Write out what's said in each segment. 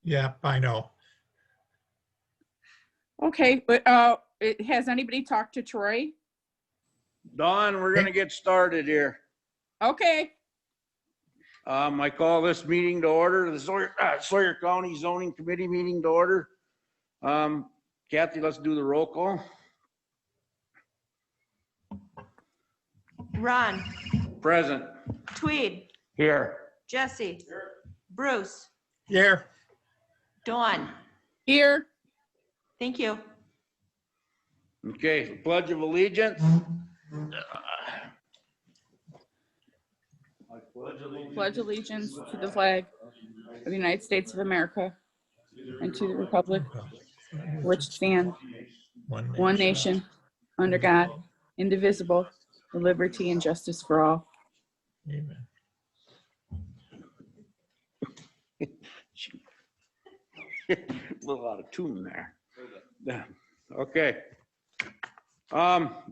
Yeah, I know. Okay, but has anybody talked to Troy? Don, we're gonna get started here. Okay, I call this meeting to order, the Sawyer County Zoning Committee meeting to order. Kathy, let's do the roll call. Ron, Present. Tweed, Here. Jesse, Bruce, Here, Dawn. here. Thank you. Okay, Pledge of Allegiance. Pledge allegiance to the flag of the United States of America and to the republic which stands one nation under God, indivisible, with liberty and justice for all. Amen. A little out of tune there. Yeah. Okay.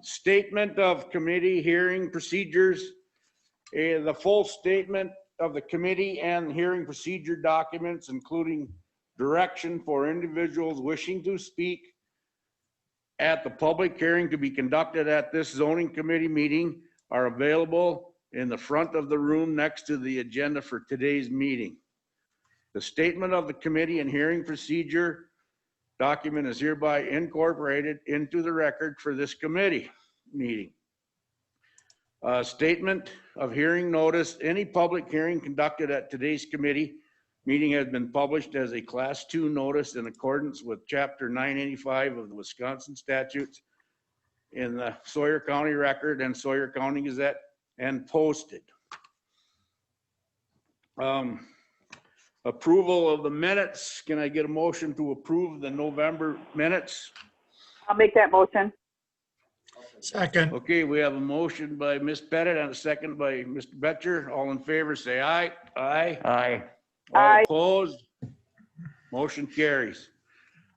Statement of committee hearing procedures. The full statement of the committee and hearing procedure documents, including direction for individuals wishing to speak at the public hearing to be conducted at this zoning committee meeting, are available in the front of the room next to the agenda for today's meeting. The statement of the committee and hearing procedure document is hereby incorporated into the record for this committee meeting. Statement of hearing notice. Any public hearing conducted at today's committee meeting has been published as a Class 2 notice in accordance with Chapter 985 of the Wisconsin statutes in the Sawyer County Record and Sawyer County Gazette and posted. Approval of the minutes. Can I get a motion to approve the November minutes? I'll make that motion. Second, Okay, we have a motion by Ms. Pettit and a second by Mr. Betcher. All in favor, say aye. Aye. Aye. All Aye. opposed? Motion carries.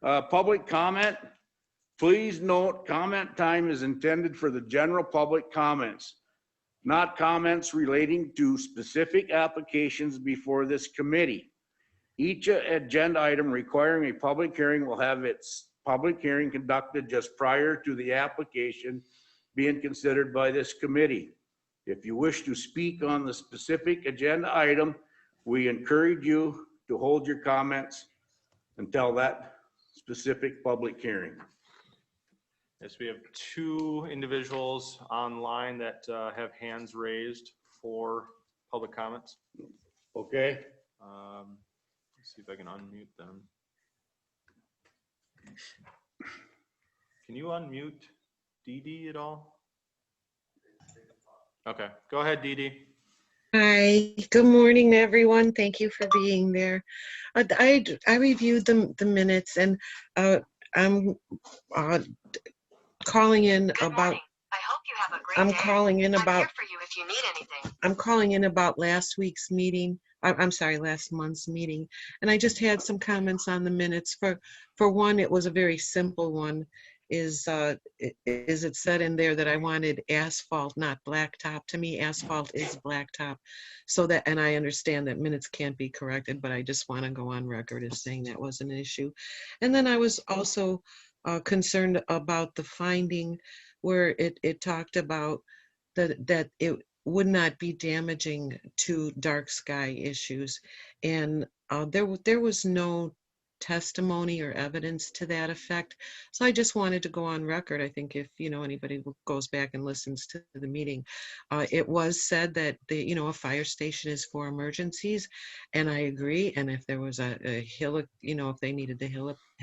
Public comment. Please note, comment time is intended for the general public comments, not comments relating to specific applications before this committee. Each agenda item requiring a public hearing will have its public hearing conducted just prior to the application being considered by this committee. If you wish to speak on the specific agenda item, we encourage you to hold your comments until that specific public hearing. Yes, we have two individuals online that have hands raised for public comments. Okay? Let's see if I can unmute them. Can you unmute Dee Dee at all? Okay, go ahead, Dee Dee. Hi, good morning, everyone. Thank you for being there. I reviewed the minutes, and I'm calling in about. I hope you have a great I'm day. calling in I'm about. here for you if you need anything. I'm calling in about last week's meeting. I'm sorry, last month's meeting, and I just had some comments on the minutes. For one, it was a very simple one. Is it said in there that I wanted asphalt, not blacktop? To me, asphalt is blacktop. So that, and I understand that minutes can't be corrected, but I just want to go on record as saying that was an issue. And then I was also concerned about the finding where it talked about that it would not be damaging to dark sky issues. And there was no testimony or evidence to that effect. So I just wanted to go on record. I think if anybody goes back and listens to the meeting, it was said that a fire station is for emergencies, and I agree. And if there was a hill, if they needed the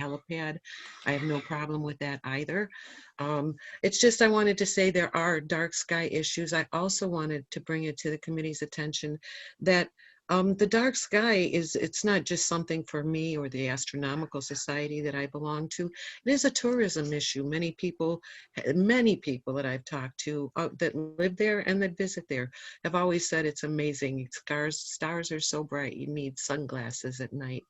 helipad, I have no problem with that either. It's just I wanted to say there are dark sky issues. I also wanted to bring it to the committee's attention that the dark sky it's not just something for me or the Astronomical Society that I belong to. It is a tourism issue. Many people that I've talked to that live there and that visit there have always said it's amazing. Stars are so bright, you need sunglasses at night.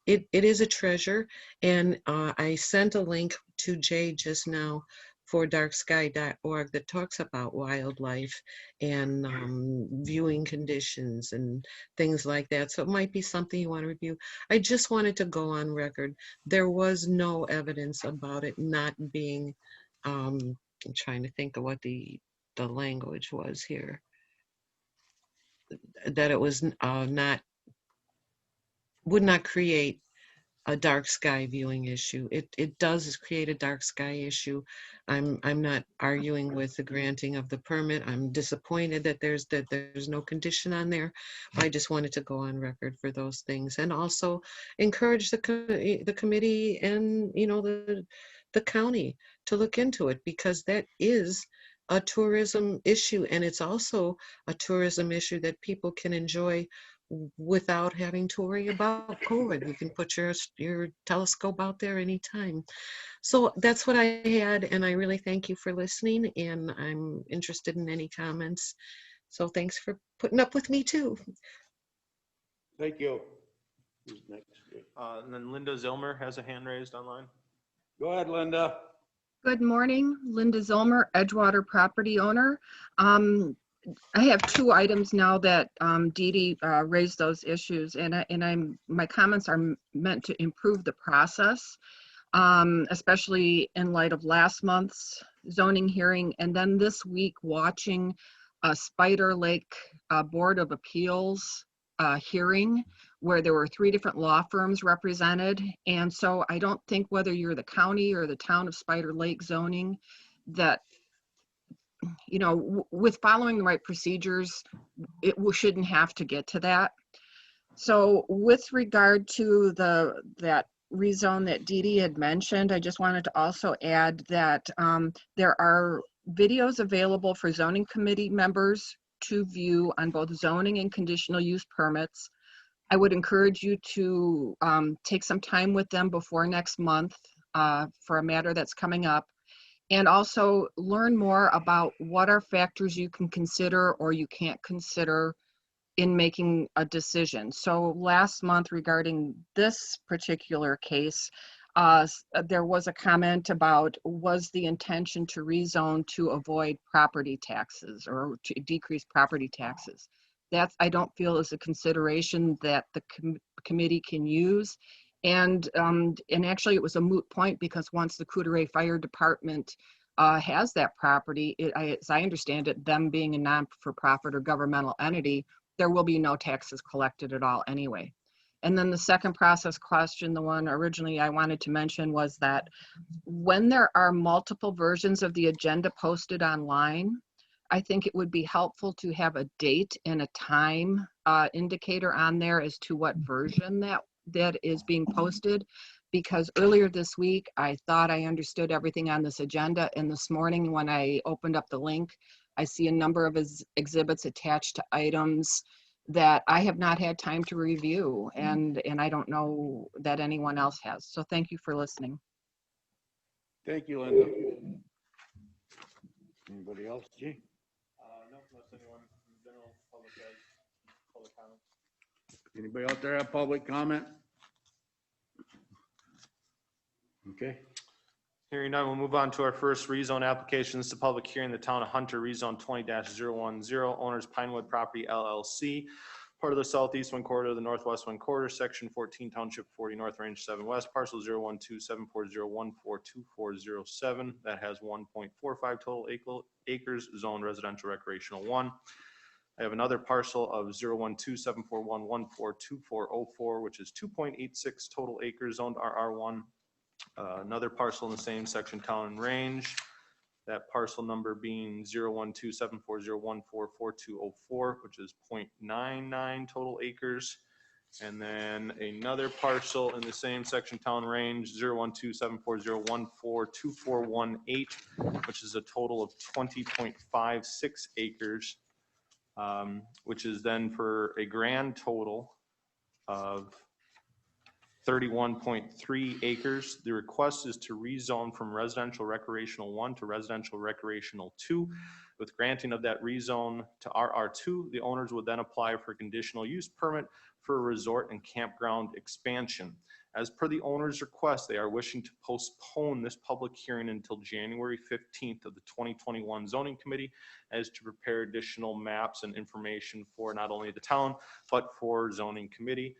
It is a treasure, and I sent a link to Jay just now for darksky.org that talks about wildlife and viewing conditions and things like that. So it might be something you want to review. I just wanted to go on record. There was no evidence about it not being, I'm trying to think of what the language was here, that it was would not create a dark sky viewing issue. It does create a dark sky issue. I'm not arguing with the granting of the permit. I'm disappointed that there's no condition on there. But I just wanted to go on record for those things, and also encourage the committee and the county to look into it, because that is a tourism issue, and it's also a tourism issue that people can enjoy without having to worry about COVID. You can put your telescope out there anytime. So that's what I had, and I really thank you for listening, and I'm interested in any comments. So thanks for putting up with me too. Thank you. Who's next? And then Linda Zilmer has a hand raised online. Go ahead, Linda. Good morning, Linda Zilmer, Edgewater property owner. I have two items now that Dee Dee raised those issues, and my comments are meant to improve the process, especially in light of last month's zoning hearing, and then this week watching a Spider Lake Board of Appeals hearing where there were 3 different law firms represented. And so I don't think whether you're the county or the town of Spider Lake zoning, that with following the right procedures, it shouldn't have to get to that. So with regard to that rezone that Dee Dee had mentioned, I just wanted to also add that there are videos available for zoning committee members to view on both zoning and conditional use permits. I would encourage you to take some time with them before next month for a matter that's coming up. And also learn more about what are factors you can consider or you can't consider in making a decision. So last month regarding this particular case, there was a comment about, was the intention to rezone to avoid property taxes or to decrease property taxes? That I don't feel is a consideration that the committee can use. And actually it was a moot point, because once the Coudray Fire Department has that property, as I understand it, them being a non-for-profit or governmental entity, there will be no taxes collected at all anyway. And then the second process question, the one originally I wanted to mention, was that when there are multiple versions of the agenda posted online, I think it would be helpful to have a date and a time indicator on there as to what version that is being posted, because earlier this week I thought I understood everything on this agenda, and this morning when I opened up the link, I see a number of exhibits attached to items that I have not had time to review, and I don't know that anyone else has. So thank you for listening. Thank you, Linda. Anybody else, G? No, unless anyone in the general public has public comments. Anybody out there have public comment? Okay. Hearing none, we'll move on to our first rezone applications to public hearing. The town of Hunter rezone 20-010, owners Pinewood Property LLC, part of the southeast one quarter of the northwest one quarter, section 14, township 40 north, range 7 west, parcel 012-740-142407. That has 1.45 total acres, zoned residential recreational 1. I have another parcel of 012-741-142404, which is 2.86 total acres, zoned RR1. Another parcel in the same section, town and range, that parcel number being 012-740-144204, which is 0.99 total acres. And then another parcel in the same section, town range, 012-740-142418, which is a total of 20.56 acres, which is then for a grand total of 31.3 acres. The request is to rezone from residential recreational 1 to residential recreational 2. With granting of that rezone to RR2, the owners would then apply for a conditional use permit for a resort and campground expansion. As per the owner's request, they are wishing to postpone this public hearing until January 15th of the 2021 zoning committee as to prepare additional maps and information for not only the town, but for zoning committee.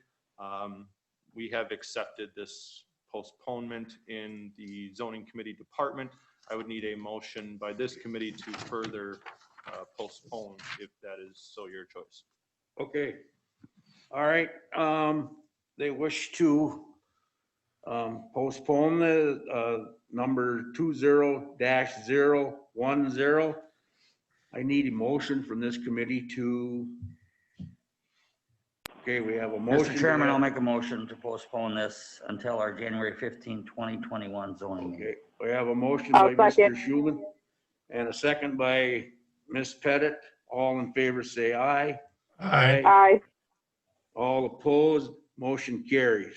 We have accepted this postponement in the zoning committee department. I would need a motion by this committee to further postpone if that is so your choice. Okay. All right. They wish to postpone the number 20-010. I need a motion from this committee to. Okay, we have a motion. Mr. Chairman, I'll make a motion to postpone this until our January 15, 2021 zoning meeting. Okay, we have a motion by I'll Mr. second. Schuman and a second by Ms. Pettit. All in favor, say aye. Aye. Aye. All opposed, motion carries.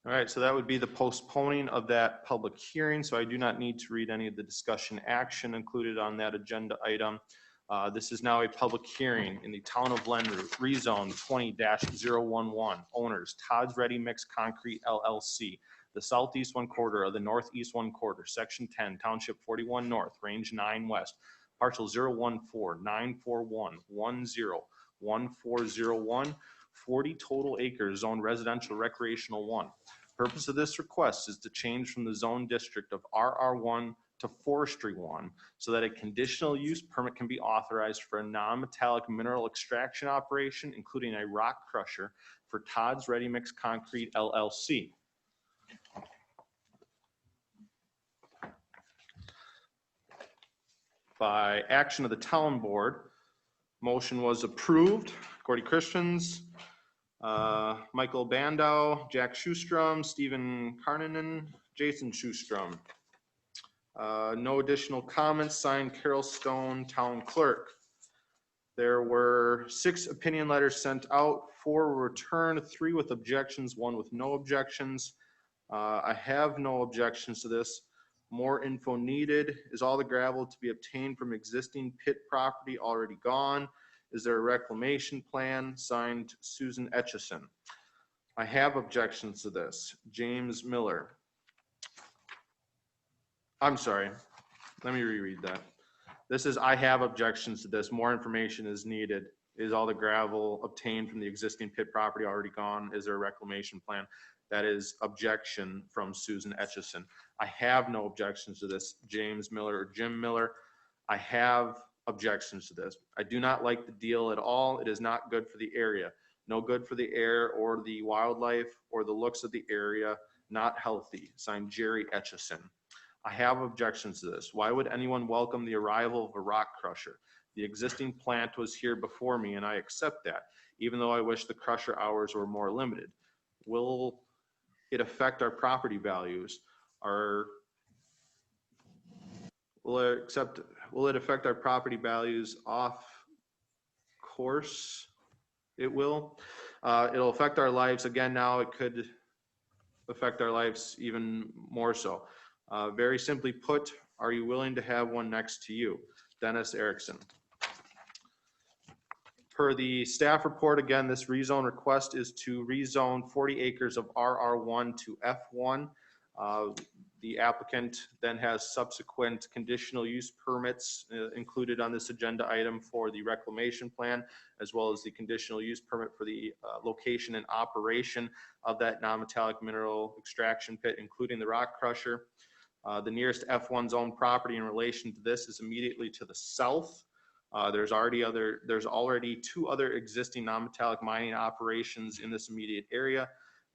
All right, so that would be the postponing of that public hearing. So I do not need to read any of the discussion action included on that agenda item. This is now a public hearing in the town of Lenroot, rezone 20-011, owners Todd's Ready Mix Concrete LLC, the southeast one quarter of the northeast one quarter, section 10, township 41 north, range 9 west, parcel 014-941-10-1401, 40 total acres, zone residential recreational 1. Purpose of this request is to change from the zone district of RR1 to Forestry 1 so that a conditional use permit can be authorized for a non-metallic mineral extraction operation, including a rock crusher for Todd's Ready Mix Concrete LLC. By action of the town board, motion was approved. Gordy Christians, Michael Bandow, Jack Schustrom, Stephen Karnanen, Jason Schustrom. No additional comments. Signed, Carol Stone, town clerk. There were 6 opinion letters sent out, 4 were returned, 3 with objections, 1 with no objections. I have no objections to this. More info needed. Is all the gravel to be obtained from existing pit property already gone? Is there a reclamation plan? Signed, Susan Etchison. I have objections to this. James Miller. I'm sorry. Let me reread that. This is, I have objections to this. More information is needed. Is all the gravel obtained from the existing pit property already gone? Is there a reclamation plan? That is objection from Susan Etchison. I have no objections to this. James Miller or Jim Miller. I have objections to this. I do not like the deal at all. It is not good for the area. No good for the air or the wildlife or the looks of the area. Not healthy. Signed, Jerry Etchison. I have objections to this. Why would anyone welcome the arrival of a rock crusher? The existing plant was here before me and I accept that, even though I wish the crusher hours were more limited. Will it affect our property values? Will it affect our property values off course? It will. It'll affect our lives again now. It could affect our lives even more so. Very simply put, are you willing to have one next to you? Dennis Erickson. Per the staff report, again, this rezone request is to rezone 40 acres of RR1 to F1. The applicant then has subsequent conditional use permits included on this agenda item for the reclamation plan, as well as the conditional use permit for the location and operation of that non-metallic mineral extraction pit, including the rock crusher. The nearest F1 zone property in relation to this is immediately to the south. There's already 2 other existing non-metallic mining operations in this immediate area.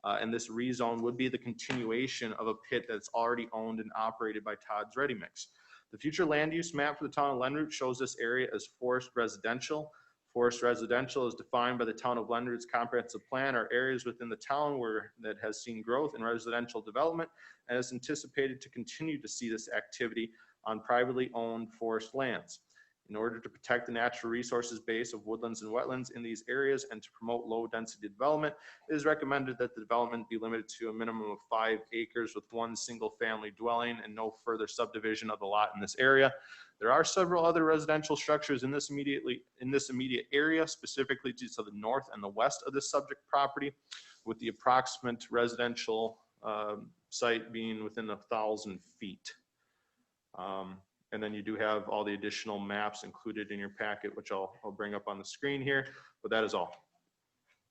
And this rezone would be the continuation of a pit that's already owned and operated by Todd's Ready Mix. The future land use map for the town of Lenroot shows this area as forest residential. Forest residential is defined by the town of Lenroot's comprehensive plan are areas within the town that has seen growth in residential development and is anticipated to continue to see this activity on privately owned forest lands. In order to protect the natural resources base of woodlands and wetlands in these areas and to promote low density development, it is recommended that the development be limited to a minimum of 5 acres with 1 single family dwelling and no further subdivision of the lot in this area. There are several other residential structures in this immediate area, specifically to the north and the west of this subject property. with the approximate residential site being within 1,000 feet. And then you do have all the additional maps included in your packet, which I'll bring up on the screen here, but that is all.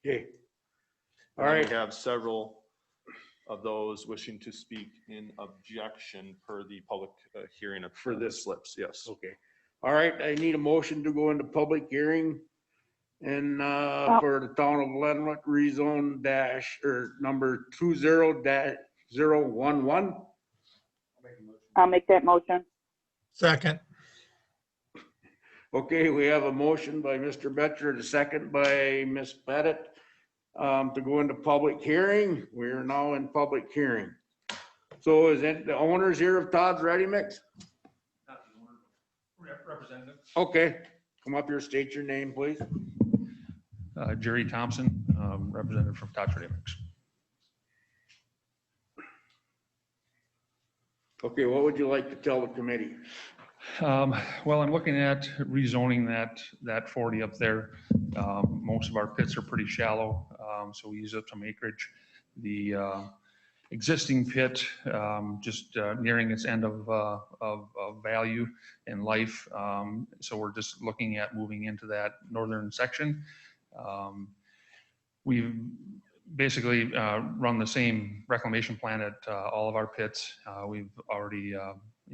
Okay. All And then right. we have several of those wishing to speak in objection per the public hearing of For this. slips, yes. Okay. All right, I need a motion to go into public hearing and for the town of Lennox rezone number 20-011. I'll make that motion. Second. Okay, we have a motion by Mr. Betcher, and a second by Ms. Pettit to go into public hearing. We are now in public hearing. So is it the owners here of Todd's Ready Mix? Representative. Okay, come up here, state your name, please. Jerry Thompson, representative from Todd's Ready Mix. Okay, what would you like to tell the committee? Well, I'm looking at rezoning that 40 up there. Most of our pits are pretty shallow, so we use up some acreage. The existing pit, just nearing its end of value and life. So we're just looking at moving into that northern section. We've basically run the same reclamation plan at all of our pits. We've already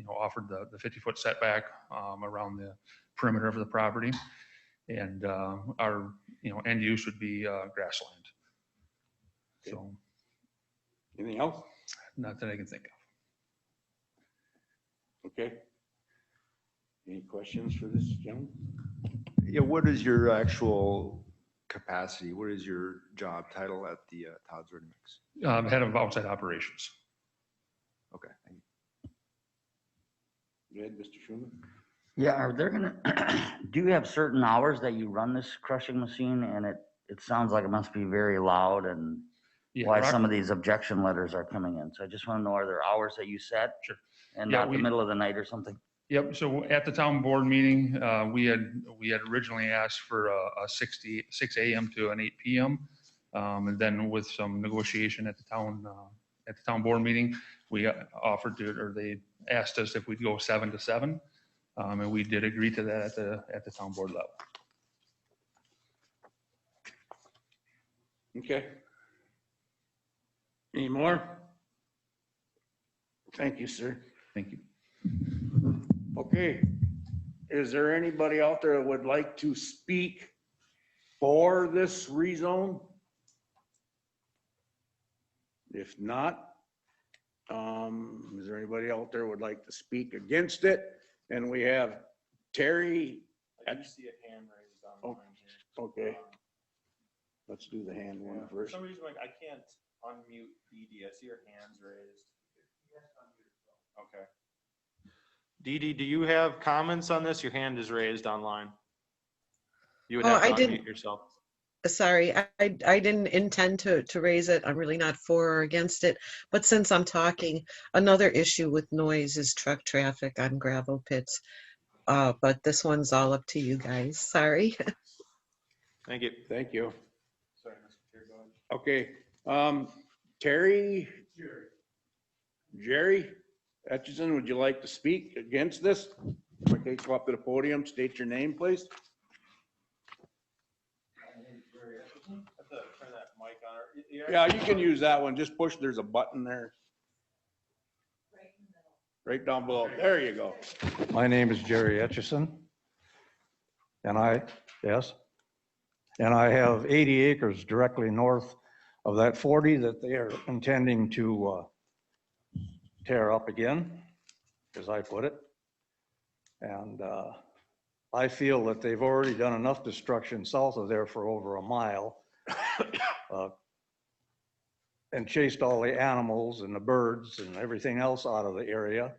offered the 50-foot setback around the perimeter of the property. And our end use would be grassland. So. Anything else? Not that I can think of. Okay. Any questions for this gentleman? Yeah, what is your actual capacity? What is your job title at the Todd's Ready Mix? Head of outside operations. Okay, thank you. Go ahead, Mr. Schuman. Yeah, are there gonna, do you have certain hours that you run this crushing machine? And it sounds like it must be very loud and Yeah, why Rock- some of these objection letters are coming in. So I just want to know, are there hours that you set? Sure. And Yeah, not the middle of the night or something? Yep. So at the town board meeting, we had originally asked for a 6 a.m. to an 8 p.m. And then with some negotiation at the town board meeting, we offered to, or they asked us if we'd go 7 to 7. And we did agree to that at the town board level. Okay. Any more? Thank you, sir. Thank you. Okay. Is there anybody out there that would like to speak for this rezone? If not, is there anybody out there would like to speak against it? And we have Terry. I do see a hand raised on the line here. Okay. Let's do the hand one For first. some reason, like, I can't unmute Dee Dee. I see her hands raised. Okay. Dee Dee, do you have comments on this? Your hand is raised online. You would Oh, have to I unmute didn't- yourself. Sorry, I didn't intend to raise it. I'm really not for or against it. But since I'm talking, another issue with noise is truck traffic on gravel pits. But this one's all up to you guys. Sorry. Thank you. Thank you. Sorry, Mr. Chair, go ahead. Okay, Terry? Jerry Etchison, would you like to speak against this? Okay, go up to the podium, state your name, please. Have to turn that mic on. Yeah, you can use that one, just push, there's a button there. Right down below, there you go. My name is Jerry Etchison. And I have 80 acres directly north of that 40 that they are intending to tear up again, as I put it. And I feel that they've already done enough destruction south of there for over a mile and chased all the animals and the birds and everything else out of the area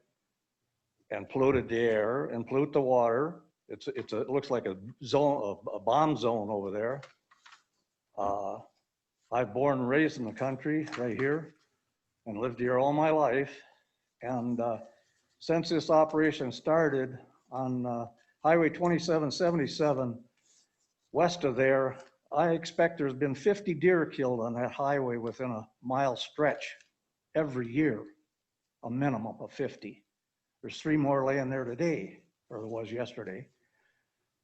and polluted the air and polluted the water. It looks like a zone, a bomb zone over there. I've born and raised in the country right here and lived here all my life. And since this operation started on Highway 2777, west of there, I expect there's been 50 deer killed on that highway within a mile stretch every year, a minimum of 50. There's 3 more laying there today, or there was yesterday.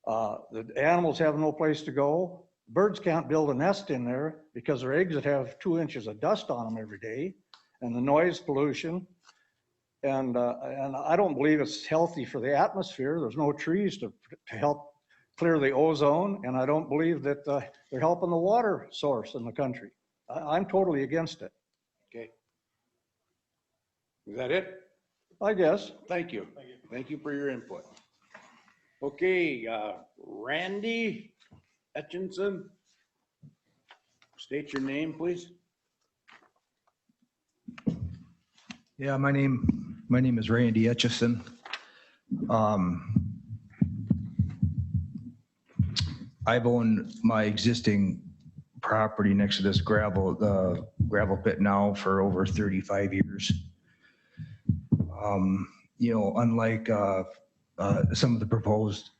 The animals have no place to go. Birds can't build a nest in there because their eggs would have 2 inches of dust on them every day, and the noise pollution. And I don't believe it's healthy for the atmosphere. There's no trees to help clear the ozone, and I don't believe that they're helping the water source in the country. I'm totally against it. Okay. Is that it? I guess. Thank you. Thank you for your input. Okay, Randy Etchinson. State your name, please. Yeah, my name is Randy Etchison. I've owned my existing property next to this gravel pit now for over 35 years. You know, unlike some of the proposed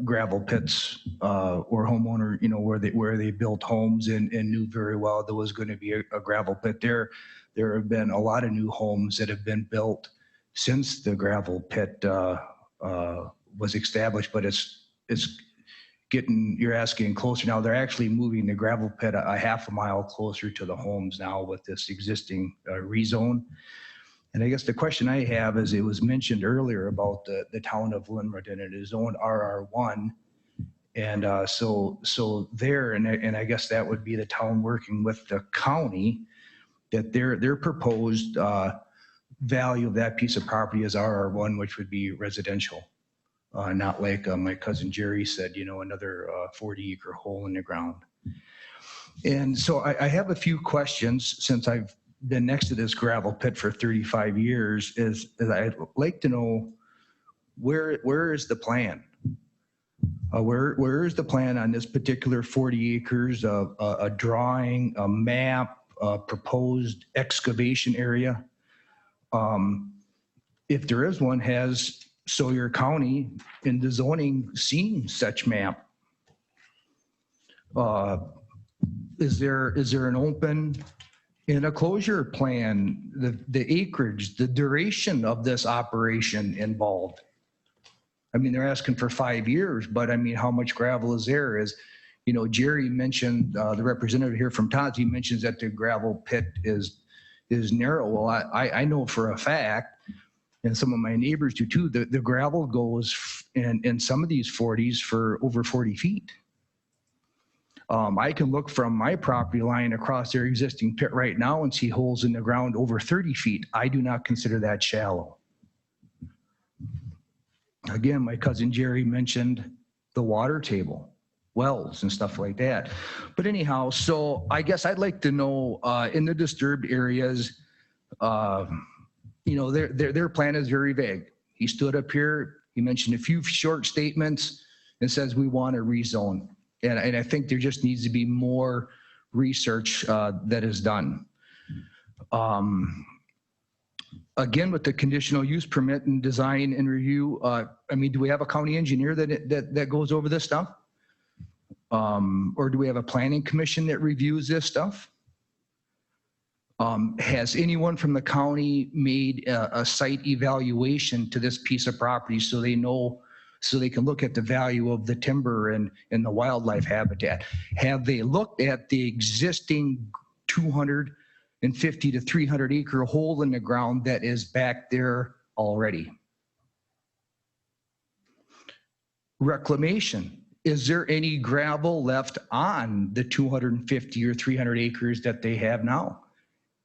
gravel pits or homeowner, you know, where they built homes and knew very well there was going to be a gravel pit there. There have been a lot of new homes that have been built since the gravel pit was established, but it's getting, you're asking closer now. They're actually moving the gravel pit a half a mile closer to the homes now with this existing rezone. And I guess the question I have is, it was mentioned earlier about the town of Linmerton. It is zoned RR1. And so there, and I guess that would be the town working with the county, that their proposed value of that piece of property is RR1, which would be residential. Not like my cousin Jerry said, you know, another 40-acre hole in the ground. And so I have a few questions since I've been next to this gravel pit for 35 years. Is I'd like to know where is the plan? Where is the plan on this particular 40 acres of a drawing, a map, a proposed excavation area? If there is one, has Sawyer County in the zoning seen such map? Is there an open and a closure plan, the acreage, the duration of this operation involved? I mean, they're asking for 5 years, but I mean, how much gravel is there? Is, you know, Jerry mentioned, the representative here from Tots, he mentions that the gravel pit is narrow. Well, I know for a fact, and some of my neighbors do too, the gravel goes in some of these 40s for over 40 feet. I can look from my property line across their existing pit right now and see holes in the ground over 30 feet. I do not consider that shallow. Again, my cousin Jerry mentioned the water table, wells and stuff like that. But anyhow, so I guess I'd like to know in the disturbed areas, you know, their plan is very vague. He stood up here, he mentioned a few short statements and says we want to rezone. And I think there just needs to be more research that is done. Again, with the conditional use permit and design and review, I mean, do we have a county engineer that goes over this stuff? Or do we have a planning commission that reviews this stuff? Has anyone from the county made a site evaluation to this piece of property so they know, so they can look at the value of the timber and the wildlife habitat? Have they looked at the existing 250 to 300 acre hole in the ground that is back there already? Reclamation. Is there any gravel left on the 250 or 300 acres that they have now?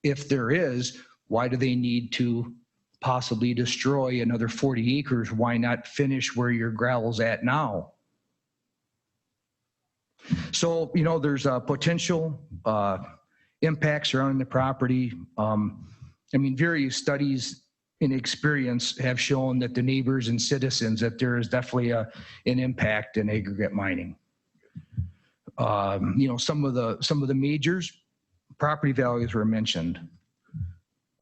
If there is, why do they need to possibly destroy another 40 acres? Why not finish where your gravel's at now? So, you know, there's a potential impacts around the property. I mean, various studies in experience have shown that the neighbors and citizens, that there is definitely an impact in aggregate mining. You know, some of the majors, property values were mentioned.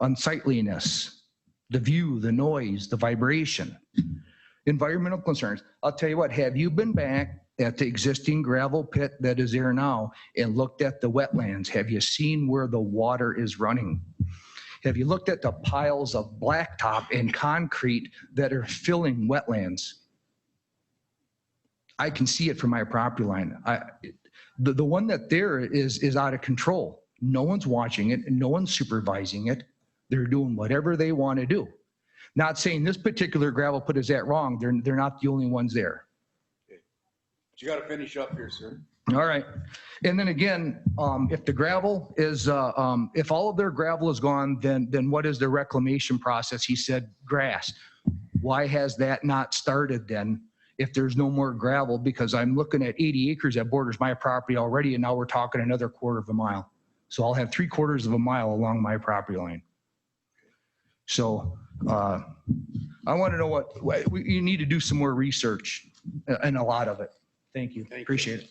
Unsightliness, the view, the noise, the vibration, environmental concerns. I'll tell you what, have you been back at the existing gravel pit that is there now and looked at the wetlands? Have you seen where the water is running? Have you looked at the piles of blacktop and concrete that are filling wetlands? I can see it from my property line. The one that there is out of control. No one's watching it and no one's supervising it. They're doing whatever they want to do. Not saying this particular gravel pit is that wrong. They're not the only ones there. You got to finish up here, sir. All right. And then again, if the gravel is, if all of their gravel is gone, then what is the reclamation process? He said grass. Why has that not started then if there's no more gravel? Because I'm looking at 80 acres that borders my property already, and now we're talking another 1/4 mile. So I'll have 3/4 mile along my property line. So I want to know you need to do some more research and a lot of it. Thank you. Appreciate it.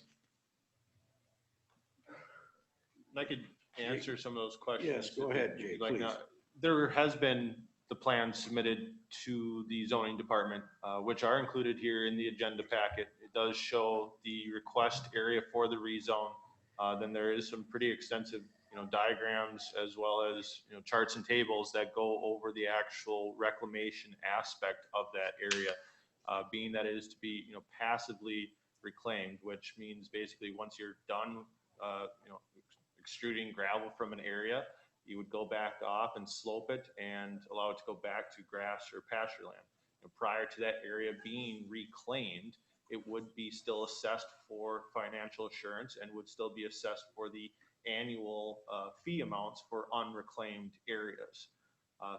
I could answer some of those questions. Yes, go ahead, Jay, please. There has been the plan submitted to the zoning department, which are included here in the agenda packet. It does show the request area for the rezone. Then there is some pretty extensive, diagrams as well as, charts and tables that go over the actual reclamation aspect of that area, being that it is to be, passively reclaimed, which means basically once you're done, extruding gravel from an area, you would go back off and slope it and allow it to go back to grass or pasture land. Prior to that area being reclaimed, it would be still assessed for financial assurance and would still be assessed for the annual fee amounts for unreclaimed areas.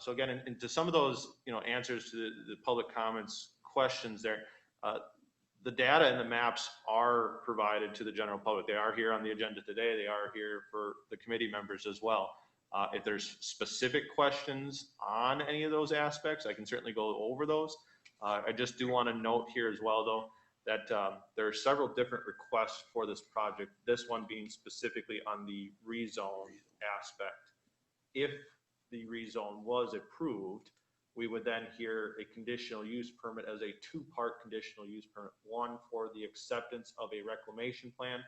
So again, into some of those, answers to the public comments questions there, the data and the maps are provided to the general public. They are here on the agenda today. They are here for the committee members as well. If there's specific questions on any of those aspects, I can certainly go over those. I just do want to note here as well, though, that there are several different requests for this project, this one being specifically on the rezone aspect. If the rezone was approved, we would then hear a conditional use permit as a 2-part conditional use permit, one for the acceptance of a reclamation plan,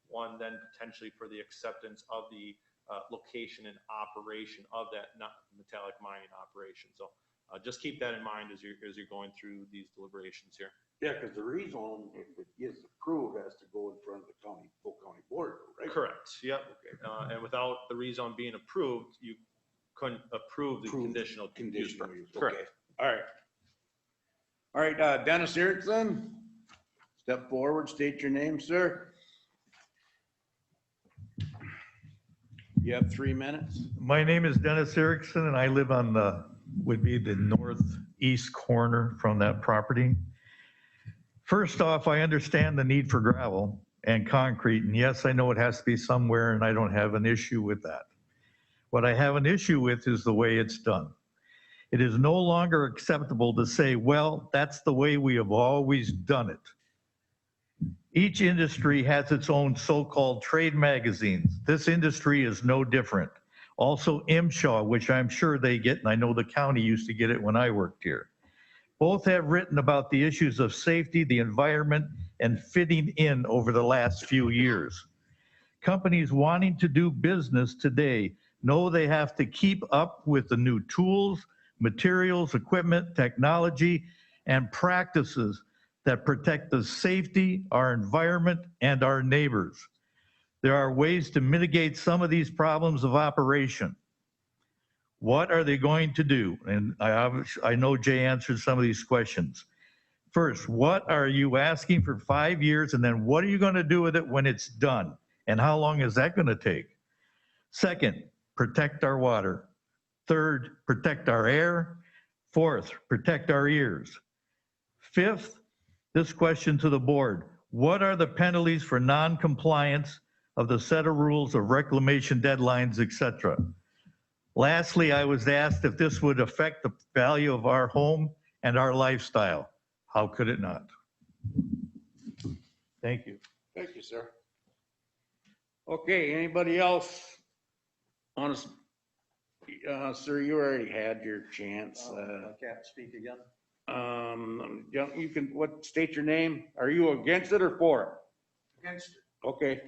one then potentially for the acceptance of the location and operation of that metallic mining operation. So just keep that in mind as you're going through these deliberations here. Yeah, because the rezone, if it gets approved, has to go in front of the full county board, right? Correct. Yep. Okay. And without the rezone being approved, you couldn't approve the conditional use permit. Correct. Okay. All right, Dennis Erickson, step forward, state your name, sir. You have 3 minutes. My name is Dennis Erickson, and I live on would be the northeast corner from that property. First off, I understand the need for gravel and concrete, and yes, I know it has to be somewhere, and I don't have an issue with that. What I have an issue with is the way it's done. It is no longer acceptable to say, well, that's the way we have always done it. Each industry has its own so-called trade magazines. This industry is no different. Also MSHA, which I'm sure they get, and I know the county used to get it when I worked here. Both have written about the issues of safety, the environment, and fitting in over the last few years. Companies wanting to do business today know they have to keep up with the new tools, materials, equipment, technology, and practices that protect the safety, our environment, and our neighbors. There are ways to mitigate some of these problems of operation. What are they going to do? And I know Jay answered some of these questions. First, what are you asking for 5 years? And then what are you going to do with it when it's done? And how long is that going to take? Second, protect our water. Third, protect our air. Fourth, protect our ears. Fifth, this question to the board. What are the penalties for non-compliance of the set of rules of reclamation deadlines, etc.? Lastly, I was asked if this would affect the value of our home and our lifestyle. How could it not? Thank you. Thank you, sir. Okay, anybody else? Honest, sir, you already had your chance. I can't speak again. You can, state your name. Are you against it or for it? Against it. Okay.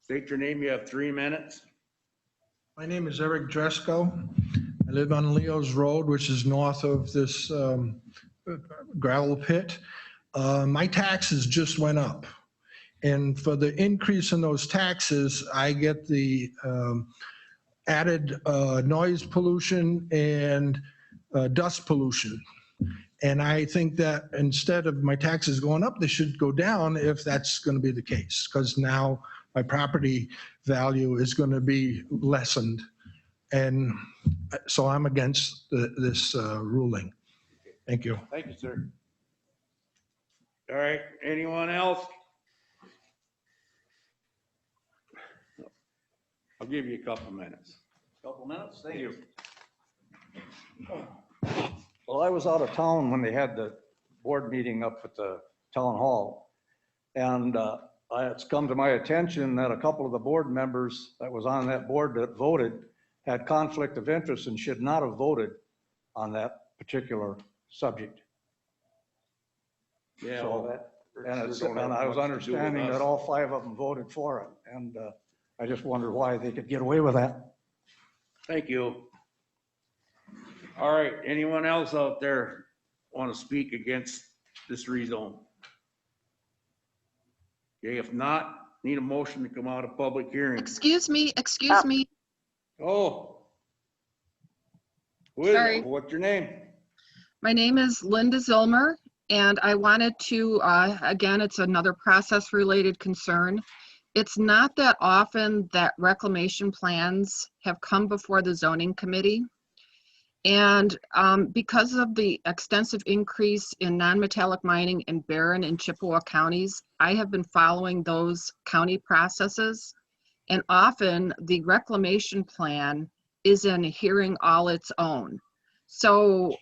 State your name. You have 3 minutes. My name is Eric Dresco. I live on Leo's Road, which is north of this gravel pit. My taxes just went up. And for the increase in those taxes, I get the added noise pollution and dust pollution. And I think that instead of my taxes going up, they should go down if that's going to be the case, because now my property value is going to be lessened. And so I'm against this ruling. Thank you. Thank you, sir. All right, anyone else? I'll give you a couple minutes. Couple minutes, thank you. Well, I was out of town when they had the board meeting up at the town hall. And it's come to my attention that a couple of the board members that was on that board that voted had conflict of interest and should not have voted on that particular subject. Yeah. So well, and I was understanding that all 5 of them voted for it. And I just wondered why they could get away with that. Thank you. All right, anyone else out there want to speak against this rezone? Okay, if not, need a motion to come out of public hearing. Excuse me. Oh. Sorry. What's your name? My name is Linda Zilmer, and I wanted to, again, it's another process-related concern. It's not that often that reclamation plans have come before the zoning committee. And because of the extensive increase in non-metallic mining in Barron and Chippewa counties, I have been following those county processes. And often the reclamation plan is in a hearing all its own. So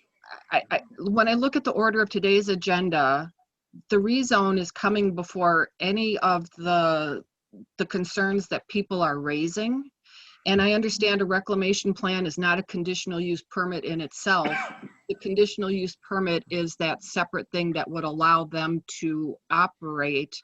when I look at the order of today's agenda, the rezone is coming before any of the concerns that people are raising. And I understand a reclamation plan is not a conditional use permit in itself. The conditional use permit is that separate thing that would allow them to operate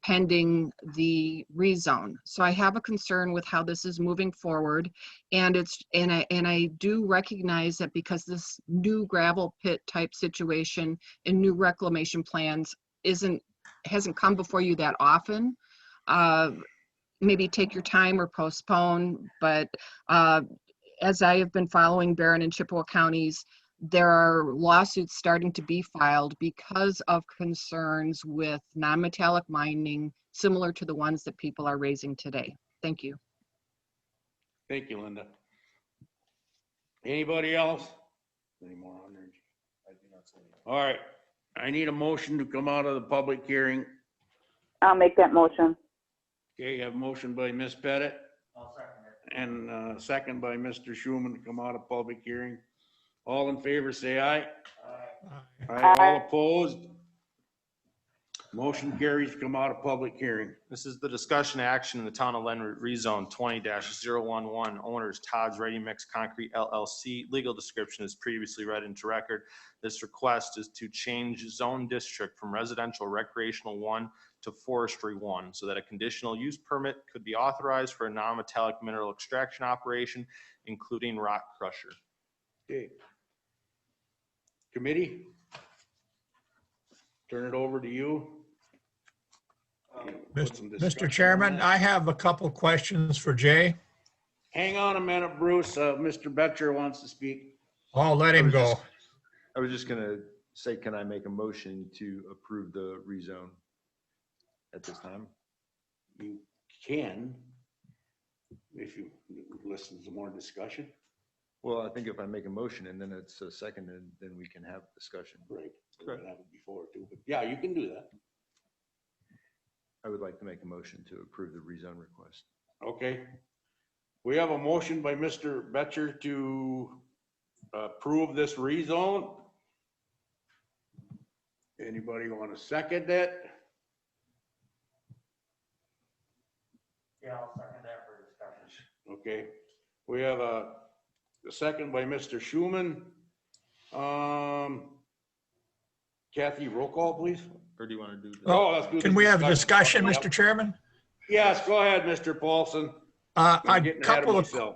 pending the rezone. So I have a concern with how this is moving forward. And I do recognize that because this new gravel pit type situation and new reclamation plans hasn't come before you that often. Maybe take your time or postpone, but as I have been following Barron and Chippewa counties, there are lawsuits starting to be filed because of concerns with non-metallic mining, similar to the ones that people are raising today. Thank you. Thank you, Linda. Anybody else? Any more on there? I do not see any. All right, I need a motion to come out of the public hearing. I'll make that motion. Okay, you have a motion by Ms. Pettit. I'll second it. And second by Mr. Schuman to come out of public hearing. All in favor, say aye. Aye. All opposed? Motion carries to come out of public hearing. This is the discussion action in the town of Lenwood rezone 20-011, owners Todd's Ready Mix Concrete LLC. Legal description is previously read into record. This request is to change zone district from residential recreational 1 to forestry 1, so that a conditional use permit could be authorized for a non-metallic mineral extraction operation, including rock crusher. Okay. Committee? Turn it over to you. Mr. Chairman, I have a couple questions for Jay. Hang on a minute, Bruce. Mr. Betcher wants to speak. I'll let him go. I was just gonna say, can I make a motion to approve the rezone at this time? You can, if you listen to more discussion. Well, I think if I make a motion and then it's a second, and then we can have discussion. Right. That happened before too, but yeah, you can do that. I would like to make a motion to approve the rezone request. Okay. We have a motion by Mr. Betcher to approve this rezone. Anybody want to second it? Yeah, I'll second that for discussion. Okay. We have a second by Mr. Schuman. Kathy, roll call, please. Or do you want to do? Oh, let's do Can the we have a discussion, Yep. Mr. Chairman? Yes, go ahead, Mr. Paulson. A I'm getting ahead of couple of, myself.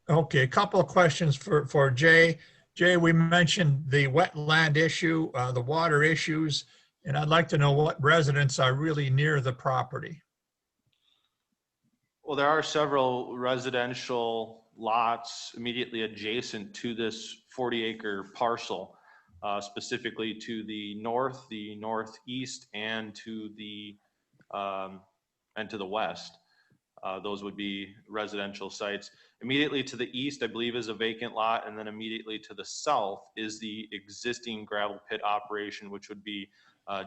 okay, a couple of questions for Jay. Jay, we mentioned the wetland issue, the water issues, and I'd like to know what residents are really near the property. Well, there are several residential lots immediately adjacent to this 40-acre parcel, specifically to the north, the northeast, and to the west. Those would be residential sites. Immediately to the east, I believe, is a vacant lot, and then immediately to the south is the existing gravel pit operation, which would be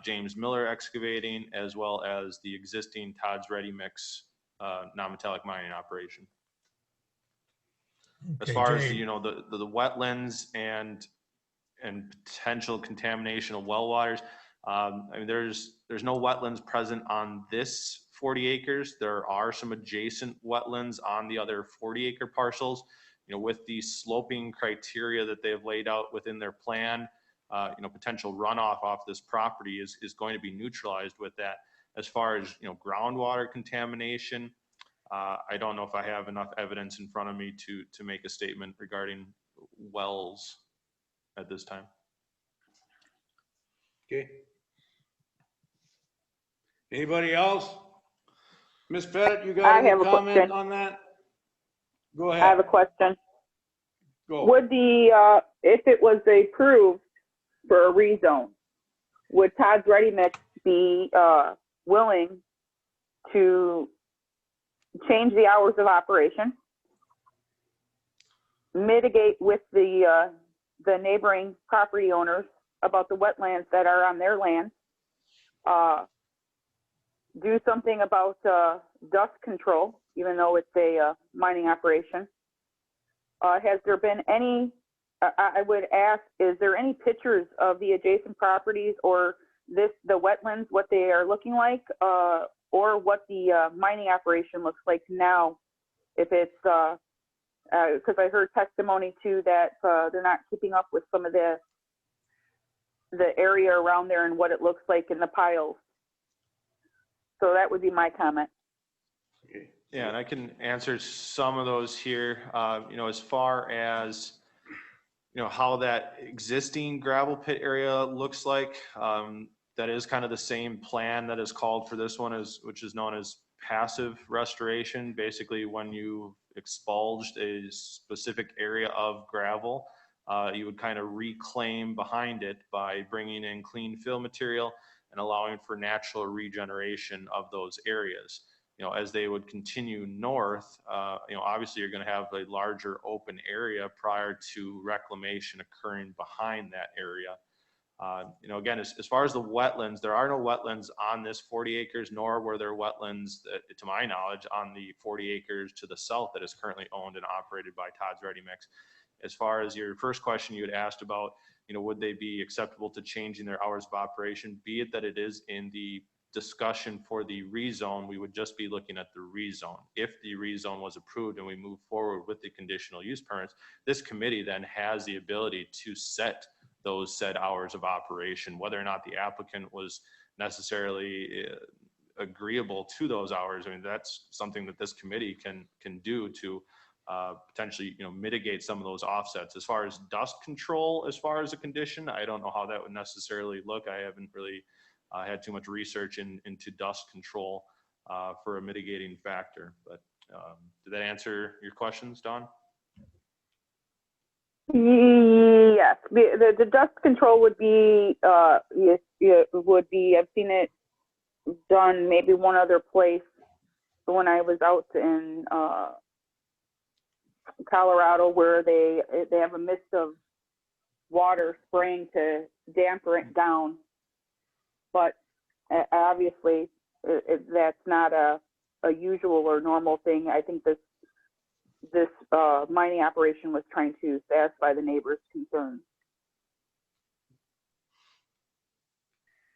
James Miller Excavating, as well as the existing Todd's Ready Mix non-metallic mining operation. As Okay, far as Jay. the wetlands and potential contamination of well waters, I mean, there's no wetlands present on this 40 acres. There are some adjacent wetlands on the other 40-acre parcels. With the sloping criteria that they have laid out within their plan, potential runoff off this property is going to be neutralized with that. As far as groundwater contamination, I don't know if I have enough evidence in front of me to make a statement regarding wells at this time. Okay. Anybody else? Ms. Pettit, you got I any have a comment question. on that? Go I have a ahead. question. Go. Would if it was approved for a rezone, would Todd's Ready Mix be willing to change the hours of operation, mitigate with the neighboring property owners about the wetlands that are on their land, do something about dust control, even though it's a mining operation? Has there been any, I would ask, is there any pictures of the adjacent properties or the wetlands, what they are looking like, or what the mining operation looks like now? If it's, because I heard testimony too that they're not keeping up with some of the area around there and what it looks like in the piles. So that would be my comment. Yeah, and I can answer some of those here. As far as how that existing gravel pit area looks like, that is kind of the same plan that is called for this one, which is known as passive restoration. Basically, when you expunged a specific area of gravel, you would kind of reclaim behind it by bringing in clean fill material and allowing for natural regeneration of those areas. As they would continue north, obviously you're going to have a larger open area prior to reclamation occurring behind that area. Again, as far as the wetlands, there are no wetlands on this 40 acres, nor were there wetlands, to my knowledge, on the 40 acres to the south that is currently owned and operated by Todd's Ready Mix. As far as your first question you had asked about, would they be acceptable to changing their hours of operation, be it that it is in the discussion for the rezone, we would just be looking at the rezone. If the rezone was approved and we move forward with the conditional use permits, this committee then has the ability to set those said hours of operation. Whether or not the applicant was necessarily agreeable to those hours, I mean, that's something that this committee can do to potentially mitigate some of those offsets. As far as dust control, as far as a condition, I don't know how that would necessarily look. I haven't really had too much research into dust control for a mitigating factor. But did that answer your questions, Dawn? Yes, the dust control would be, would be, I've seen it done maybe one other place when I was out in Colorado, where they have a mist of water spraying to dampen it down. But obviously that's not a usual or normal thing. I think this mining operation was trying to satisfy the neighbors' concerns.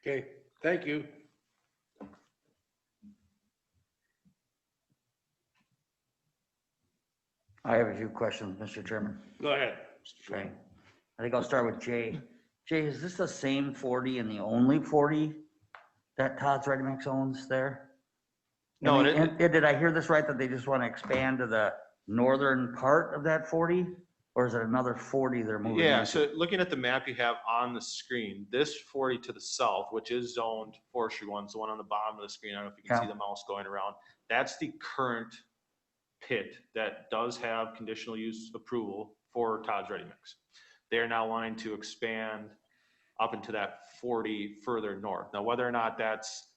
Okay, thank you. I have a few questions, Mr. Chairman. Go ahead. Okay. I think I'll start with Jay. Jay, is this the same 40 and the only 40 that Todd's Ready Mix owns there? No, And did I hear this right, that they just want to expand to the northern part of that 40? Or is it another 40 they're moving Yeah, into? so looking at the map you have on the screen, this 40 to the south, which is zoned forestry ones, the one on the bottom of the screen, I don't know if you can see Yeah. the mouse going around. That's the current pit that does have conditional use approval for Todd's Ready Mix. They're now wanting to expand up into that 40 further north. Now, whether or not that's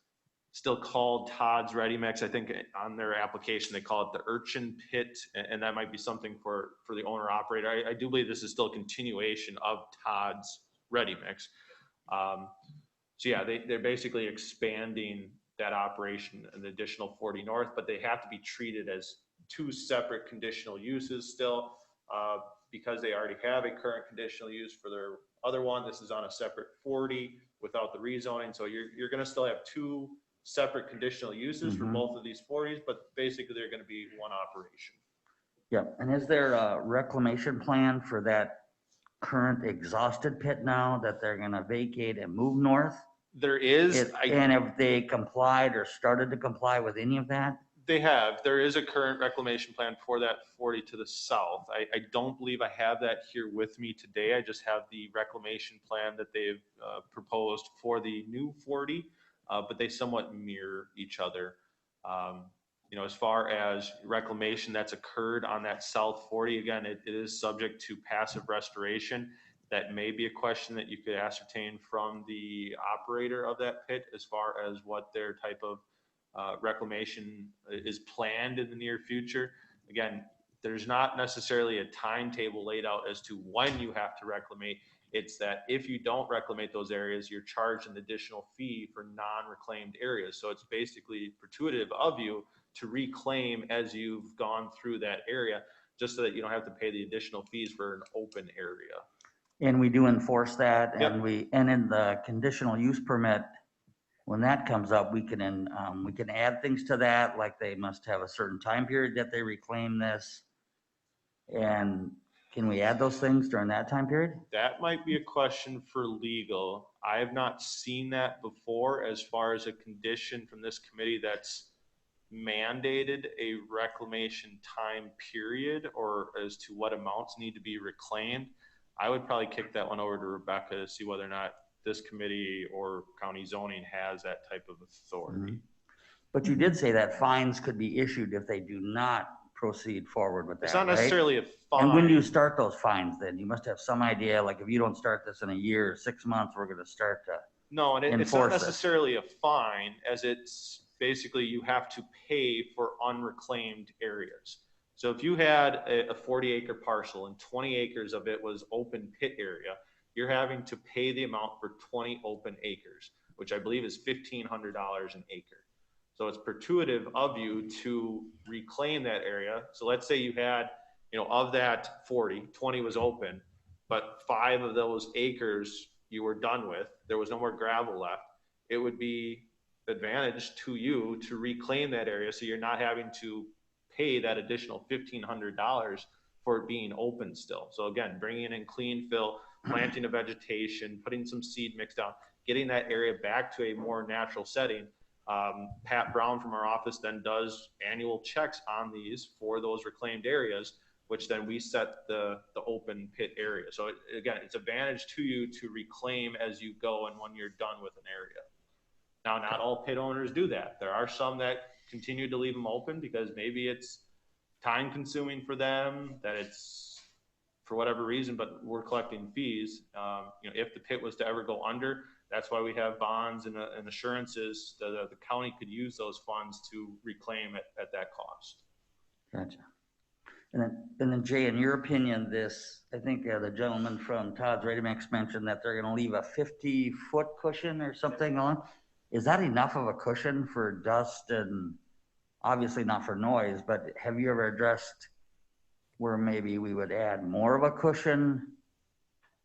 still called Todd's Ready Mix, I think on their application, they call it the Urchin Pit, and that might be something for the owner operator. I do believe this is still a continuation of Todd's Ready Mix. So yeah, they're basically expanding that operation an additional 40 north, but they have to be treated as two separate conditional uses still, because they already have a current conditional use for their other one. This is on a separate 40 without the rezoning. So you're gonna still have two separate conditional uses for both of these 40s, but basically they're gonna be one operation. Yep, and is there a reclamation plan for that current exhausted pit now that they're gonna vacate and move north? There is. And have they complied or started to comply with any of that? There is a current reclamation plan for that 40 to the south. I don't believe I have that here with me today. I just have the reclamation plan that they've proposed for the new 40, but they somewhat mirror each other. You know, as far as reclamation that's occurred on that south 40, again, it is subject to passive restoration. That may be a question that you could ascertain from the operator of that pit as far as what their type of reclamation is planned in the near future. Again, there's not necessarily a timetable laid out as to when you have to reclaim. It's that if you don't reclaim those areas, you're charged an additional fee for non-reclaimed areas. So it's basically gratuitous of you to reclaim as you've gone through that area, just so that you don't have to pay the additional fees for an open area. And we do enforce that, Yep. and in the conditional use permit, when that comes up, we can add things to that, like they must have a certain time period that they reclaim this. And can we add those things during that time period? That might be a question for legal. I have not seen that before as far as a condition from this committee that's mandated a reclamation time period or as to what amounts need to be reclaimed. I would probably kick that one over to Rebecca to see whether or not this committee or county zoning has that type of authority. But you did say that fines could be issued if they do not proceed forward with that, It's not right? necessarily a fine. And when do you start those fines then? You must have some idea, like if you don't start this in a year, 6 months, we're gonna start to No, and it's not enforce it. necessarily a fine, as it's basically you have to pay for unreclaimed areas. So if you had a 40-acre parcel and 20 acres of it was open pit area, you're having to pay the amount for 20 open acres, which I believe is $1,500 an acre. So it's gratuitous of you to reclaim that area. So let's say you had, of that 40, 20 was open, but 5 of those acres you were done with, there was no more gravel left. It would be advantage to you to reclaim that area, so you're not having to pay that additional $1,500 for it being open still. So again, bringing in clean fill, planting of vegetation, putting some seed mix down, getting that area back to a more natural setting. Pat Brown from our office then does annual checks on these for those reclaimed areas, which then we set the open pit area. So again, it's advantage to you to reclaim as you go and when you're done with an area. Now, not all pit owners do that. There are some that continue to leave them open because maybe it's time consuming for them, that it's for whatever reason, but we're collecting fees. If the pit was to ever go under, that's why we have bonds and assurances that the county could use those funds to reclaim it at that cost. Gotcha. And then Jay, in your opinion, I think the gentleman from Todd's Ready Mix mentioned that they're gonna leave a 50-foot cushion or something on. Is that enough of a cushion for dust and obviously not for noise, but have you ever addressed where maybe we would add more of a cushion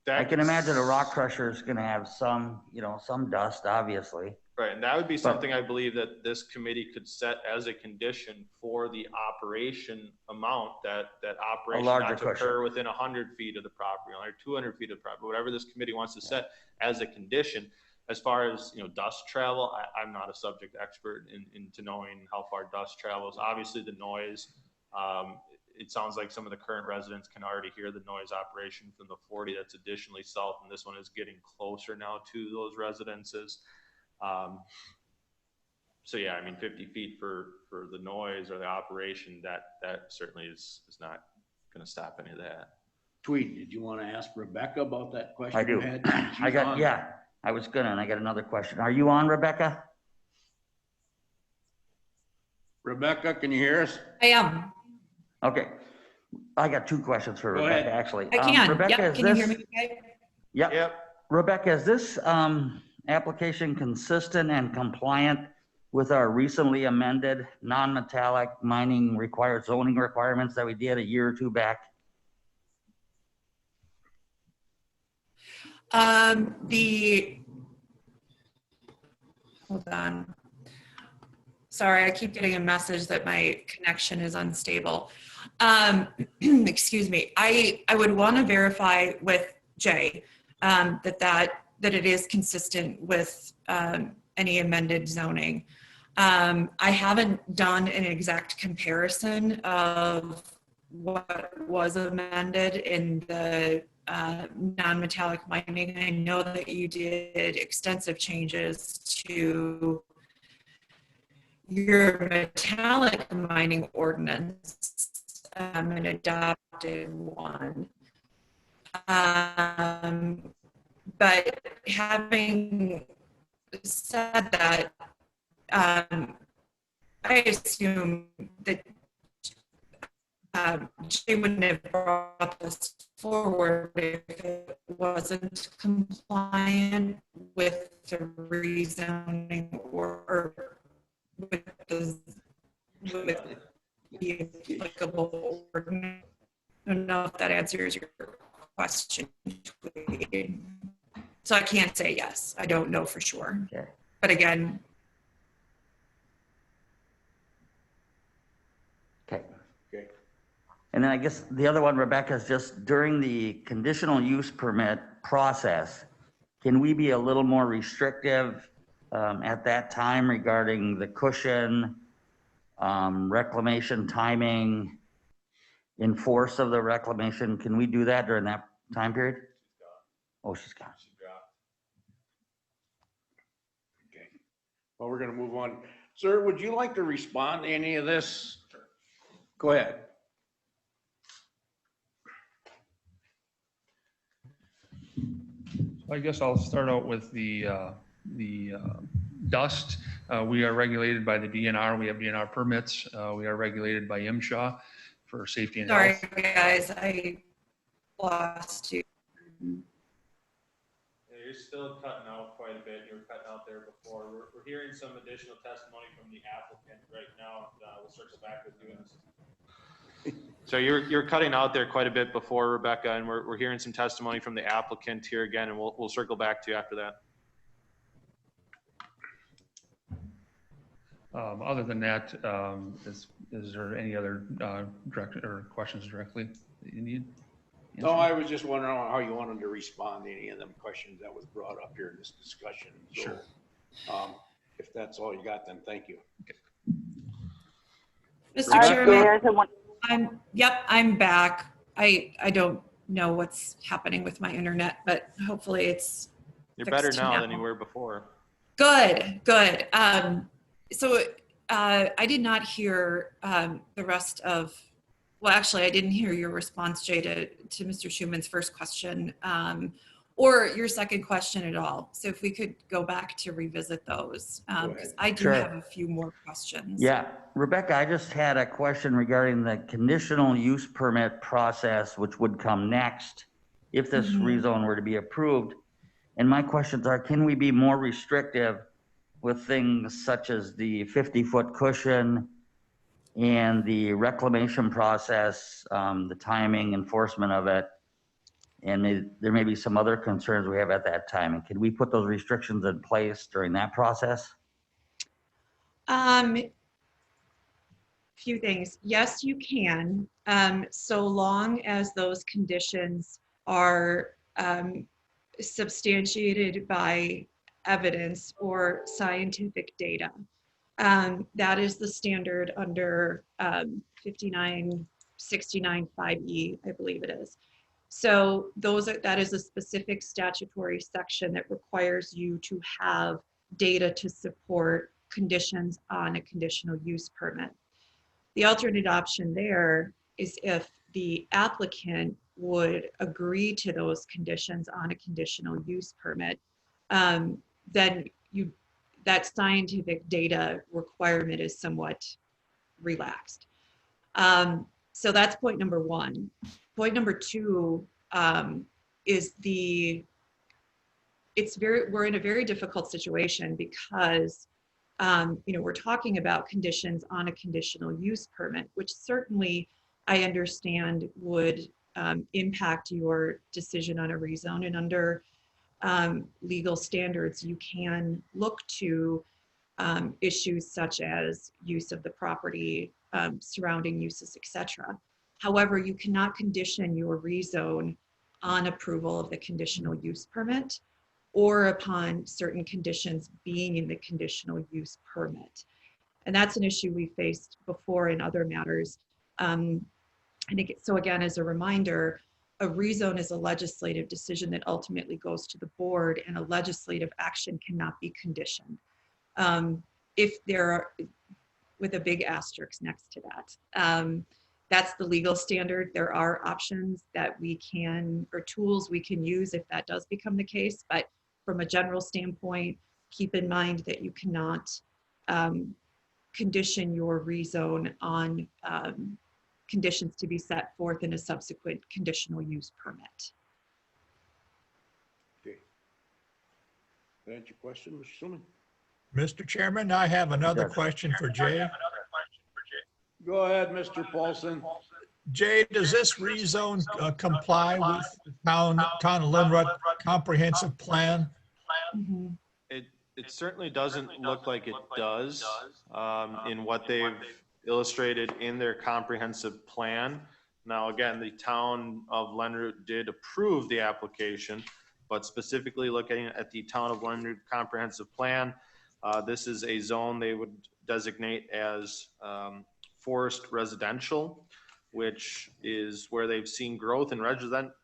I can imagine a rock crusher is gonna have some, some dust, obviously. Right, and that would be something I believe that this committee could set as a condition for the operation amount, that operation larger not to cushion. occur within 100 feet of the property line, or 200 feet of the property, whatever this committee wants to set as a condition. As far as, dust travel, I'm not a subject expert into knowing how far dust travels. Obviously, the noise, it sounds like some of the current residents can already hear the noise operation from the 40 that's additionally south, and this one is getting closer now to those residences. So yeah, I mean, 50 feet for the noise or the operation, that certainly is not going to stop any of that. Tweed, did you want to ask Rebecca about that question? I do. you had? I got, yeah, I was gonna, and I got another question. Are you on, Rebecca? Rebecca, can you hear us? I am. Okay. I got two questions for Go Rebecca, ahead. actually. I can. Rebecca, Yep. is Can you this? hear me okay? Yep. Rebecca, is this application consistent and compliant with our recently amended non-metallic mining zoning requirements that we did a year or two back? Hold on. Sorry, I keep getting a message that my connection is unstable. Excuse me. I would want to verify with Jay that it is consistent with any amended zoning. I haven't done an exact comparison of what was amended in the non-metallic mining. I know that you did extensive changes to your metallic mining ordinance and adopted one. But having said that, I assume that Jay wouldn't have brought this forward if it wasn't compliant with the rezoning or with the applicable ordinance. I don't know if that answers your question. So I can't say yes. I don't know for sure. Okay. But again, Okay. Okay. And then I guess the other one, Rebecca, is just during the conditional use permit process, can we be a little more restrictive at that time regarding the cushion, reclamation timing, enforce of the reclamation? Can we do that during that time period? Oh, she's gone. Okay. Well, we're going to move on. Sir, would you like to respond to any of this? Go ahead. I guess I'll start out with the dust. We are regulated by the DNR. We have DNR permits. We are regulated by MSHA for safety and sorry health. guys, I lost you. Yeah, you're still cutting out quite a bit. You were cutting out there before. We're hearing some additional testimony from the applicant right now. We'll circle back with you in this. So you're cutting out there quite a bit before, Rebecca, and we're hearing some testimony from the applicant here again, and we'll circle back to you after that. Other than that, is there any other direct or questions directly that you need? No, I was just wondering how you wanted to respond to any of them questions that was brought up here in this discussion. So, Sure. If that's all you got, then thank you. Mr. Chairman, I'm back. I don't know what's happening with my internet, but hopefully it's You're fixed better now than you were before. Good. So I did not hear the rest of, well, actually, I didn't hear your response, Jay, to Mr. Schumann's first question or your second question at all. So if we could go back to revisit those, because I do Sure. have a few more questions. Yeah, Rebecca, I just had a question regarding the conditional use permit process, which would come next if this rezone were to be approved. And my questions are, can we be more restrictive with things such as the 50-foot cushion and the reclamation process, the timing, enforcement of it, And there may be some other concerns we have at that time. And can we put those restrictions in place during that process? Few things. Yes, you can, so long as those conditions are substantiated by evidence or scientific data. That is the standard under 5969(5)(e), I believe it is. So that is a specific statutory section that requires you to have data to support conditions on a conditional use permit. The alternate option there is if the applicant would agree to those conditions on a conditional use permit, then that scientific data requirement is somewhat relaxed. So that's point number one. Point number two is we're in a very difficult situation because we're talking about conditions on a conditional use permit, which certainly I understand would impact your decision on a rezone. And under legal standards, you can look to issues such as use of the property, surrounding uses, etc. However, you cannot condition your rezone on approval of the conditional use permit or upon certain conditions being in the conditional use permit. And that's an issue we faced before in other matters. I think so again, as a reminder, a rezone is a legislative decision that ultimately goes to the board, and a legislative action cannot be conditioned. If there are, with a big asterisk next to that. That's the legal standard. There are options that we can, or tools we can use if that does become the case. But from a general standpoint, keep in mind that you cannot condition your rezone on conditions to be set forth in a subsequent conditional use permit. Okay. That answer your question, Mr. Schulman? Mr. Chairman, I have another question for Jay. Go ahead, Mr. Paulson. Jay, does this rezone comply with the town of Linwood comprehensive plan? It certainly doesn't look like it does in what they've illustrated in their comprehensive plan. Now, again, the town of Lenroot did approve the application, but specifically looking at the town of Lenroot comprehensive plan, this is a zone they would designate as forest residential, which is where they've seen growth in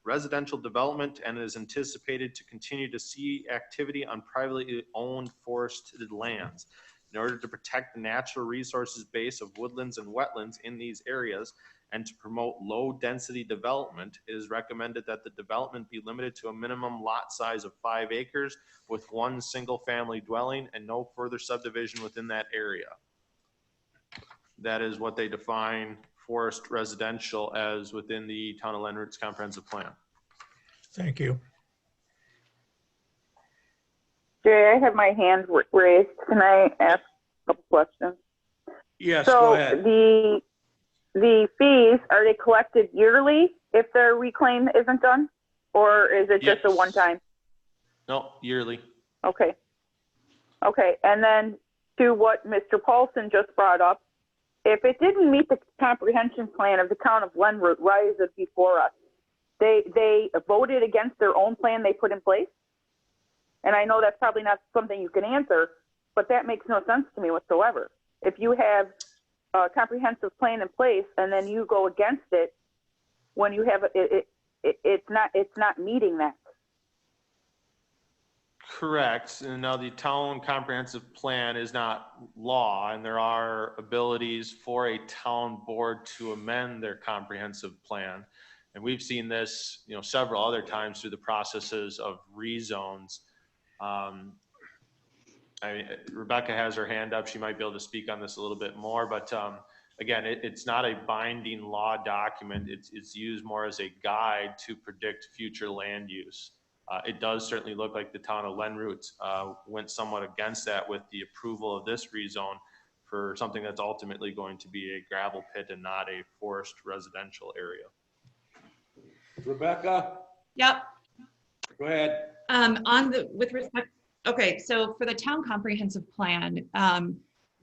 residential development and is anticipated to continue to see activity on privately owned forested lands. In order to protect the natural resources base of woodlands and wetlands in these areas and to promote low density development, it is recommended that the development be limited to a minimum lot size of 5 acres with 1 single family dwelling and no further subdivision within that area. That is what they define forest residential as within the town of Lenroot's comprehensive plan. Thank you. Jay, I have my hand raised. Can I ask a couple questions? Yes, go ahead. So the fees, are they collected yearly if the reclaim isn't done? Or is it just a one-time? No, yearly. Okay. Okay, and then to what Mr. Paulson just brought up, if it didn't meet the comprehension plan of the town of Lenroot, why is it before us? They voted against their own plan they put in place? And I know that's probably not something you can answer, but that makes no sense to me whatsoever. If you have a comprehensive plan in place and then you go against it when you have it's not meeting that. Correct. And now the town comprehensive plan is not law, and there are abilities for a town board to amend their comprehensive plan. And we've seen this, several other times through the processes of rezones. Rebecca has her hand up. She might be able to speak on this a little bit more, but again, it's not a binding law document. It's used more as a guide to predict future land use. It does certainly look like the town of Lenroot went somewhat against that with the approval of this rezone for something that's ultimately going to be a gravel pit and not a forest residential area. Rebecca? Yep. Go ahead. With respect, okay, so for the town comprehensive plan,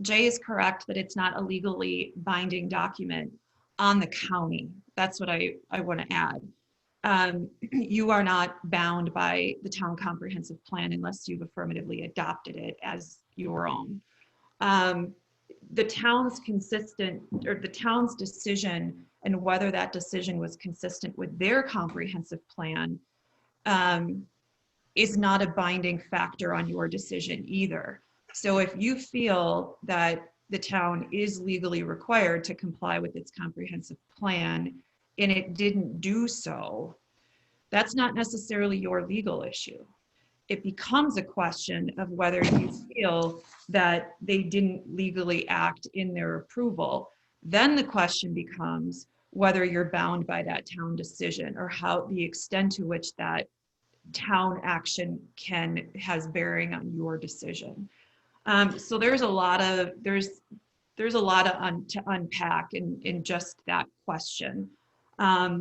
Jay is correct that it's not a legally binding document on the county. That's what I want to add. You are not bound by the town comprehensive plan unless you've affirmatively adopted it as your own. The town's decision and whether that decision was consistent with their comprehensive plan is not a binding factor on your decision either. So if you feel that the town is legally required to comply with its comprehensive plan and it didn't do so, that's not necessarily your legal issue. It becomes a question of whether you feel that they didn't legally act in their approval. Then the question becomes whether you're bound by that town decision or how the extent to which that town action has bearing on your decision. So there's a lot to unpack in just that question. A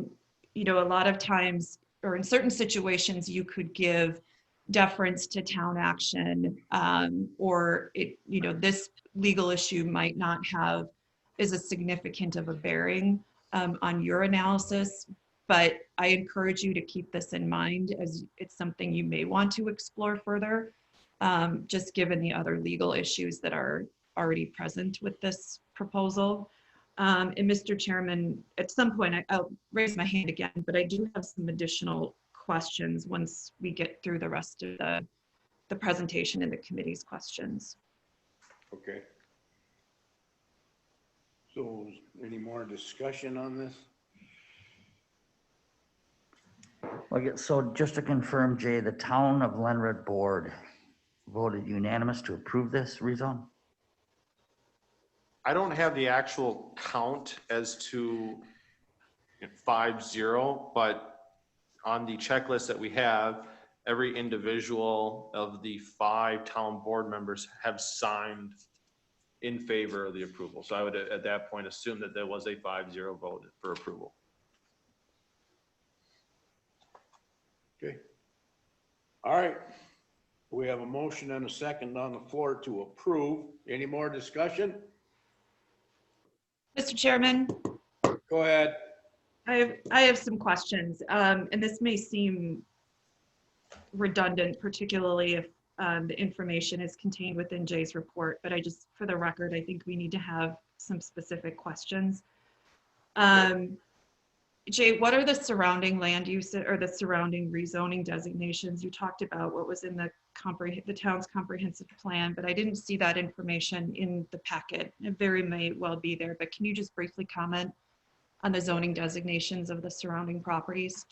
lot of times, or in certain situations, you could give deference to town action, or this legal issue might not have as a significant of a bearing on your analysis. But I encourage you to keep this in mind as it's something you may want to explore further, just given the other legal issues that are already present with this proposal. And Mr. Chairman, at some point, I'll raise my hand again, but I do have some additional questions once we get through the rest of the presentation and the committee's questions. Okay. So any more discussion on this? Okay, so just to confirm, Jay, the town of Lenred board voted unanimous to approve this rezone? I don't have the actual count as to 5-0, but on the checklist that we have, every individual of the 5 town board members have signed in favor of the approval. So I would at that point assume that there was a 5-0 vote for approval. Okay. All right. We have a motion and a second on the floor to approve. Any more discussion? Mr. Chairman. Go ahead. I have some questions, and this may seem redundant, particularly if the information is contained within Jay's report, but for the record, I think we need to have some specific questions. Jay, what are the surrounding land use or the surrounding rezoning designations? You talked about what was in the town's comprehensive plan, but I didn't see that information in the packet. It very may well be there, but can you just briefly comment on the zoning designations of the surrounding properties?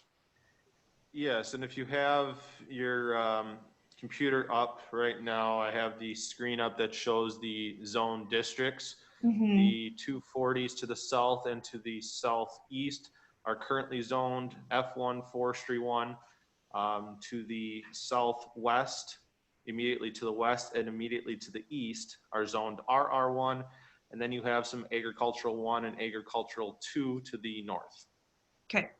Yes, and if you have your computer up right now, I have the screen up that shows the zone districts. Mm-hmm. The 240s to the south and to the southeast are currently zoned F1 Forestry 1. To the southwest, immediately to the west and immediately to the east are zoned RR1. And then you have some agricultural 1 and agricultural 2 to the north. Okay.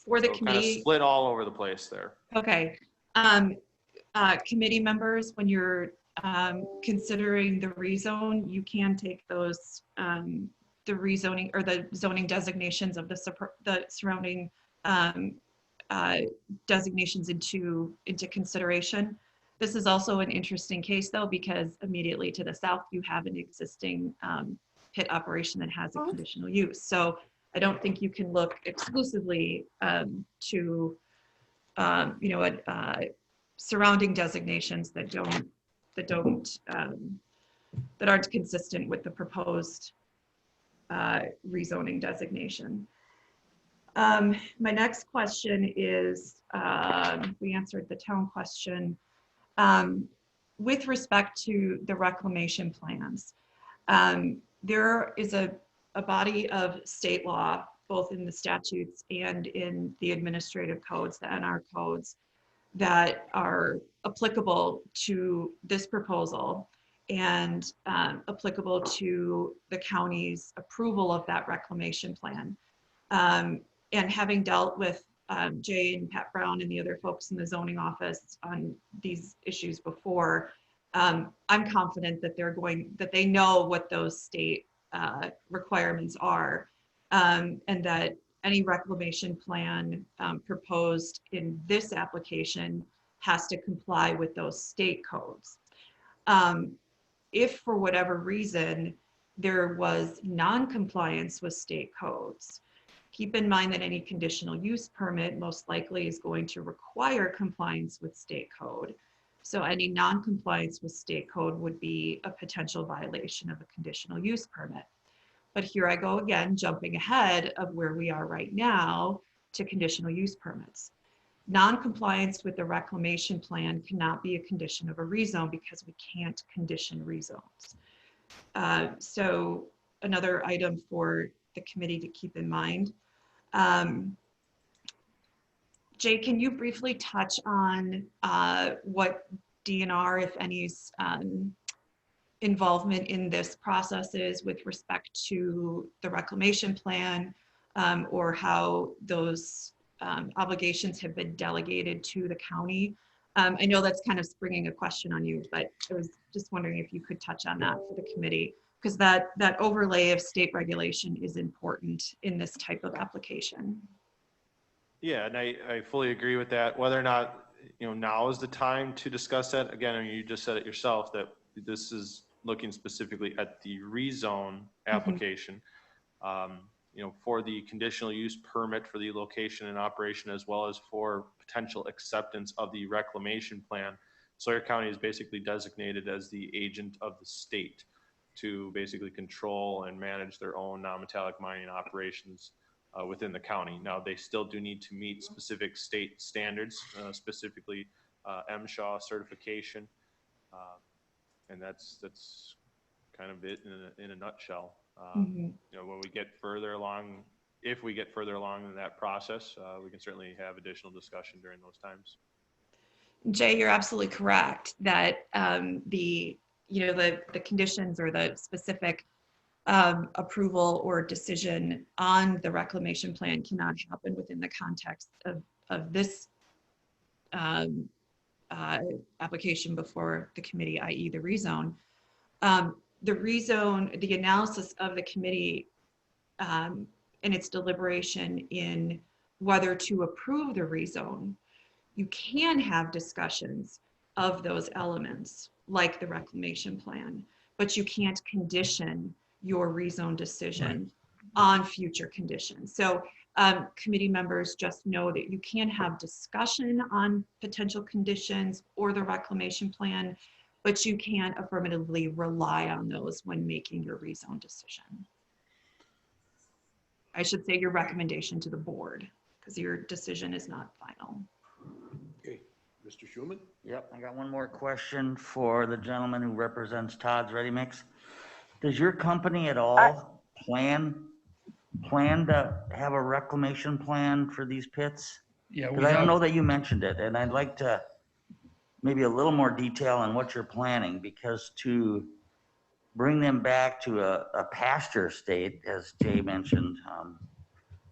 For the so committee. Kind of split all over the place there. Okay. Committee members, when you're considering the rezone, you can take those the rezoning or the zoning designations of the surrounding designations into consideration. This is also an interesting case though, because immediately to the south, you have an existing pit operation that has a conditional use. So I don't think you can look exclusively to surrounding designations that aren't consistent with the proposed rezoning designation. My next question is, we answered the town question. With respect to the reclamation plans, there is a body of state law, both in the statutes and in the administrative codes, the NR codes, that are applicable to this proposal and applicable to the county's approval of that reclamation plan. And having dealt with Jay and Pat Brown and the other folks in the zoning office on these issues before, I'm confident that that they know what those state requirements are, and that any reclamation plan proposed in this application has to comply with those state codes. If for whatever reason there was non-compliance with state codes, keep in mind that any conditional use permit most likely is going to require compliance with state code. So any non-compliance with state code would be a potential violation of a conditional use permit. But here I go again, jumping ahead of where we are right now to conditional use permits. Non-compliance with the reclamation plan cannot be a condition of a rezone because we can't condition rezones. So another item for the committee to keep in mind. Jay, can you briefly touch on what DNR, if any's, involvement in this process is with respect to the reclamation plan, or how those obligations have been delegated to the county? I know that's kind of springing a question on you, but I was just wondering if you could touch on that for the committee, because that overlay of state regulation is important in this type of application. Yeah, and I fully agree with that. Whether or not, now is the time to discuss that. Again, I mean, you just said it yourself that this is looking specifically at the rezone application. For the conditional use permit for the location and operation, as well as for potential acceptance of the reclamation plan. Sawyer County is basically designated as the agent of the state to basically control and manage their own non-metallic mining operations within the county. Now, they still do need to meet specific state standards, specifically MSHA certification. And that's kind of it in a nutshell. When we get further along, if we get further along in that process, we can certainly have additional discussion during those times. Jay, you're absolutely correct that the conditions or the specific approval or decision on the reclamation plan cannot happen within the context of this application before the committee, i.e. the rezone. The rezone, the analysis of the committee and its deliberation in whether to approve the rezone, you can have discussions of those elements like the reclamation plan, but you can't condition your rezone decision on future conditions. So committee members just know that you can have discussion on potential conditions or the reclamation plan, but you can't affirmatively rely on those when making your rezone decision. I should say your recommendation to the board, because your decision is not final. Okay, Mr. Schuman? Yep, I got one more question for the gentleman who represents Todd's Ready Mix. Does your company at all plan to have a reclamation plan for these pits? Yeah, because I don't know that you mentioned it, and I'd like to maybe a little more detail on what you're planning, because to bring them back to a pasture state, as Jay mentioned,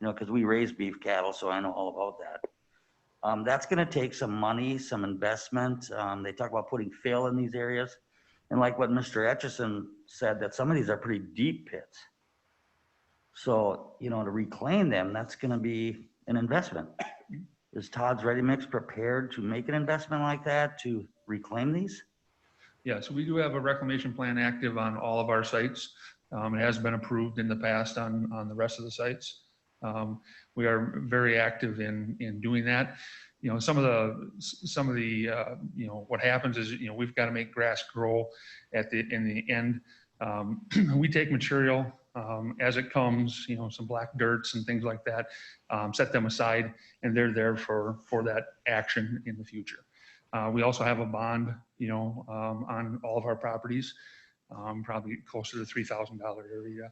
because we raise beef cattle, so I know all about that. That's going to take some money, some investment. They talk about putting fill in these areas. And like what Mr. Etchison said, that some of these are pretty deep pits. So, to reclaim them, that's going to be an investment. Is Todd's Ready Mix prepared to make an investment like that to reclaim these? Yeah, so we do have a reclamation plan active on all of our sites. It has been approved in the past on the rest of the sites. We are very active in doing that. Some of the what happens is, we've got to make grass grow in the end. We take material as it comes, some black dirts and things like that, set them aside, and they're there for that action in the future. We also have a bond, on all of our properties, probably closer to $3,000 area.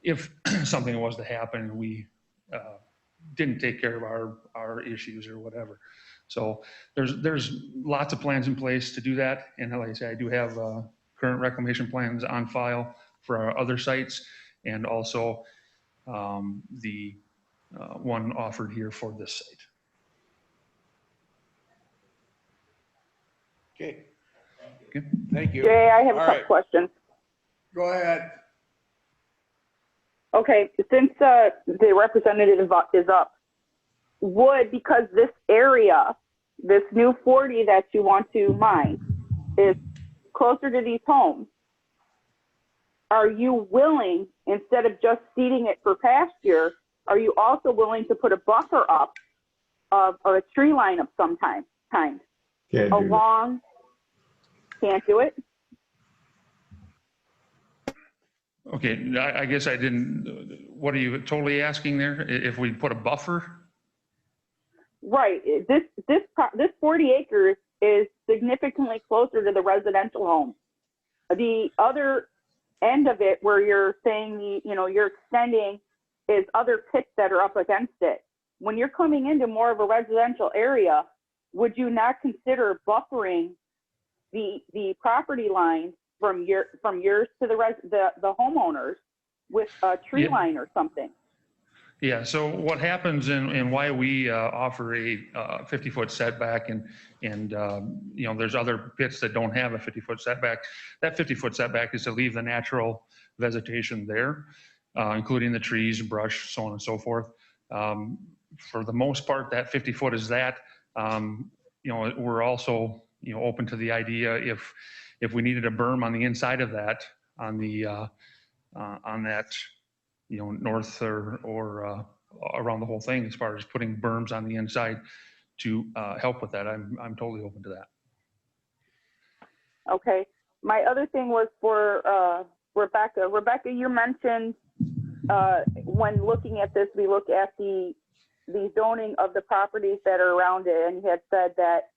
If something was to happen and we didn't take care of our issues or whatever. So there's lots of plans in place to do that. And like I say, I do have current reclamation plans on file for our other sites, and also the one offered here for this site. Okay, Okay. thank you. Jay, I have a All couple right, questions. go ahead. Okay, since the representative is up, because this area, this new 40 that you want to mine is closer to these homes, are you willing, instead of just seeding it for pasture, are you also willing to put a buffer up or a tree line of some kind? Can't do that. Along, can't do it? Okay, I guess I didn't, what are you totally asking there? If we put a buffer? Right. This 40 acres is significantly closer to the residential home. The other end of it, where you're saying you're extending, is other pits that are up against it. When you're coming into more of a residential area, would you not consider buffering the property line from yours to the homeowners with a tree line or something? Yeah, so what happens and why we offer a 50-foot setback and there's other pits that don't have a 50-foot setback. That 50-foot setback is to leave the natural vegetation there, including the trees, brush, so on and so forth. For the most part, that 50-foot is that. We're also open to the idea if we needed a berm on the inside of that, on that north or around the whole thing, as far as putting berms on the inside to help with that. I'm totally open to that. Okay. My other thing was for Rebecca. Rebecca, you mentioned when looking at this, we look at the zoning of the properties that are around it, and you had said that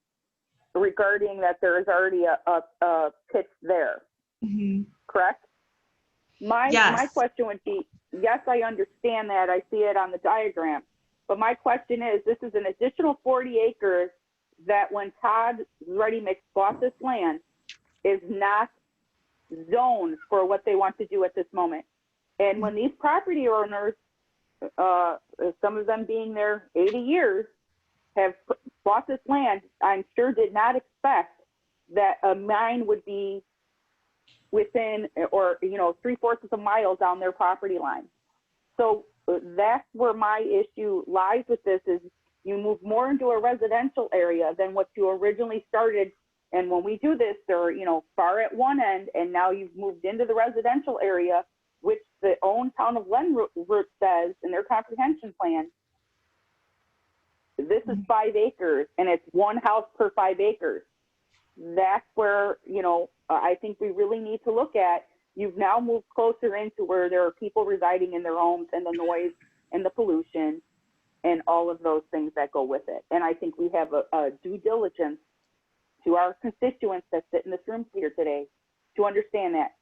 regarding that there is already a pit there. Mm-hmm. Correct? Yes. My question would be, yes, I understand that. I see it on the diagram. But my question is, this is an additional 40 acres that when Todd Ready Mix bought this land is not zoned for what they want to do at this moment. And when these property owners, some of them being there 80 years, have bought this land, I'm sure did not expect that a mine would be within, or 3/4 of a mile down their property line. So that's where my issue lies with this, is you move more into a residential area than what you originally started. And when we do this, they're far at one end, and now you've moved into the residential area, which the own town of Glenroot says in their comprehension plan, this is 5 acres and it's one house per 5 acres. That's where, I think we really need to look at. You've now moved closer into where there are people residing in their homes, and the noise and the pollution and all of those things that go with it. And I think we have a due diligence to our constituents that sit in this room here today to understand that.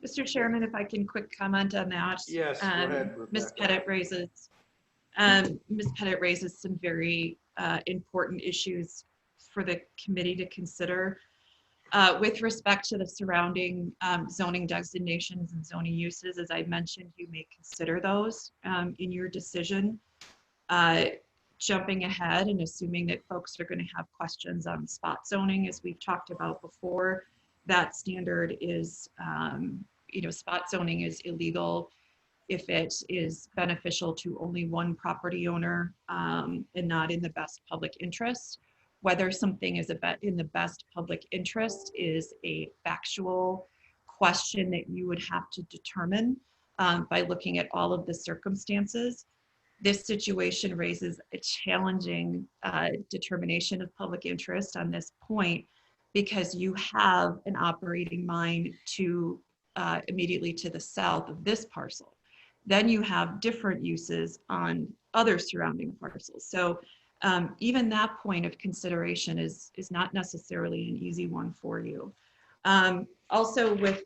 Mr. Chairman, if I can quick comment on that. Yes, go ahead, Ms. Rebecca. Pettit raises some very important issues for the committee to consider. With respect to the surrounding zoning designations and zoning uses, as I mentioned, you may consider those in your decision. Jumping ahead and assuming that folks are going to have questions on spot zoning, as we've talked about before, that standard is, spot zoning is illegal if it is beneficial to only one property owner and not in the best public interest. Whether something is in the best public interest is a factual question that you would have to determine by looking at all of the circumstances. This situation raises a challenging determination of public interest on this point, because you have an operating mine immediately to the south of this parcel. Then you have different uses on other surrounding parcels. So even that point of consideration is not necessarily an easy one for you. Also, with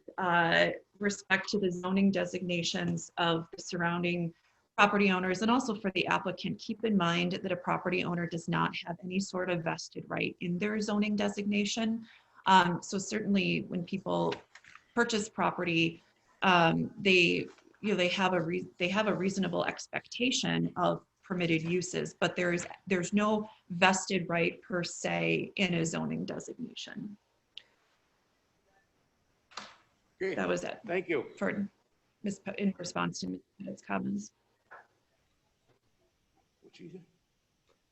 respect to the zoning designations of the surrounding property owners, and also for the applicant, keep in mind that a property owner does not have any sort of vested right in their zoning designation. So certainly when people purchase property, they they have a reasonable expectation of permitted uses, but there's no vested right per se in a zoning designation. Okay. That was it. Thank you. In response to Ms. comments.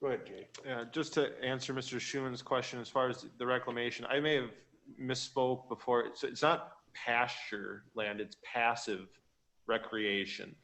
Go ahead, Jay. Yeah, just to answer Mr. Schumann's question, as far as the reclamation, I may have misspoke before. It's not pasture land, it's passive recreation.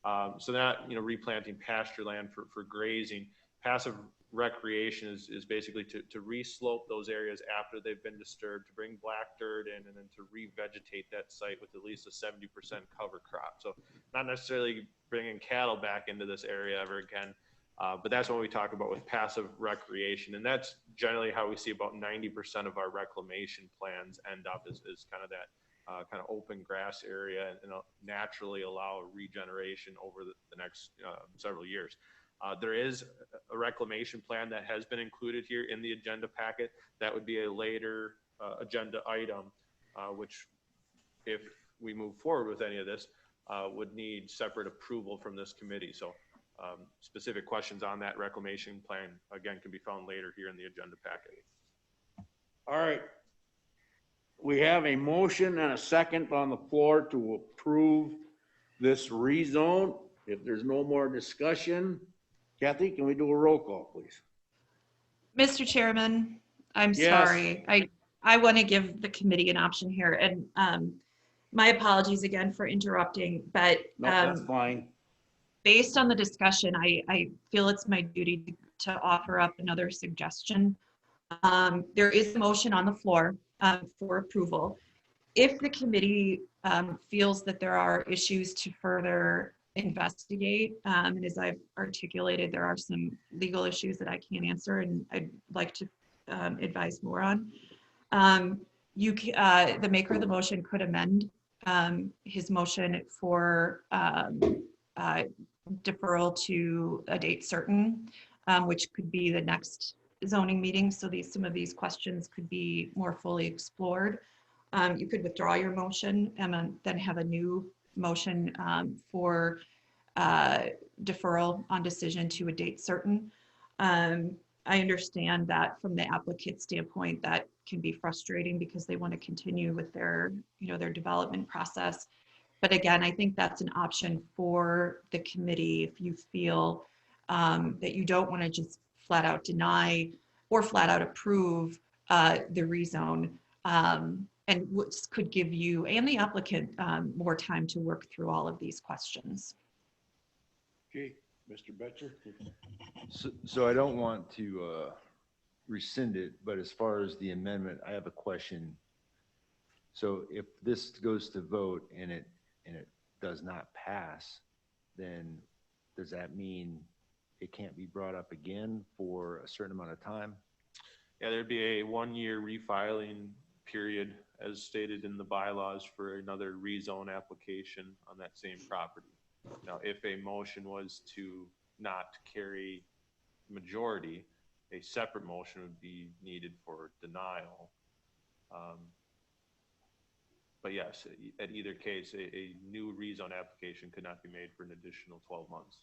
So they're not, replanting pasture land for grazing. Passive recreation is basically to re-slope those areas after they've been disturbed, to bring black dirt in, and then to revegetate that site with at least a 70% cover crop. So not necessarily bringing cattle back into this area ever again, but that's what we talk about with passive recreation. And that's generally how we see about 90% of our reclamation plans end up is kind of that kind of open grass area and naturally allow regeneration over the next several years. There is a reclamation plan that has been included here in the agenda packet. That would be a later agenda item, which if we move forward with any of this, would need separate approval from this committee. So specific questions on that reclamation plan, again, can be found later here in the agenda packet. All right. We have a motion and a second on the floor to approve this rezone. If there's no more discussion, Kathy, can we do a roll call, please? Mr. Chairman, I'm Yes. sorry. I want to give the committee an option here, and my apologies again for interrupting, but No, that's fine. based on the discussion, I feel it's my duty to offer up another suggestion. There is a motion on the floor for approval. If the committee feels that there are issues to further investigate, and as I've articulated, there are some legal issues that I can't answer and I'd like to advise more on. The maker of the motion could amend his motion for deferral to a date certain, which could be the next zoning meeting. So some of these questions could be more fully explored. You could withdraw your motion and then have a new motion for deferral on decision to a date certain. I understand that from the applicant standpoint, that can be frustrating because they want to continue with their development process. But again, I think that's an option for the committee if you feel that you don't want to just flat out deny or flat out approve the rezone, and which could give you and the applicant more time to work through all of these questions. Okay, Mr. Betcher. So I don't want to rescind it, but as far as the amendment, I have a question. So if this goes to vote and it does not pass, then does that mean it can't be brought up again for a certain amount of time? Yeah, there'd be a 1-year refiling period as stated in the bylaws for another rezone application on that same property. Now, if a motion was to not carry majority, a separate motion would be needed for denial. But yes, at either case, a new rezone application could not be made for an additional 12 months.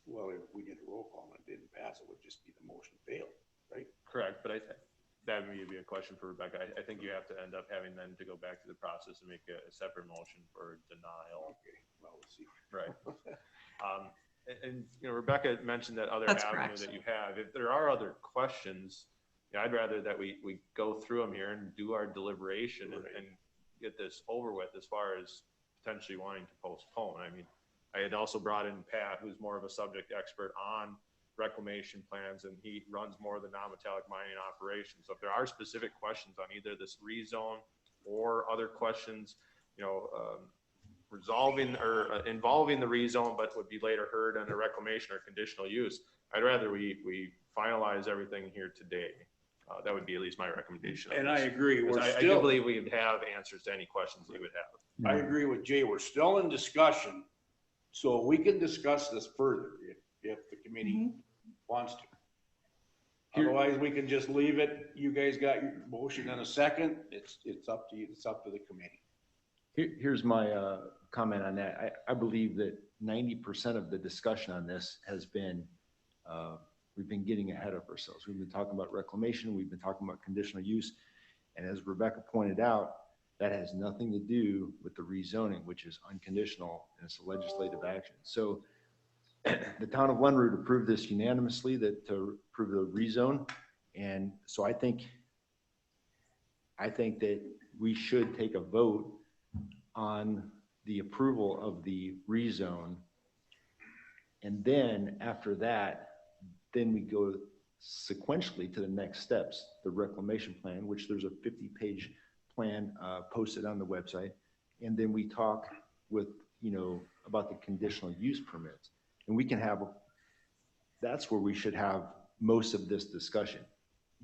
Well, if we did a roll call and it didn't pass, it would just be the motion failed, right? Correct, but that may be a question for Rebecca. I think you have to end up having then to go back to the process and make a separate motion for denial. Okay, well, we'll see. Right. And Rebecca mentioned that other That's avenue correct. that you have. If there are other questions, I'd rather that we go through them here and do our deliberation and get this over with as far as potentially wanting to postpone. I mean, I had also brought in Pat, who's more of a subject expert on reclamation plans, and he runs more of the non-metallic mining operations. So if there are specific questions on either this rezone or other questions, resolving or involving the rezone, but would be later heard under reclamation or conditional use, I'd rather we finalize everything here today. That would be at least my recommendation. And I agree. I do believe we would have answers to any questions you would have. I agree with Jay. We're still in discussion, so we can discuss this further if the committee wants to. Otherwise, we can just leave it. You guys got your motion in a second. It's up to you. It's up to the committee. Here's my comment on that. I believe that 90% of the discussion on this has been, we've been getting ahead of ourselves. We've been talking about reclamation, we've been talking about conditional use. And as Rebecca pointed out, that has nothing to do with the rezoning, which is unconditional and it's a legislative action. So the town of Lenroot approved this unanimously to approve the rezone. And so I think that we should take a vote on the approval of the rezone. And then after that, then we go sequentially to the next steps, the reclamation plan, which there's a 50-page plan posted on the website. And then we talk with, about the conditional use permits. And we can that's where we should have most of this discussion,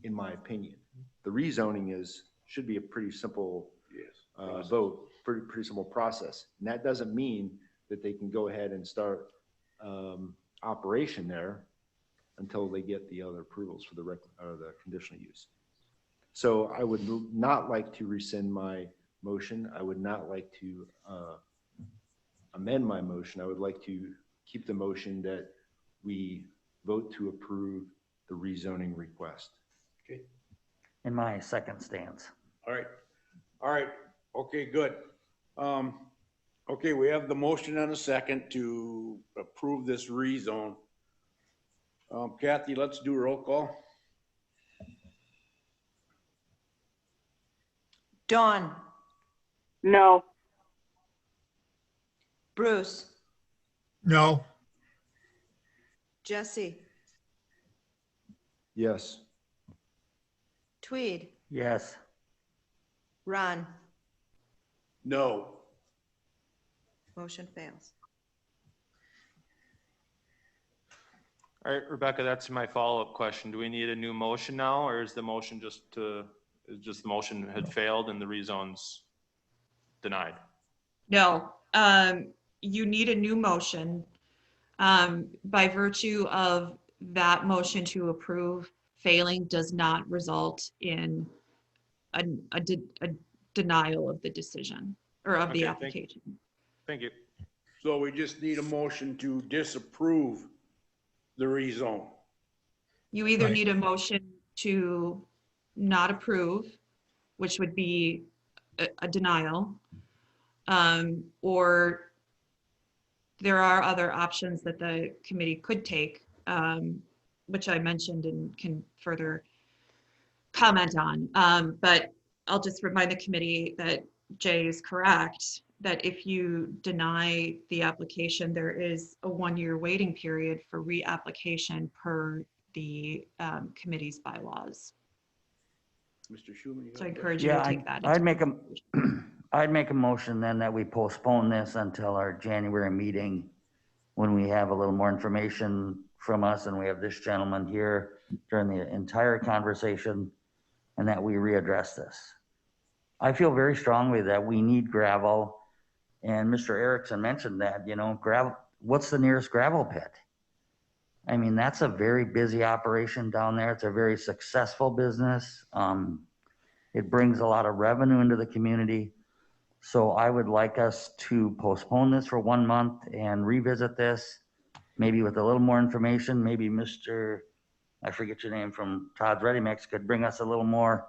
in my opinion. The rezoning should be a pretty simple vote, pretty simple process. And that doesn't mean that they can go ahead and start operation there until they get the other approvals for the conditional use. So I would not like to rescind my motion. I would not like to amend my motion. I would like to keep the motion that we vote to approve the rezoning request. Okay. In my second stance. All right. Okay, good. Okay, we have the motion and a second to approve this rezone. Kathy, let's do a roll call. Dawn, No. Bruce, No. Jesse, Yes. Tweed, Yes. Ron. No. Motion fails. All right, Rebecca, that's my follow-up question. Do we need a new motion now, or is the motion just the motion had failed and the rezone's denied? No, you need a new motion. By virtue of that motion to approve failing does not result in a denial of the decision or of the Okay, application. Thank you. So we just need a motion to disapprove the rezone. You either Right. need a motion to not approve, which would be a denial, or there are other options that the committee could take, which I mentioned and can further comment on. But I'll just remind the committee that Jay is correct, that if you deny the application, there is a 1-year waiting period for reapplication per the committee's bylaws. Mr. Schuman, you So I got encourage you to take that. I'd into I'd make a motion then that we postpone this until our January meeting when we have a little more information from us and we have this gentleman here during the entire conversation and that we readdress this. I feel very strongly that we need gravel, and Mr. Erickson mentioned that, gravel, what's the nearest gravel pit? I mean, that's a very busy operation down there. It's a very successful business. It brings a lot of revenue into the community. So I would like us to postpone this for 1 month and revisit this, maybe with a little more information. Maybe Mr., I forget your name, from Todd's Ready Mix could bring us a little more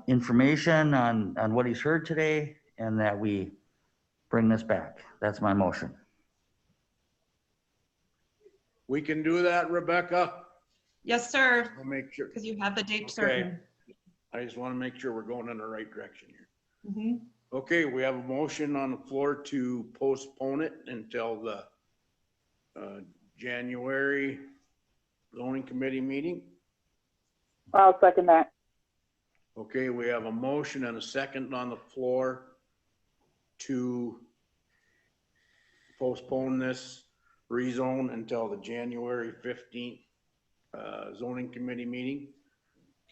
information on what he's heard today, and that we bring this back. That's my motion. We can do that, Rebecca? Yes, sir. I'll make sure. Because you have the date Okay. certain. I just want to make sure we're going in the right direction here. Mhm. Okay, we have a motion on the floor to postpone it until the January zoning committee meeting. I'll second that. Okay, we have a motion and a second on the floor to postpone this rezone until the January 15th zoning committee meeting.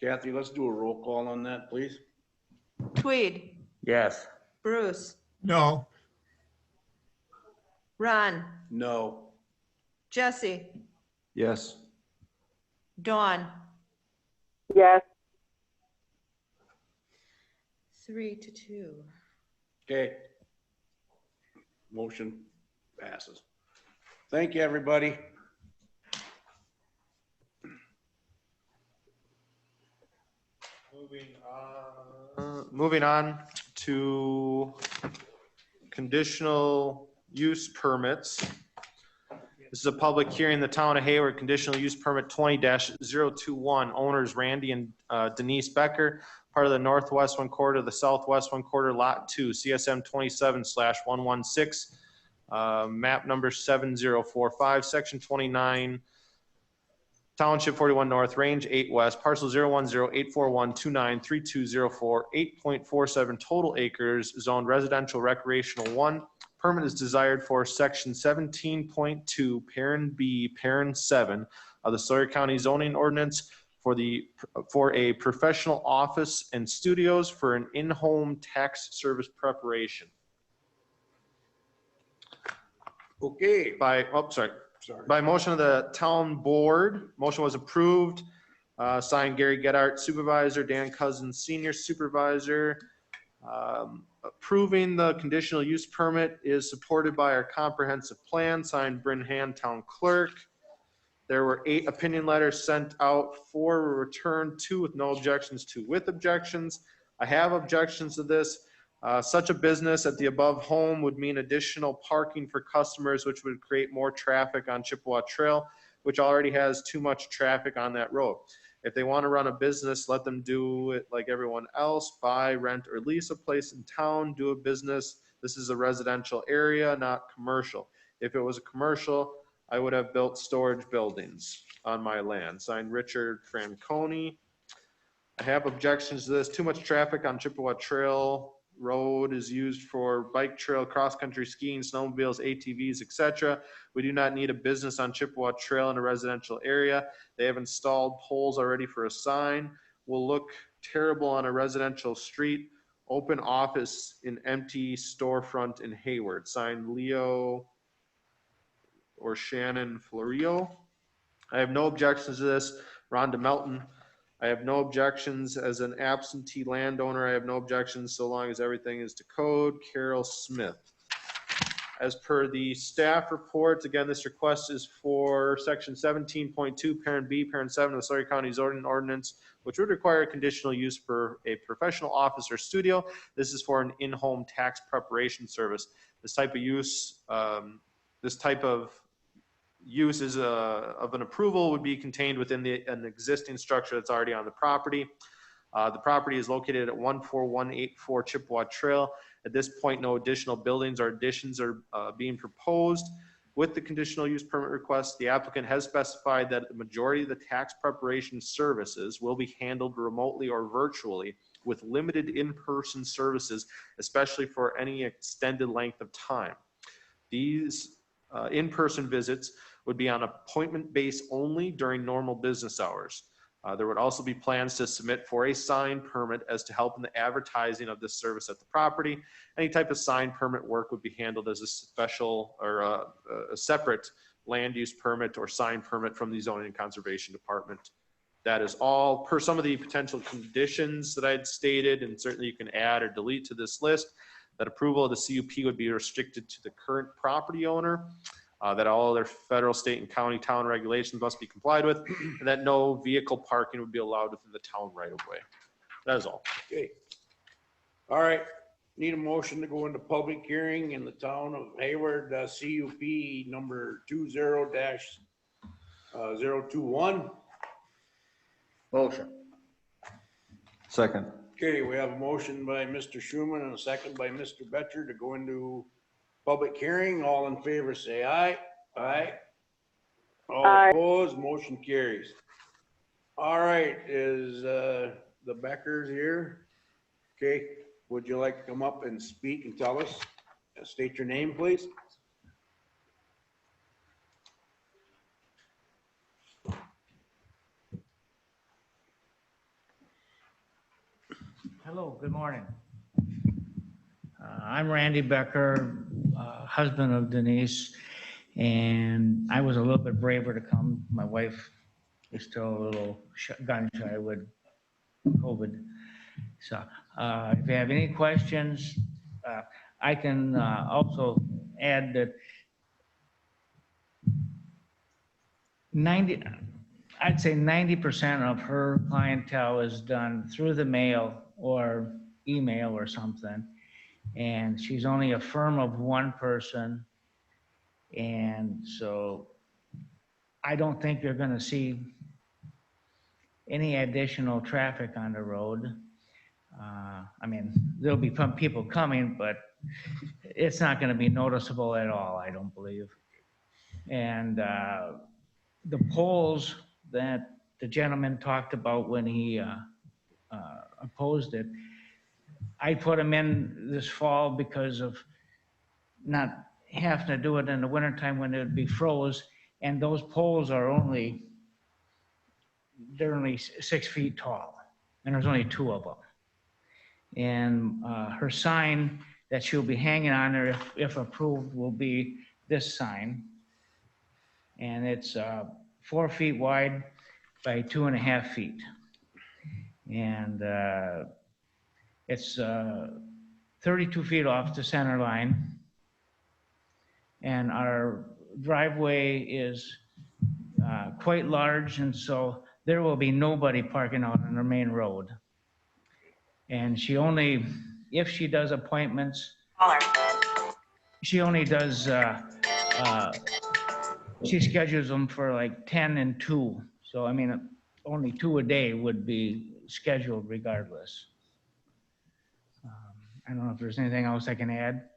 Kathy, let's do a roll call on that, please. Tweed, Yes. Bruce, No. Ron, No. Jesse, Yes. Dawn, Yes. 3-2. Okay. Motion passes. Thank you, everybody. Moving on to conditional use permits. This is a public hearing in the town of Hayward, conditional use permit 20-021, owners Randy and Denise Becker, part of the northwest one quarter, the southwest one quarter, lot 2, CSM 27/116, map number 7045, section 29, Township 41 North, Range 8 West, parcel 010-841-293204, 8.47 total acres, zoned residential recreational 1. Permit is desired for section 17.2, parent B, parent 7 of the Sawyer County zoning ordinance for a professional office and studios for an in-home tax service preparation. Okay. By motion of the town board, motion was approved. Signed Gary Gedart, supervisor, Dan Cousins, senior supervisor. Approving the conditional use permit is supported by our comprehensive plan, signed Bryn Hand, town clerk. There were 8 opinion letters sent out, 4 were returned, 2 with no objections, 2 with objections. I have objections to this. Such a business at the above home would mean additional parking for customers, which would create more traffic on Chippewa Trail, which already has too much traffic on that road. If they want to run a business, let them do it like everyone else, buy, rent, or lease a place in town, do a business. This is a residential area, not commercial. If it was a commercial, I would have built storage buildings on my land. Signed Richard Franconi. I have objections to this. Too much traffic on Chippewa Trail Road is used for bike trail, cross-country skiing, snowmobiles, ATVs, etc. We do not need a business on Chippewa Trail in a residential area. They have installed poles already for a sign. Will look terrible on a residential street. Open office in empty storefront in Hayward. Signed Leo or Shannon Florio. I have no objections to this. Rhonda Melton. I have no objections as an absentee landowner. I have no objections so long as everything is to code. Carol Smith. As per the staff reports, again, this request is for section 17.2, parent B, parent 7 of the Sawyer County zoning ordinance, which would require conditional use for a professional office or studio. This is for an in-home tax preparation service. This type of use, uses of an approval would be contained within an existing structure that's already on the property. The property is located at 14184 Chippewa Trail. At this point, no additional buildings or additions are being proposed. With the conditional use permit request, the applicant has specified that the majority of the tax preparation services will be handled remotely or virtually with limited in-person services, especially for any extended length of time. These in-person visits would be on appointment base only during normal business hours. There would also be plans to submit for a sign permit as to help in the advertising of this service at the property. Any type of sign permit work would be handled as a special or a separate land use permit or sign permit from the Zoning and Conservation Department. That is all per some of the potential conditions that I'd stated, and certainly you can add or delete to this list. That approval of the CUP would be restricted to the current property owner, that all their federal, state, and county town regulations must be complied with, and that no vehicle parking would be allowed within the town right of way. That is all. Okay. All right. Need a motion to go into public hearing in the town of Hayward, CUP number 20-021. Motion. Second. Okay, we have a motion by Mr. Schuman and a second by Mr. Betcher to go into public hearing. All in favor, say aye. Aye. All opposed, motion carries. All right, is the Beckers here? Okay, would you like to come up and speak and tell us? State your name, please. Hello, good morning. I'm Randy Becker, husband of Denise, and I was a little bit braver to come. My wife is still a little gun shy with COVID. So if you have any questions, I can also add that 90% of her clientele is done through the mail or email or something. And she's only a firm of one person. And so I don't think you're gonna see any additional traffic on the road. I mean, there'll be some people coming, but it's not gonna be noticeable at all, I don't believe. And the poles that the gentleman talked about when he opposed it, I put them in this fall because of not having to do it in the wintertime when it would be froze. And those poles are they're only 6 feet tall, and there's only 2 of them. And her sign that she'll be hanging on there, if approved, will be this sign. And it's 4 feet wide by 2.5 feet. And it's 32 feet off the center line. And our driveway is quite large, and so there will be nobody parking out on the main road. And she only, if she does appointments, she only does, she schedules them for like 10 and 2. So, I mean, only 2 a day would be scheduled regardless. I don't know if there's anything else I can add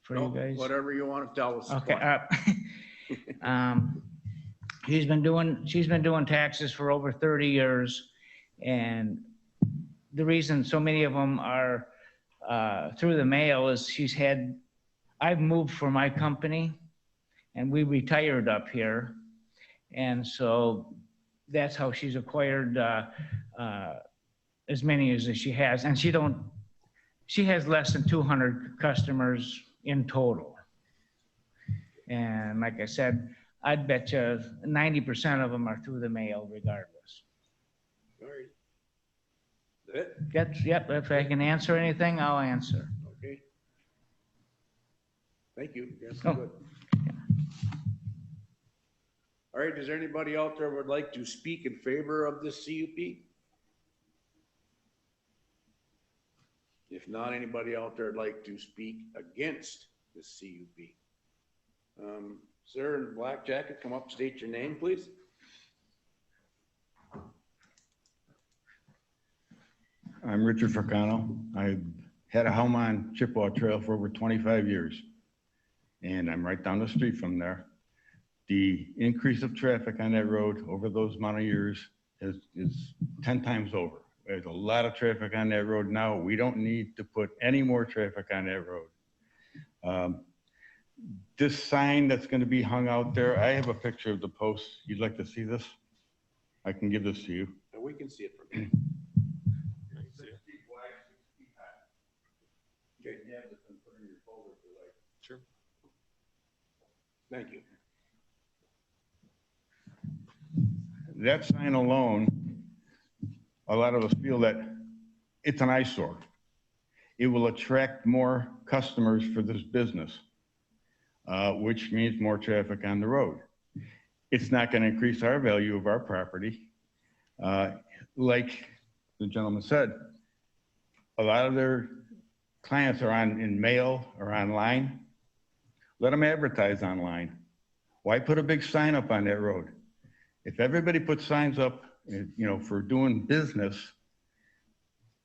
for you guys. Whatever you want to tell us. Okay. She's been doing taxes for over 30 years. And the reason so many of them are through the mail is I've moved for my company and we retired up here. And so that's how she's acquired as many as she has. And she has less than 200 customers in total. And like I said, I'd bet you 90% of them are through the mail regardless. All right. That? Yep, if I can answer anything, I'll answer. Okay. Thank you. Yes, Oh. good. All right, is there anybody out there who would like to speak in favor of this CUP? If not, anybody out there would like to speak against this CUP? Sir in black jacket, come up, state your name, please. I'm Richard Fracano. I had a home on Chippewa Trail for over 25 years, and I'm right down the street from there. The increase of traffic on that road over those amount of years is 10 times over. There's a lot of traffic on that road now. We don't need to put any more traffic on that road. This sign that's going to be hung out there, I have a picture of the post. You'd like to see this? I can give this to you. We can see it from here. Okay. Sure. Thank you. That sign alone, a lot of us feel that it's an eyesore. It will attract more customers for this business, which means more traffic on the road. It's not going to increase our value of our property. Like the gentleman said, a lot of their clients are in mail or online. Let them advertise online. Why put a big sign up on that road? If everybody puts signs up, for doing business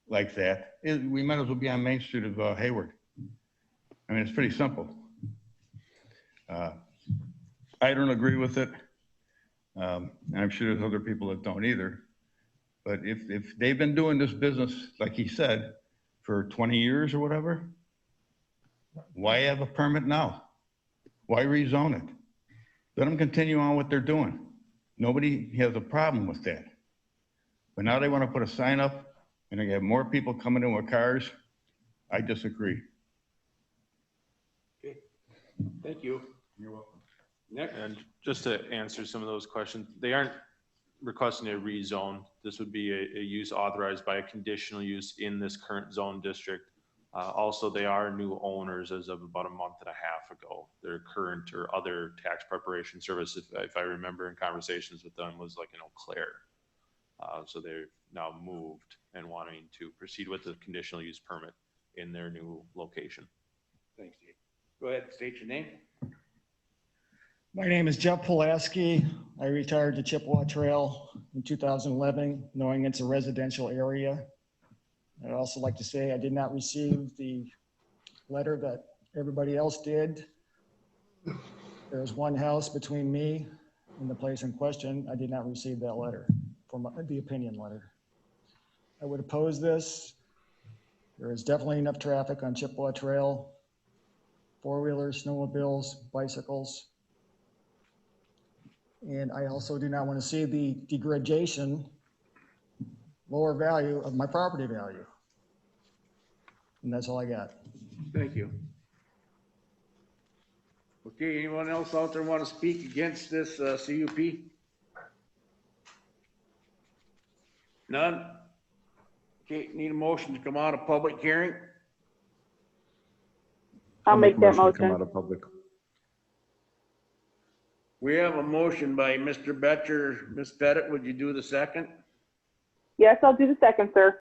like that, we might as well be on Main Street of Hayward. I mean, it's pretty simple. I don't agree with it. And I'm sure there's other people that don't either. But if they've been doing this business, like he said, for 20 years or whatever, why have a permit now? Why rezone it? Let them continue on what they're doing. Nobody has a problem with that. But now they want to put a sign up and they have more people coming in with cars. I disagree. Okay. Thank you. You're welcome. Next. And just to answer some of those questions, they aren't requesting a rezone. This would be a use authorized by a conditional use in this current zone district. Also, they are new owners as of about a month and a half ago. Their current or other tax preparation service, if I remember in conversations with them, was like in Eau Claire. So they've now moved and wanting to proceed with the conditional use permit in their new location. Thanks, Dave. Go ahead, state your name. My name is Jeff Pulaski. I retired to Chippewa Trail in 2011, knowing it's a residential area. I'd also like to say I did not receive the letter that everybody else did. There's one house between me and the place in question. I did not receive that letter, from the opinion letter. I would oppose this. There is definitely enough traffic on Chippewa Trail, four-wheelers, snowmobiles, bicycles. And I also do not want to see the degradation, lower value of my property value. And that's all I got. Thank you. Okay, anyone else out there want to speak against this CUP? None? Okay, need a motion to come out of public hearing? I'll make that to come motion. out of public. We have a motion by Mr. Betcher. Ms. Pettit, would you do the second? Yes, I'll do the second, sir.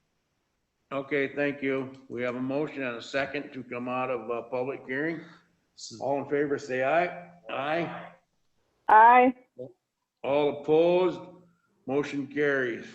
Okay, thank you. We have a motion and a second to come out of public hearing. All in favor, say aye. Aye. Aye. All opposed, motion carries.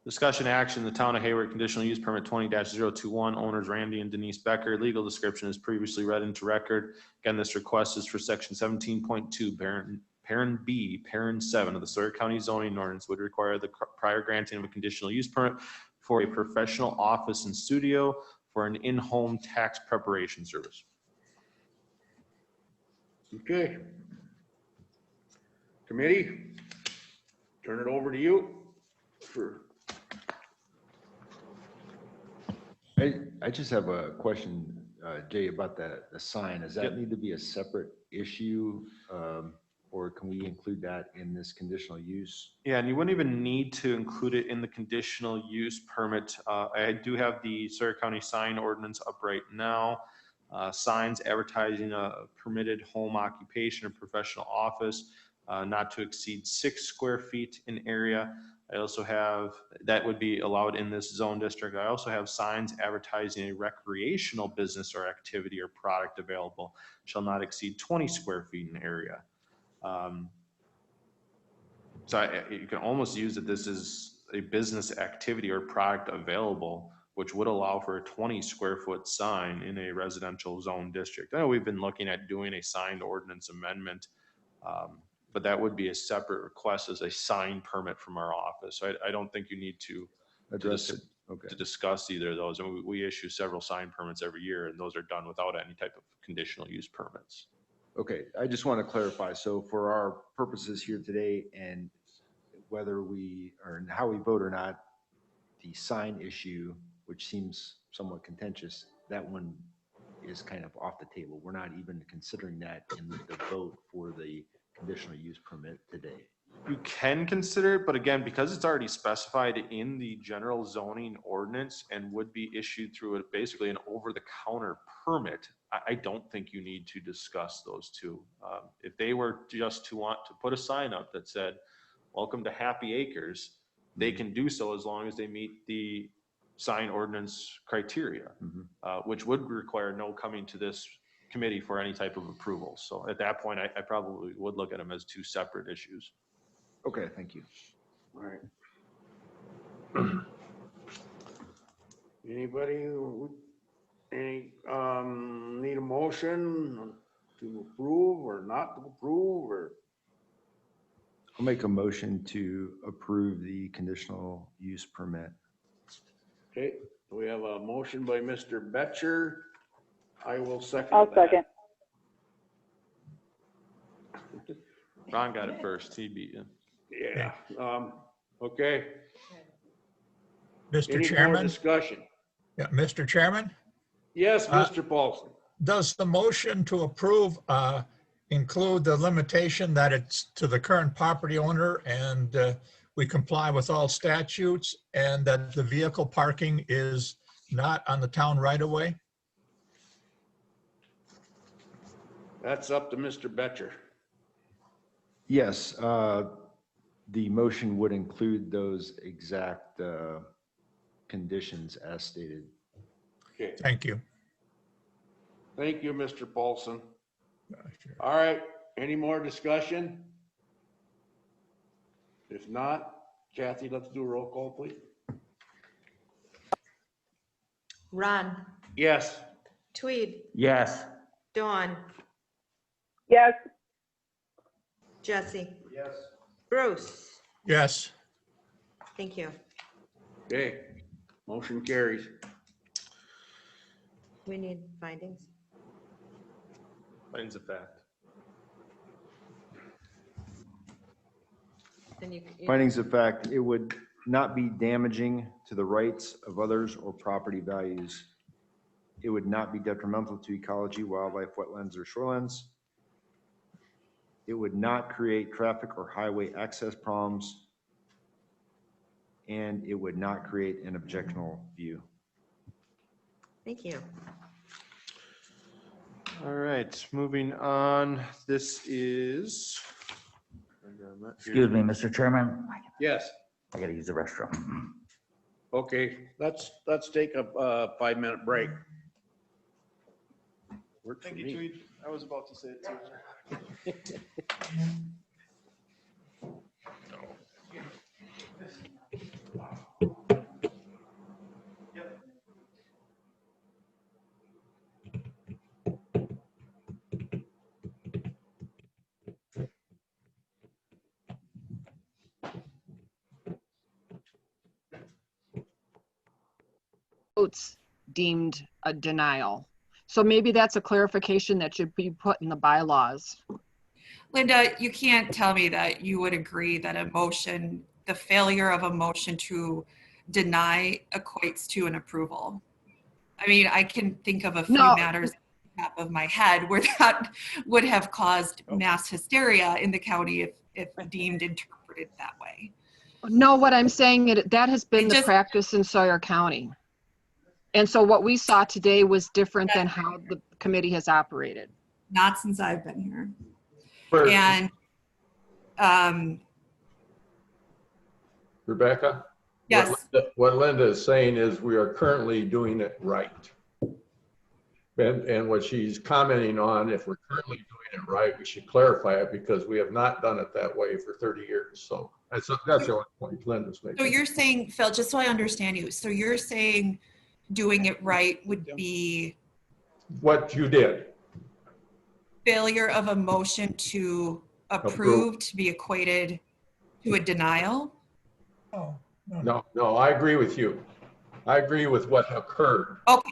Discussion action, the town of Hayward conditional use permit 20-021, owners Randy and Denise Becker. Legal description is previously read into record. Again, this request is for section 17.2, parent B, parent 7 of the Sawyer County zoning ordinance would require the prior granting of a conditional use permit for a professional office and studio for an in-home tax preparation service. Okay. Committee, turn it over to you for. I just have a question, Jay, about the sign. Does that Yep. need to be a separate issue? Or can we include that in this conditional use? Yeah, and you wouldn't even need to include it in the conditional use permit. I do have the Sawyer County sign ordinance up right now. Signs advertising a permitted home occupation or professional office, not to exceed 6 square feet in area. I also have, that would be allowed in this zone district. I also have signs advertising a recreational business or activity or product available shall not exceed 20 square feet in area. So you can almost use that this is a business activity or product available, which would allow for a 20 square foot sign in a residential zone district. I know we've been looking at doing a signed ordinance amendment, but that would be a separate request as a sign permit from our office. So I don't think you need to Address it. Okay. to discuss either of those. And we issue several sign permits every year, and those are done without any type of conditional use permits. Okay, I just want to clarify. So for our purposes here today, and whether we, or how we vote or not, the sign issue, which seems somewhat contentious, that one is kind of off the table. We're not even considering that in the vote for the conditional use permit today. You can consider it, but again, because it's already specified in the general zoning ordinance and would be issued through basically an over-the-counter permit, I don't think you need to discuss those two. If they were just to want to put a sign up that said, "Welcome to Happy Acres," they can do so as long as they meet the sign ordinance criteria, which would require no coming to this committee for any type of approval. So at that point, I probably would look at them as two separate issues. Okay, thank you. All right. Anybody, need a motion to approve or not to approve, or? I'll make a motion to approve the conditional use permit. Okay, we have a motion by Mr. Betcher. I will second I'll that. second. Ron got it first. He beat you. Yeah, okay. Mr. Any more Chairman? discussion? Yeah, Mr. Chairman? Yes, Mr. Paulson. Does the motion to approve include the limitation that it's to the current property owner and we comply with all statutes and that the vehicle parking is not on the town right of way? That's up to Mr. Betcher. Yes, the motion would include those exact conditions as stated. Okay. Thank you. Thank you, Mr. Paulson. All right, any more discussion? If not, Kathy, let's do a roll call, please. Ron, Yes. Tweed, Yes. Dawn, Yes. Jesse, Yes. Bruce. Yes. Thank you. Okay, motion carries. We need findings. Findings of fact. Then you. Findings of fact, it would not be damaging to the rights of others or property values. It would not be detrimental to ecology, wildlife, wetlands, or shorelands. It would not create traffic or highway access problems. And it would not create an objectionable view. Thank you. All right, moving on. This is. Excuse me, Mr. Chairman. Yes. I gotta use the restroom. Okay, let's take a 5-minute break. Works for Thank you, me. Tweed. I was about to say it too. Votes deemed a denial. So maybe that's a clarification that should be put in the bylaws. Linda, you can't tell me that you would agree that a motion, the failure of a motion to deny equates to an approval. I mean, I can think of a few No. matters at the top of my head where that would have caused mass hysteria in the county if deemed interpreted that way. No, what I'm saying, that has been It the just- practice in Sawyer County. And so what we saw today was different than how the committee has operated. Not since I've been here. Where- And Rebecca? Yes. What Linda is saying is we are currently doing it right. And what she's commenting on, if we're currently doing it right, we should clarify it because we have not done it that way for 30 years. So that's the only point Linda's making. so you're saying, Phil, just so I understand you, so you're saying doing it right would be What you did. failure of a motion to approve to be equated to a denial? No, I agree with you. I agree with what occurred. Okay.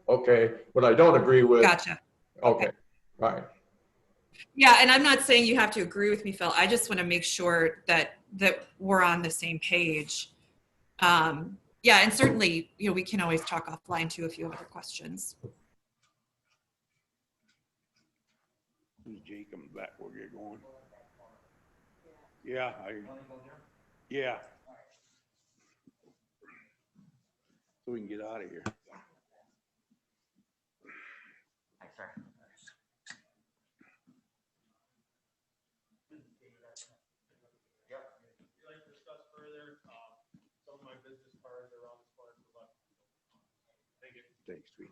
Okay, what I don't agree with. Gotcha. Okay, all right. Yeah, and I'm not saying you have to agree with me, Phil. I just want to make sure that we're on the same page. Yeah, and certainly, we can always talk offline too if you have other questions. Who's Jay comes back where you're going? Yeah, yeah. So we can get out of here. Hi, sir. Thanks, sweet.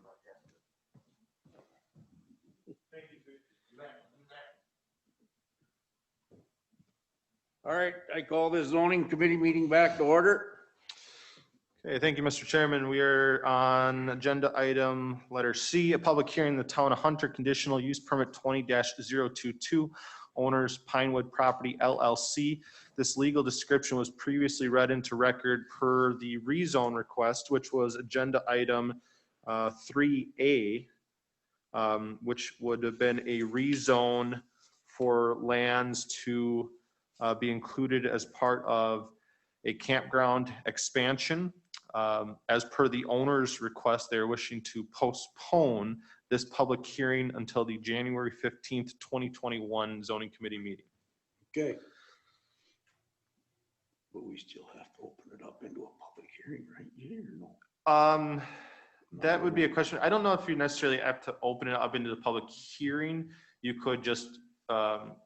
All right, I call this zoning committee meeting back to order. Okay, thank you, Mr. Chairman. We are on agenda item letter C, a public hearing, the Town of Hunter conditional use permit 20-022, owners Pinewood Property LLC. This legal description was previously read into record per the rezone request, which was agenda item 3A, which would have been a rezone for lands to be included as part of a campground expansion. As per the owner's request, they're wishing to postpone this public hearing until the January 15th, 2021 zoning committee meeting. Okay. But we still have to open it up into a public hearing, right? Yeah or no? That would be a question. I don't know if you necessarily have to open it up into the public hearing. You could just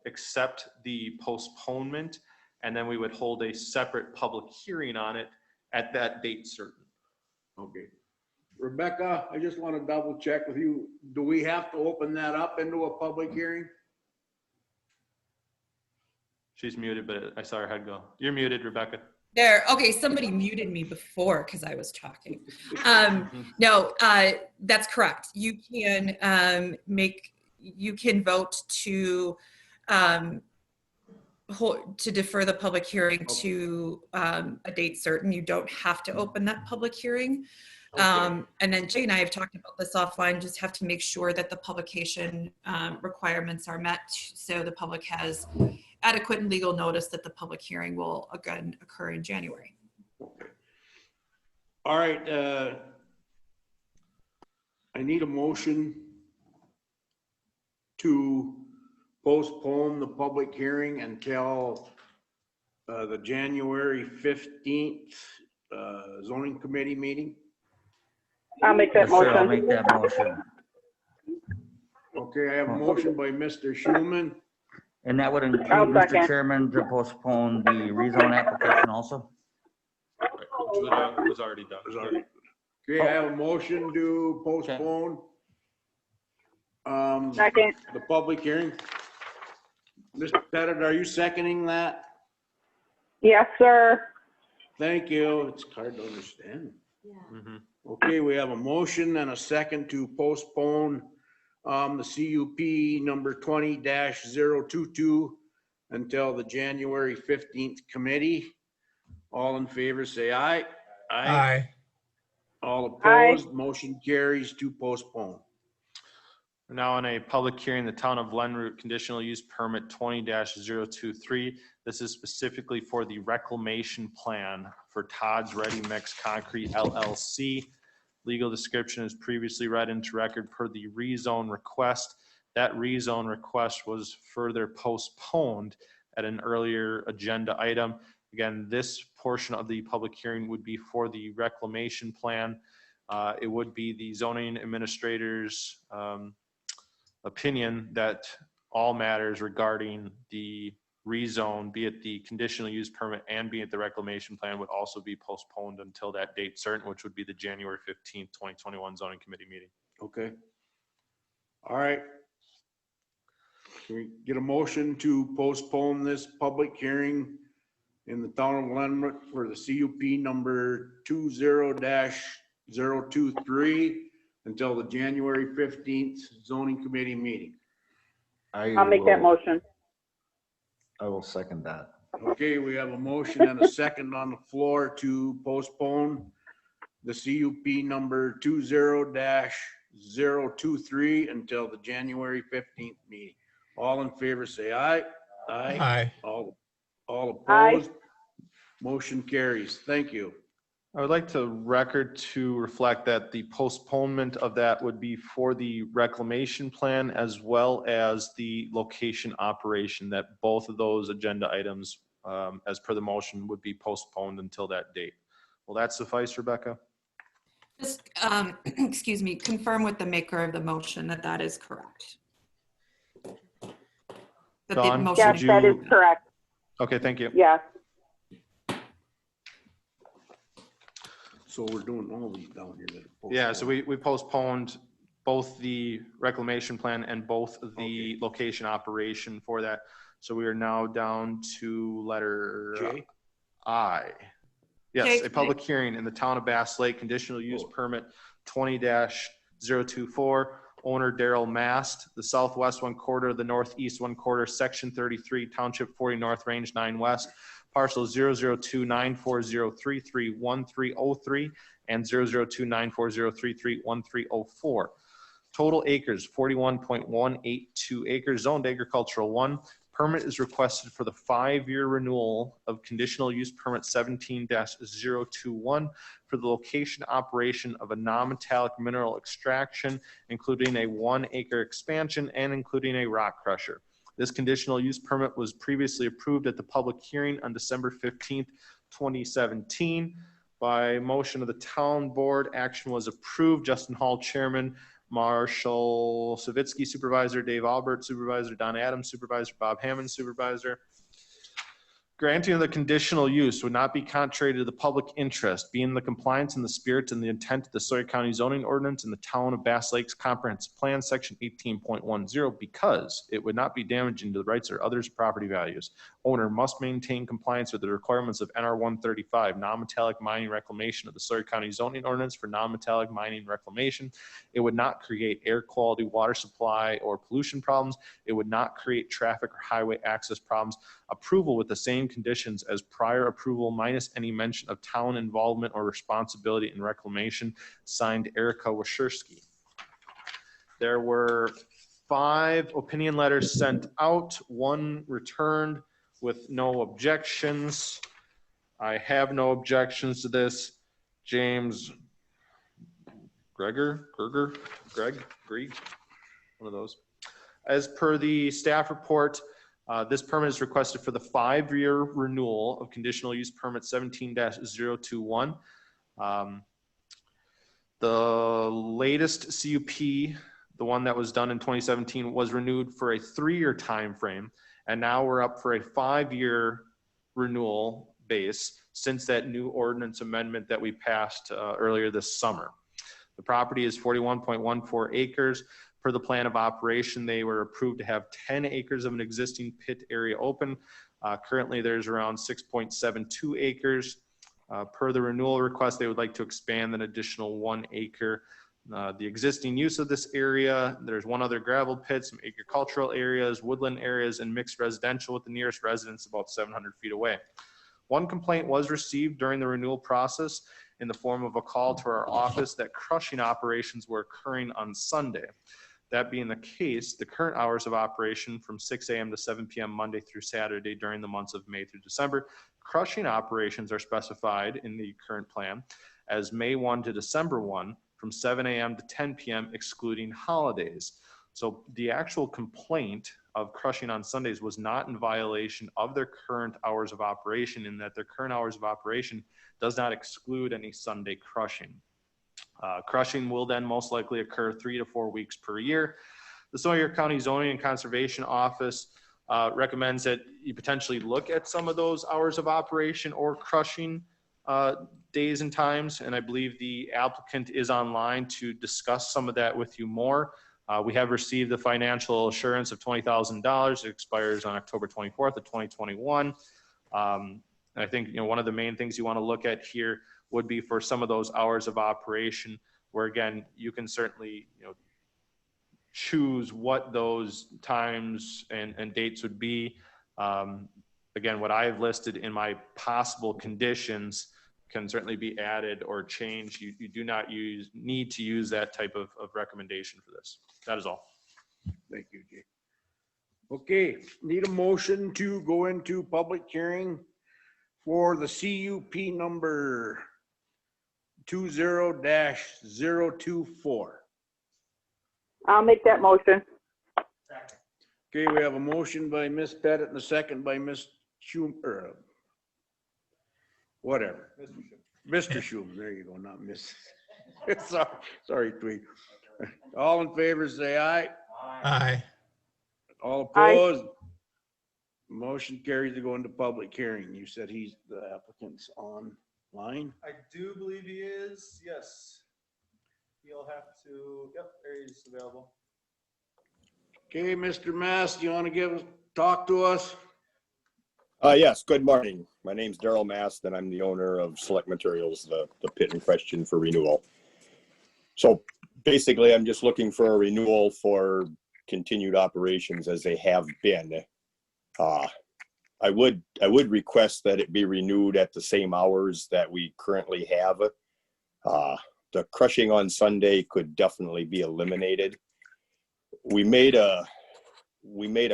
accept the postponement, and then we would hold a separate public hearing on it at that date certain. Okay. Rebecca, I just want to double check with you. Do we have to open that up into a public hearing? She's muted, but I saw her head go. You're muted, Rebecca. There, okay, somebody muted me before because I was talking. No, that's correct. You can you can vote to defer the public hearing to a date certain. You don't have to open that public hearing. And then Jay and I have talked about this offline, just have to make sure that the publication requirements are met so the public has adequate and legal notice that the public hearing will again occur in January. All right, I need a motion to postpone the public hearing until the January 15th zoning committee meeting. I'll make that Yes, sir, motion. I'll make that motion. Okay, I have a motion by Mr. Schulman. And that would include, I'll Mr. second. Chairman, to postpone the rezone application also? It was already done. Okay, I have a motion to postpone Second. the public hearing. Mr. Pettit, are you seconding that? Yes, sir. Thank you. It's hard to understand. Mhm. Okay, we have a motion and a second to postpone the CUP number 20-022 until the January 15th committee. All in favor, say aye. Aye. All opposed, motion carries to postpone. We're now on a public hearing, the town of Glenroot conditional use permit 20-023. This is specifically for the reclamation plan for Todd's Ready Mix Concrete LLC. Legal description is previously read into record per the rezone request. That rezone request was further postponed at an earlier agenda item. Again, this portion of the public hearing would be for the reclamation plan. It would be the zoning administrator's opinion that all matters regarding the rezone, be it the conditional use permit and be it the reclamation plan, would also be postponed until that date certain, which would be the January 15th, 2021 zoning committee meeting. Okay. All right. Can we get a motion to postpone this public hearing in the town of Glenroot for the CUP number 20-023 until the January 15th zoning committee meeting? I'll make that motion. I will second that. Okay, we have a motion and a second on the floor to postpone the CUP number 20-023 until the January 15th meeting. All in favor, say aye. Aye. All opposed? Motion carries. Thank you. I would like to record to reflect that the postponement of that would be for the reclamation plan as well as the location operation, that both of those agenda items, as per the motion, would be postponed until that date. Will that suffice, Rebecca? Just, excuse me, confirm with the maker of the motion that that is correct. That the Dawn, motion- Yes, that is correct. Okay, thank you. Yes. So we're doing all these down here. that are Yeah, so we postponed both the reclamation plan and both the location operation for that. So we are now down to letter J? I. Yes, J. a public hearing in the town of Bass Lake, conditional use permit 20-024, owner Daryl Mast, the southwest one quarter, the northeast one quarter, section 33, township 40 north, range 9 west, parcel 00294033130 and 00294033130. Total acres 41.182 acres, zoned agricultural 1. Permit is requested for the 5-year renewal of conditional use permit 17-021 for the location operation of a non-metallic mineral extraction, including a 1-acre expansion and including a rock crusher. This conditional use permit was previously approved at the public hearing on December 15th, 2017. By motion of the town board, action was approved. Justin Hall, chairman, Marshall Savitsky, supervisor, Dave Albert, supervisor, Don Adams, supervisor, Bob Hammond, supervisor. Granting of the conditional use would not be contrary to the public interest, be in the compliance and the spirit and the intent of the Sawyer County zoning ordinance and the town of Bass Lakes comprehensive plan, section 18.10, because it would not be damaging to the rights or others' property values. Owner must maintain compliance with the requirements of NR 135, non-metallic mining reclamation of the Sawyer County zoning ordinance for non-metallic mining reclamation. It would not create air quality, water supply, or pollution problems. It would not create traffic or highway access problems. Approval with the same conditions as prior approval minus any mention of town involvement or responsibility in reclamation. Signed, Erica Waszewski. There were 5 opinion letters sent out, 1 returned with no objections. I have no objections to this. James Greg, one of those. As per the staff report, this permit is requested for the 5-year renewal of conditional use permit 17-021. The latest CUP, the one that was done in 2017, was renewed for a 3-year time frame, and now we're up for a 5-year renewal base since that new ordinance amendment that we passed earlier this summer. The property is 41.14 acres. Per the plan of operation, they were approved to have 10 acres of an existing pit area open. Currently, there's around 6.72 acres. Per the renewal request, they would like to expand an additional 1 acre. The existing use of this area, there's 1 other gravel pit, some agricultural areas, woodland areas, and mixed residential with the nearest residence about 700 feet away. 1 complaint was received during the renewal process in the form of a call to our office that crushing operations were occurring on Sunday. That being the case, the current hours of operation from 6 a.m. to 7 p.m. Monday through Saturday during the months of May through December. Crushing operations are specified in the current plan as May 1 to December 1 from 7 a.m. to 10 p.m. excluding holidays. So the actual complaint of crushing on Sundays was not in violation of their current hours of operation, in that their current hours of operation does not exclude any Sunday crushing. Crushing will then most likely occur 3 to 4 weeks per year. The Sawyer County Zoning and Conservation Office recommends that you potentially look at some of those hours of operation or crushing days and times, and I believe the applicant is online to discuss some of that with you more. We have received the financial assurance of $20,000. It expires on October 24th of 2021. I think one of the main things you want to look at here would be for some of those hours of operation, where again, you can certainly choose what those times and dates would be. Again, what I have listed in my possible conditions can certainly be added or changed. You do not need to use that type of recommendation for this. That is all. Thank you, Jay. Okay, need a motion to go into public hearing for the CUP number 20-024. I'll make that motion. Okay, we have a motion by Ms. Pettit and a second by Ms. Schumer. Whatever. Mr. Schumer, there you go, not Miss. Sorry, Tweet. All in favor, say aye. Aye. All opposed? Motion carries to go into public hearing. You said the applicant's online? I do believe he is, yes. He'll have to, yep, there he is available. Okay, Mr. Mass, do you want to talk to us? Yes, good morning. My name's Daryl Mast, and I'm the owner of Select Materials, the pit in question for renewal. So basically, I'm just looking for a renewal for continued operations as they have been. I would request that it be renewed at the same hours that we currently have. The crushing on Sunday could definitely be eliminated. We made a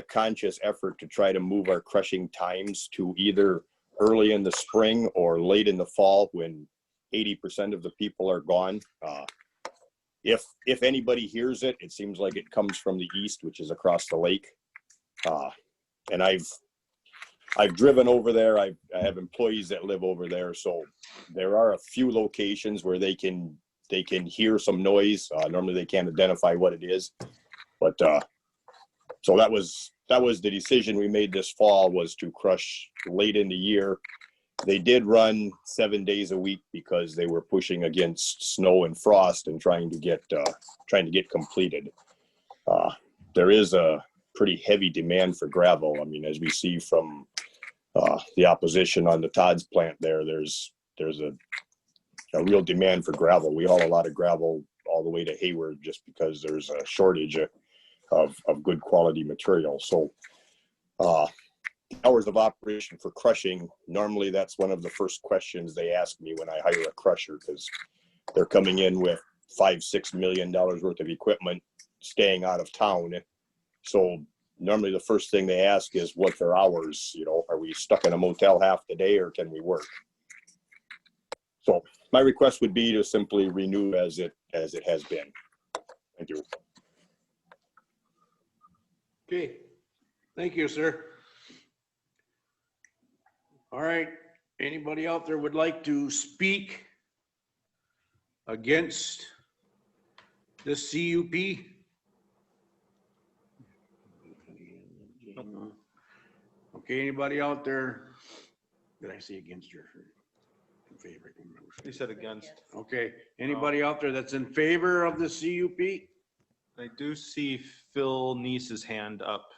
conscious effort to try to move our crushing times to either early in the spring or late in the fall when 80% of the people are gone. If anybody hears it, it seems like it comes from the east, which is across the lake. And I've I've driven over there. I have employees that live over there. So there are a few locations where they can hear some noise. Normally they can't identify what it is. But so that was the decision we made this fall, was to crush late in the year. They did run 7 days a week because they were pushing against snow and frost and trying to get completed. There is a pretty heavy demand for gravel. I mean, as we see from the opposition on the Todd's plant there's a real demand for gravel. We haul a lot of gravel all the way to Hayward just because there's a shortage of good quality material. So hours of operation for crushing, normally that's one of the first questions they ask me when I hire a crusher, because they're coming in with $5-6 million worth of equipment, staying out of town. So normally the first thing they ask is what their hours, you know, are we stuck in a motel half the day or can we work? So my request would be to simply renew as it has been. Thank you. Okay, thank you, sir. All right, anybody out there would like to speak against this CUP? Okay, anybody out there? Did I say against or in favor? You said against. Okay, anybody out there that's in favor of the CUP? I do see Phil Neese's hand up.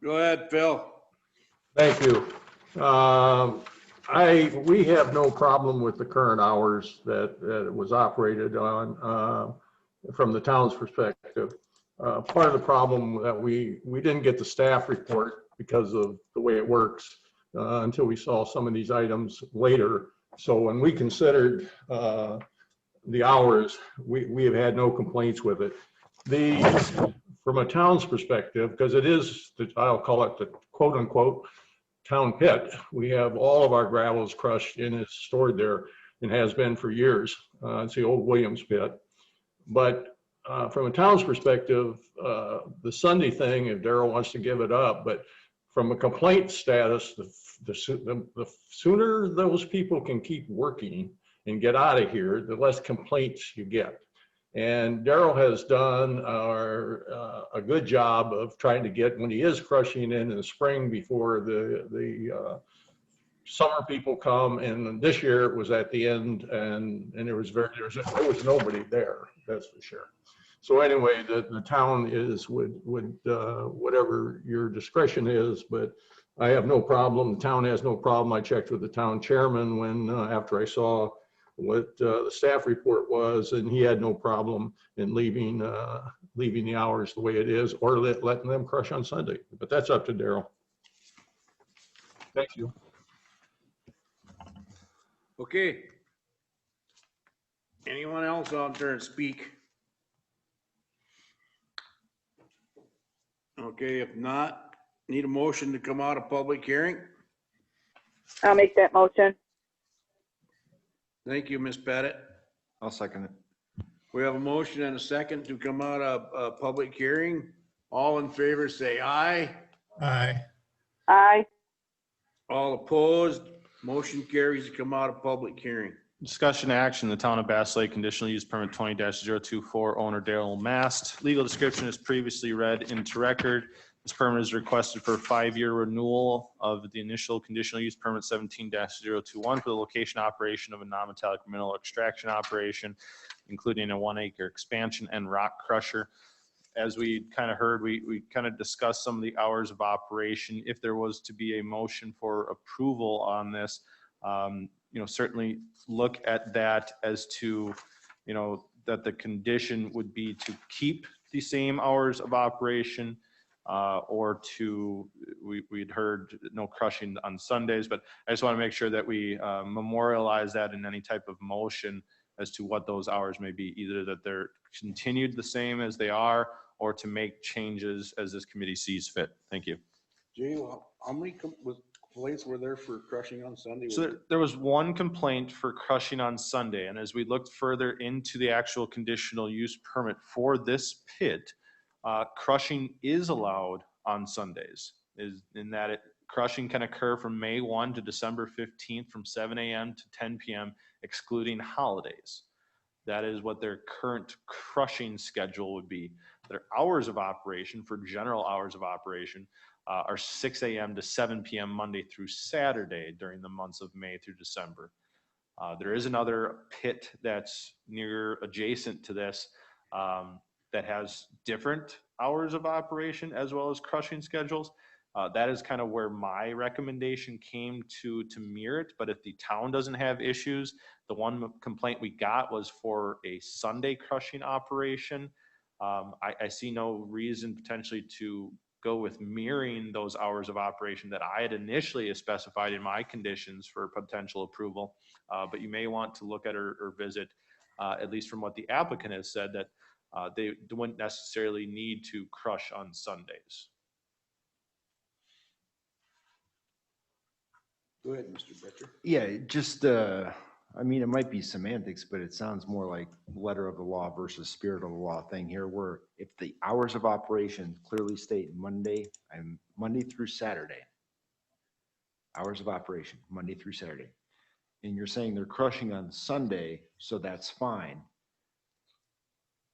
Go ahead, Phil. Thank you. We have no problem with the current hours that it was operated on from the town's perspective. Part of the problem that we didn't get the staff report because of the way it works until we saw some of these items later. So when we considered the hours, we have had no complaints with it. From a town's perspective, because it is, I'll call it the quote unquote town pit. We have all of our gravels crushed and it's stored there and has been for years. It's the old Williams pit. But from a town's perspective, the Sunday thing, if Daryl wants to give it up, but from a complaint status, the sooner those people can keep working and get out of here, the less complaints you get. And Daryl has done a good job of trying to get, when he is crushing in the spring before the summer people come, and this year it was at the end, and there was nobody there, that's for sure. So anyway, the town would whatever your discretion is, but I have no problem. The town has no problem. I checked with the town chairman when after I saw what the staff report was, and he had no problem in leaving the hours the way it is, or letting them crush on Sunday. But that's up to Daryl. Thank you. Okay. Anyone else out there to speak? Okay, if not, need a motion to come out of public hearing? I'll make that motion. Thank you, Ms. Pettit. I'll second it. We have a motion and a second to come out of a public hearing. All in favor, say aye. Aye. Aye. All opposed, motion carries to come out of public hearing. Discussion action, the town of Bass Lake conditional use permit 20-024, owner Daryl Mast. Legal description is previously read into record. This permit is requested for a 5-year renewal of the initial conditional use permit 17-021 for the location operation of a non-metallic mineral extraction operation, including a 1-acre expansion and rock crusher. As we kind of heard, we kind of discussed some of the hours of operation. If there was to be a motion for approval on this, certainly look at that as to, that the condition would be to keep the same hours of operation, or we'd heard no crushing on Sundays, but I just want to make sure that we memorialize that in any type of motion as to what those hours may be, either that they're continued the same as they are, or to make changes as this committee sees fit. Thank you. Jay, how many complaints were there for crushing on Sunday? So there was one complaint for crushing on Sunday, and as we looked further into the actual conditional use permit for this pit, crushing is allowed on Sundays, is in that Crushing can occur from May 1 to December 15th from 7 a.m. to 10 p.m., excluding holidays. That is what their current crushing schedule would be. Their hours of operation, for general hours of operation, are 6 a.m. to 7 p.m. Monday through Saturday during the months of May through December. There is another pit that's adjacent to this that has different hours of operation as well as crushing schedules. That is kind of where my recommendation came to mirror it. But if the town doesn't have issues, the one complaint we got was for a Sunday crushing operation. I see no reason potentially to go with mirroring those hours of operation that I had initially specified in my conditions for potential approval. But you may want to look at or visit, at least from what the applicant has said, that they wouldn't necessarily need to crush on Sundays. Go ahead, Mr. Butcher. Yeah, just, I mean, it might be semantics, but it sounds more like letter of the law versus spirit of the law thing here, where if the hours of operation clearly state Monday through Saturday, hours of operation, Monday through Saturday, and you're saying they're crushing on Sunday, so that's fine.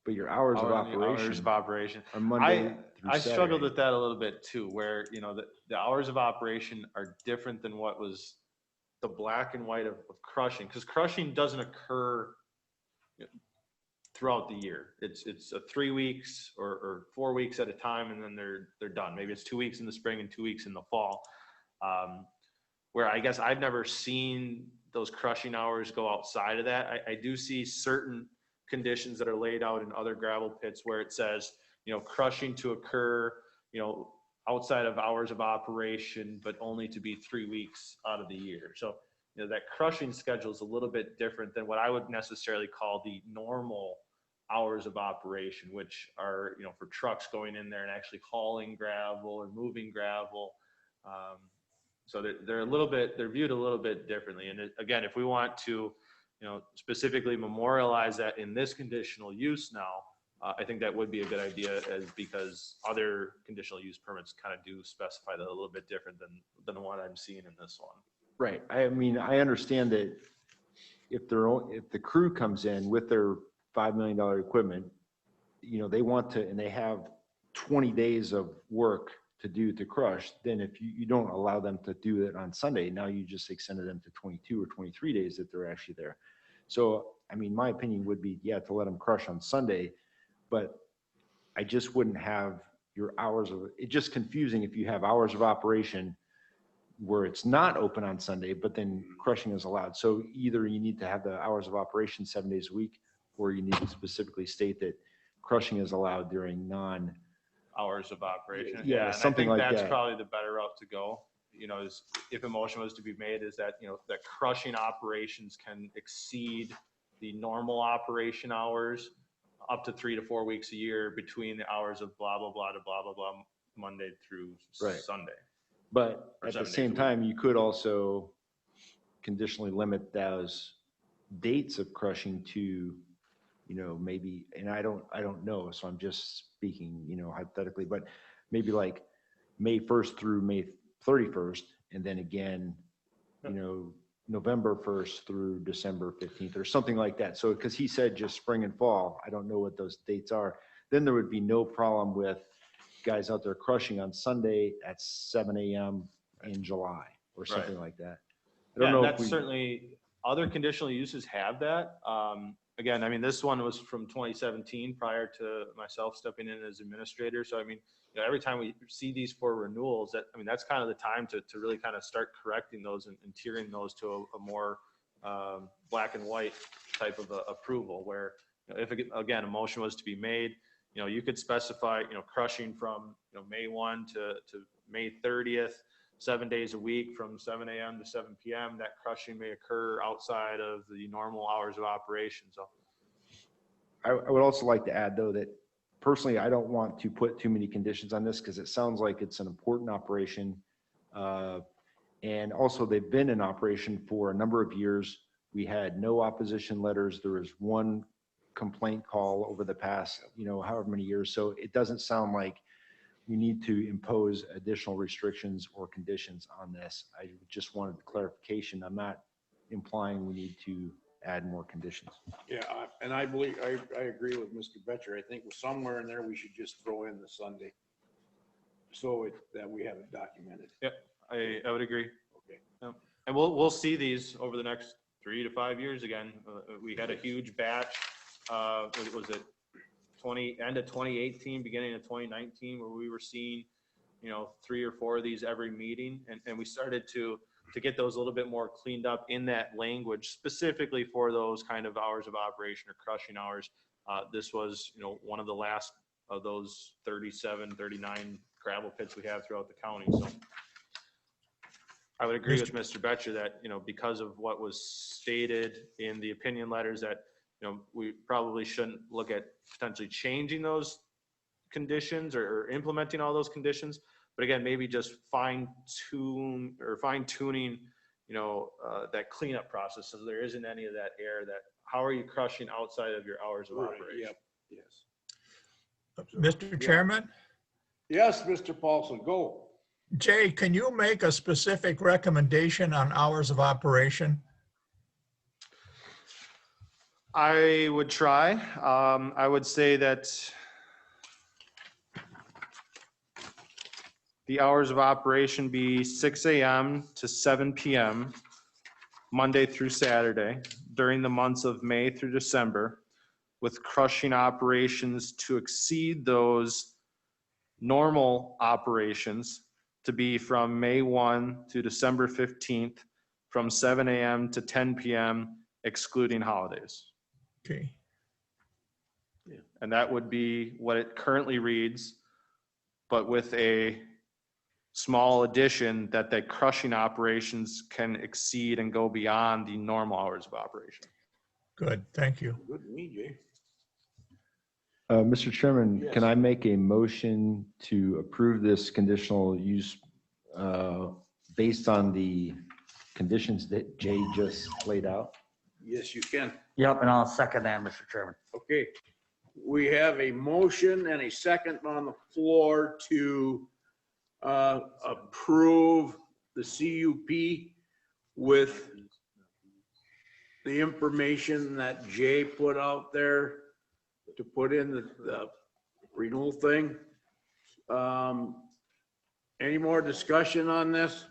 But your hours of operation are Monday through I Saturday. struggled with that a little bit too, where, you know, the hours of operation are different than what was the black and white of crushing, because crushing doesn't occur throughout the year. It's 3 weeks or 4 weeks at a time, and then they're done. Maybe it's 2 weeks in the spring and 2 weeks in the fall. Where I guess I've never seen those crushing hours go outside of that. I do see certain conditions that are laid out in other gravel pits where it says, you know, crushing to occur, you know, outside of hours of operation, but only to be 3 weeks out of the year. So, you know, that crushing schedule is a little bit different than what I would necessarily call the normal hours of operation, which are, you know, for trucks going in there and actually hauling gravel or moving gravel. So they're viewed a little bit differently. And again, if we want to, you know, specifically memorialize that in this conditional use now, I think that would be a good idea, because other conditional use permits kind of do specify that a little bit different than what I'm seeing in this one. Right. I mean, I understand that if the crew comes in with their $5 million equipment, you know, they want to, and they have 20 days of work to crush, then if you don't allow them to do it on Sunday, now you just extended them to 22 or 23 days that they're actually there. So, I mean, my opinion would be, yeah, to let them crush on Sunday, but I just wouldn't have your hours of, it's just confusing if you have hours of operation where it's not open on Sunday, but then crushing is allowed. So either you need to have the hours of operation 7 days a week, or you need to specifically state that crushing is allowed during hours of operation. Yeah, and something I think like that's that. probably the better route to go. You know, is if a motion was to be made, is that, you know, that crushing operations can exceed the normal operation hours up to 3 to 4 weeks a year between the hours of blah, blah, blah to blah, blah, blah, Monday through Right. Sunday. But Or at the 7 days a same week. time, you could also conditionally limit those dates of crushing to, you know, maybe, and I don't know, so I'm just speaking, you know, hypothetically, but maybe like May 1st through May 31st, and then again, you know, November 1st through December 15th or something like that. So, because he said just spring and fall, I don't know what those dates are. Then there would be no problem with guys out there crushing on Sunday at 7 a.m. in July or something Right. like that. I don't know if That's certainly, other conditional uses have that. Again, I mean, this one was from 2017 prior to myself stepping in as administrator. So, I mean, you know, every time we see these for renewals, that's kind of the time to really kind of start correcting those and tiering those to a more black and white type of approval, where, you know, if again, a motion was to be made, you know, you could specify, you know, crushing from, you know, May 1 to May 30th, 7 days a week from 7 a.m. to 7 p.m. That crushing may occur outside of the normal hours of operation. So I would also like to add, though, that personally, I don't want to put too many conditions on this because it sounds like it's an important operation. And also, they've been in operation for a number of years. We had no opposition letters. There was one complaint call over the past, you know, however many years. So it doesn't sound like we need to impose additional restrictions or conditions on this. I just wanted clarification. I'm not implying we need to add more conditions. Yeah, and I believe, I agree with Mr. Betcher. I think somewhere in there, we should just throw in the Sunday. So that we have it documented. Yep, I would agree. Okay. Yep. And we'll see these over the next 3 to 5 years again. We had a huge batch, was it end of 2018, beginning of 2019, where we were seeing, 3 or 4 of these every meeting. And we started to get those a little bit more cleaned up in that language, specifically for those kind of hours of operation or crushing hours. This was, one of the last of those 37, 39 gravel pits we have throughout the county. So I would agree with Mr. Betcher that, because of what was stated in the opinion letters, that, we probably shouldn't look at potentially changing those conditions or implementing all those conditions. But again, maybe just fine tuning, that cleanup process. So there isn't any of that air how are you crushing outside of your hours of operation? Yep. Yes. Mr. Chairman? Yes, Mr. Paulson, go. Jay, can you make a specific recommendation on hours of operation? I would try. I would say that the hours of operation be 6 a.m. to 7 p.m. Monday through Saturday during the months of May through December, with crushing operations to exceed those normal operations to be from May 1 to December 15th from 7 a.m. to 10 p.m. excluding holidays. Okay. Yeah. And that would be what it currently reads, but with a small addition that the crushing operations can exceed and go beyond the normal hours of operation. Good, thank you. Good to me, Jay. Mr. Chairman, Yes. can I make a motion to approve this conditional use based on the conditions that Jay just laid out? Yes, you can. Yep, and I'll second that, Mr. Chairman. Okay. We have a motion and a second on the floor to approve the CUP with the information that Jay put out there to put in the renewal thing. Any more discussion on this?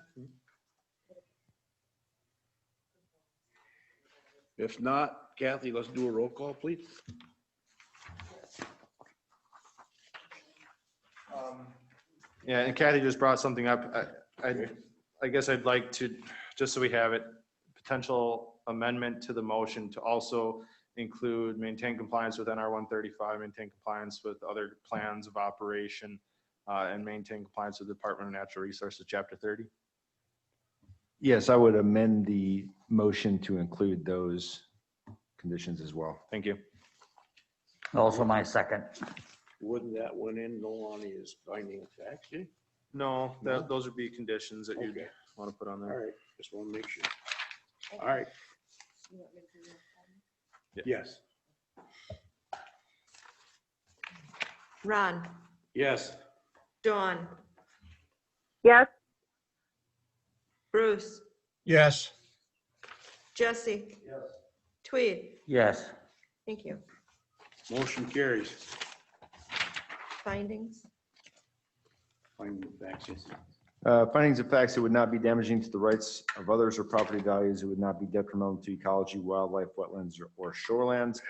If not, Kathy, let's do a roll call, please. Yeah, and Kathy just brought something up. I guess I'd like to, just so we have it, potential amendment to the motion to also include maintain compliance with NR 135, maintain compliance with other plans of operation, and maintain compliance with the Department of Natural Resources, Chapter 30. Yes, I would amend the motion to include those conditions as well. Thank you. Also my second. Wouldn't that one in go on his finding of facts, Jay? No, those would be conditions that you'd Okay. want to put on All there. right, just want to make sure. All right. Yes. Ron, Yes. Dawn, Yes, Bruce, Yes, Jesse. Yes. Tweed, Yes. thank you. Motion carries. Findings? Finding of facts, yes. Findings of facts, it would not be damaging to the rights of others or property values. It would not be detrimental to ecology, wildlife, wetlands, or shorelands.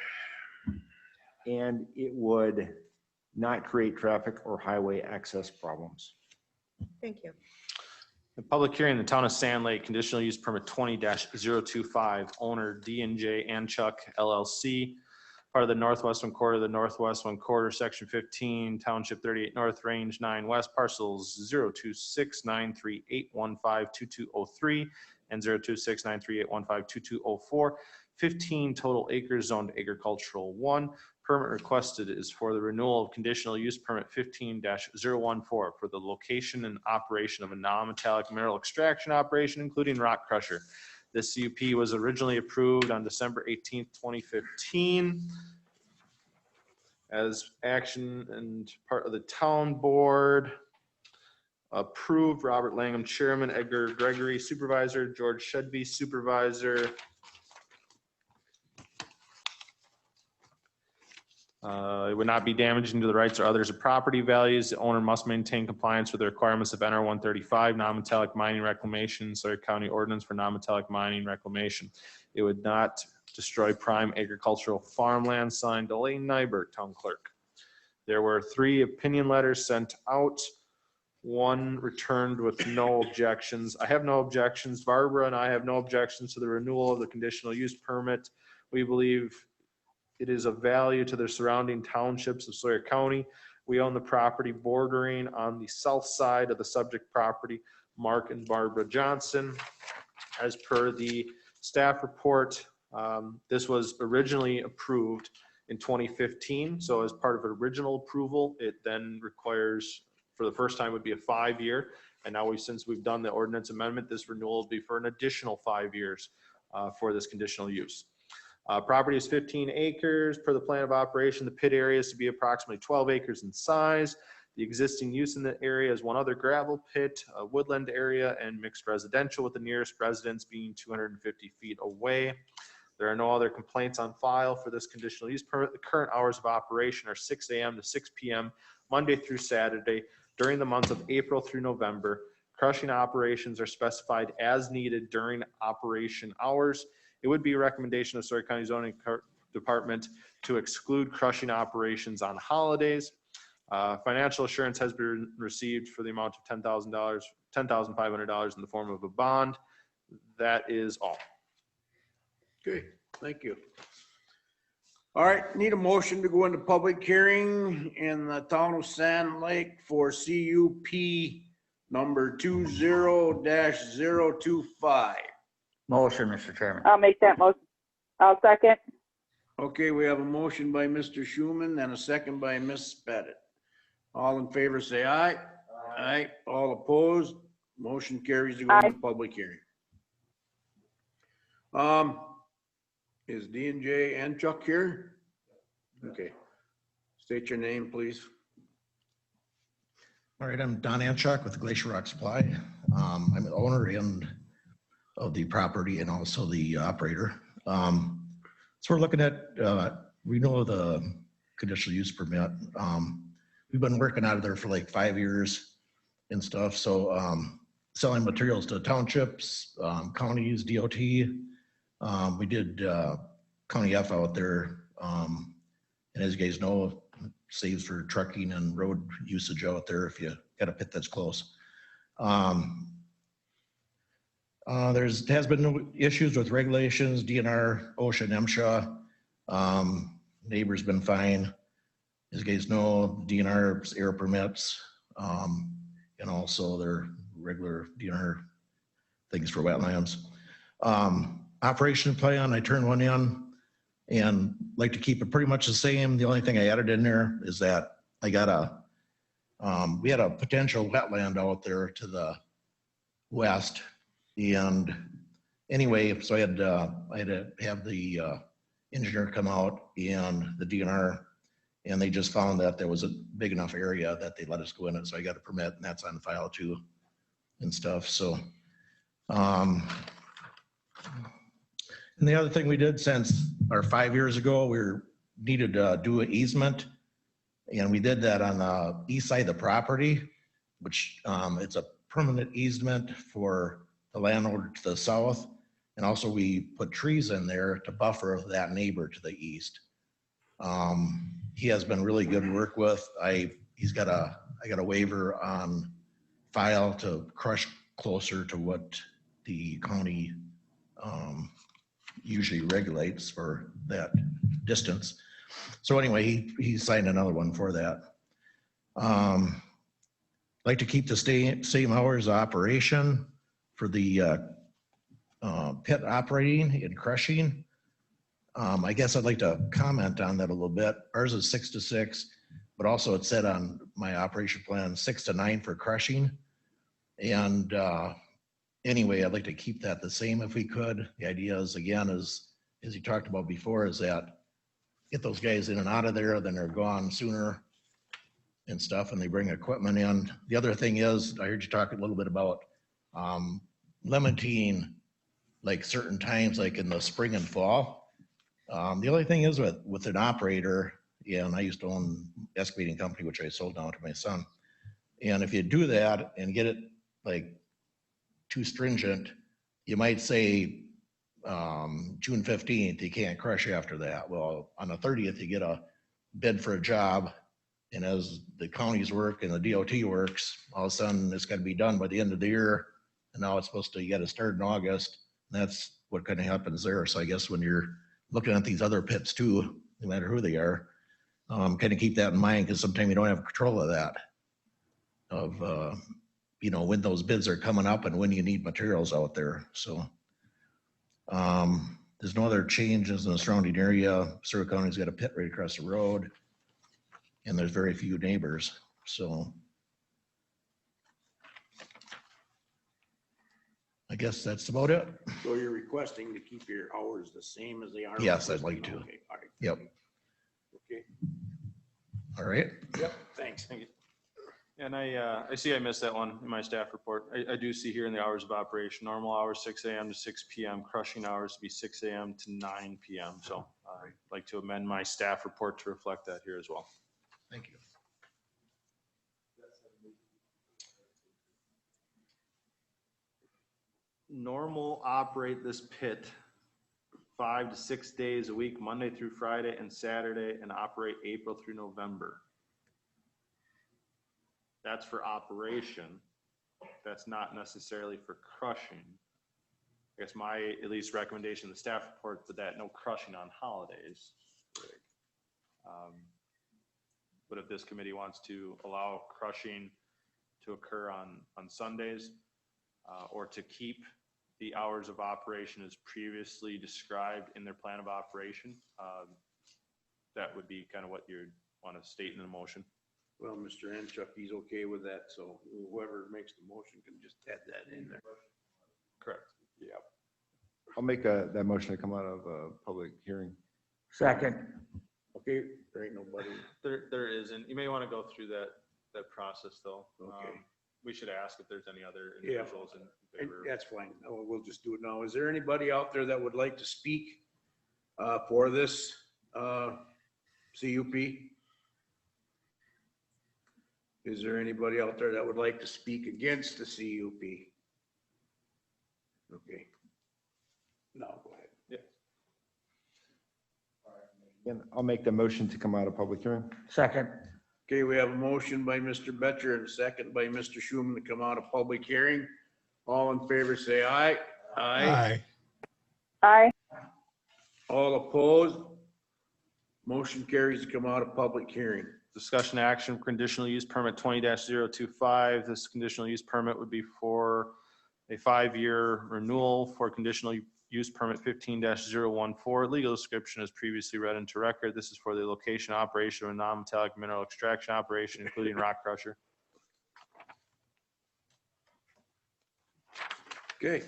And it would not create traffic or highway access problems. Thank you. The public hearing, the town of Sand Lake, conditional use permit 20-025, owner D&J Anchuk LLC, part of the Northwest One Quarter, the Northwest One Quarter, Section 15, Township 38 North, Range 9 West, parcels 02693815220 and 02693815220 15 total acres zoned agricultural 1. Permit requested is for the renewal of conditional use permit 15-014 for the location and operation of a non-metallic mineral extraction operation, including rock crusher. This CUP was originally approved on December 18th, 2015. as action and part of the town board. Approved, Robert Langham, Chairman, Edgar Gregory, Supervisor, George Shedby, Supervisor. It would not be damaging to the rights or others of property values. The owner must maintain compliance with the requirements of NR 135, non-metallic mining reclamation, Sawyer County Ordinance for non-metallic mining reclamation. It would not destroy prime agricultural farmland. Signed, Elaine Nyberg, Town Clerk. There were 3 opinion letters sent out. 1 returned with no objections. I have no objections. Barbara and I have no objections to the renewal of the conditional use permit. We believe it is of value to the surrounding townships of Sawyer County. We own the property bordering on the south side of the subject property. Mark and Barbara Johnson. As per the staff report, this was originally approved in 2015. So as part of original approval, it then requires, for the first time, would be a 5-year. And now since we've done the ordinance amendment, this renewal will be for an additional 5 years for this conditional use. Property is 15 acres. Per the plan of operation, the pit area is to be approximately 12 acres in size. The existing use in the area is 1 other gravel pit, a woodland area, and mixed residential, with the nearest residence being 250 feet away. There are no other complaints on file for this conditional use permit. The current hours of operation are 6 a.m. to 6 p.m. Monday through Saturday during the months of April through November. Crushing operations are specified as needed during operation hours. It would be a recommendation of Sawyer County Zoning Department to exclude crushing operations on holidays. Financial assurance has been received for the amount of $10,000, $10,500 in the form of a bond. That is all. Okay, thank you. All right, need a motion to go into public hearing in the town of Sand Lake for CUP number 20-025. Motion, Mr. Chairman. I'll make that motion. I'll second. Okay, we have a motion by Mr. Schuman and a second by Ms. Pettit. All in favor, say aye. Aye. All opposed, motion carries to go into public hearing. Is D&J and Chuck here? Okay. State your name, please. All right, I'm Don Anchuk with Glacier Rock Supply. I'm an owner of the property and also the operator. So we're looking at renewal of the conditional use permit. We've been working out of there for like 5 years and stuff. So selling materials to townships, counties, DOT. We did County F out there. And as you guys know, saves for trucking and road usage out there if you got a pit that's close. Has been no issues with regulations, DNR, OSHA, MSHA. Neighbors been fine. As you guys know, DNR's air permits, and also their regular DNR things for wetlands. Operation plan, I turned one in and like to keep it pretty much the same. The only thing I added in there is that I got we had a potential wetland out there to the west. And anyway, so I had to have the engineer come out and the DNR, and they just found that there was a big enough area that they let us go in it. So I got a permit, and that's on file too and stuff. So, and the other thing we did since our 5 years ago, we needed to do an easement, and we did that on the east side of the property, which it's a permanent easement for the landowner to the south. And also we put trees in there to buffer that neighbor to the east. He has been really good to work with. I got a waiver on file to crush closer to what the county usually regulates for that distance. So anyway, he signed another one for that. Like to keep the same hours of operation for the pit operating and crushing. I guess I'd like to comment on that a little bit. Ours is 6 to 6, but also it said on my operation plan 6 to 9 for crushing. And anyway, I'd like to keep that the same if we could. The idea is, again, as you talked about before, is that get those guys in and out of there, then they're gone sooner and stuff, and they bring equipment in. The other thing is, I heard you talk a little bit about limiting like certain times, like in the spring and fall. The only thing is with an operator, and I used to own an excavating company, which I sold down to my son. And if you do that and get it like too stringent, you might say June 15th, you can't crush after that. Well, on the 30th, you get a bid for a job. And as the counties work and the DOT works, all of a sudden it's got to be done by the end of the year. And now it's supposed to, you got to start in August. And that's what kind of happens there. So I guess when you're looking at these other pits too, no matter who they are, kind of keep that in mind, because sometimes you don't have control of that, of, you know, when those bids are coming up and when you need materials out there. So there's no other changes in the surrounding area. Surrey County's got a pit right across the road, and there's very few neighbors. So I guess that's about it. So you're requesting to keep your hours the same as they are? Yes, I'd like to. Okay, all right. Yep. Okay. All right. Yep, thanks. Thank you. And I see I missed that one in my staff report. I do see here in the hours of operation, normal hours 6 a.m. to 6 p.m., crushing hours to be 6 a.m. to 9 p.m. So I'd like to amend my staff report to reflect that here as well. Thank you. Normal operate this pit 5 to 6 days a week, Monday through Friday and Saturday, and operate April through November. That's for operation. That's not necessarily for crushing. I guess my at least recommendation in the staff report for that, no crushing on holidays. But if this committee wants to allow crushing to occur on Sundays, or to keep the hours of operation as previously described in their plan of operation, that would be kind of what you want to state in the motion. Well, Mr. Anchuk, he's okay with that, so whoever makes the motion can just add that in there. Correct. Yep. I'll make that motion to come out of a public hearing. Second. Okay, there ain't nobody. There isn't. You may want to go through that process though. Okay. We should ask if there's any other Yeah. individuals in And favor. that's fine. Oh, we'll just do it now. Is there anybody out there that would like to speak for this CUP? Is there anybody out there that would like to speak against the CUP? Okay. No, go ahead. Yeah. And I'll make the motion to come out of public hearing. Second. Okay, we have a motion by Mr. Betcher and a second by Mr. Schuman to come out of public hearing. All in favor, say aye. Aye. Aye. All opposed? Motion carries to come out of public hearing. Discussion action, conditional use permit 20-025. This conditional use permit would be for a 5-year renewal for conditional use permit 15-014. Legal description is previously read into record. This is for the location operation of a non-metallic mineral extraction operation, including rock crusher. Okay.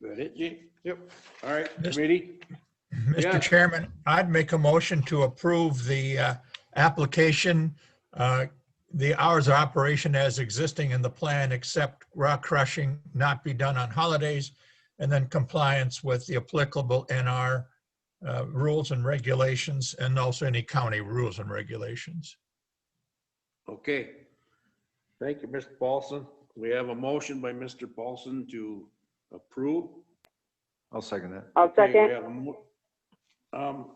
That it, Jay? Yep. All right, committee? Yeah. Mr. Chairman, I'd make a motion to approve the application, the hours of operation as existing in the plan, except rock crushing not be done on holidays, and then compliance with the applicable NR rules and regulations, and also any county rules and regulations. Okay. Thank you, Mr. Paulson. We have a motion by Mr. Paulson to approve. I'll second that. I'll Okay, second.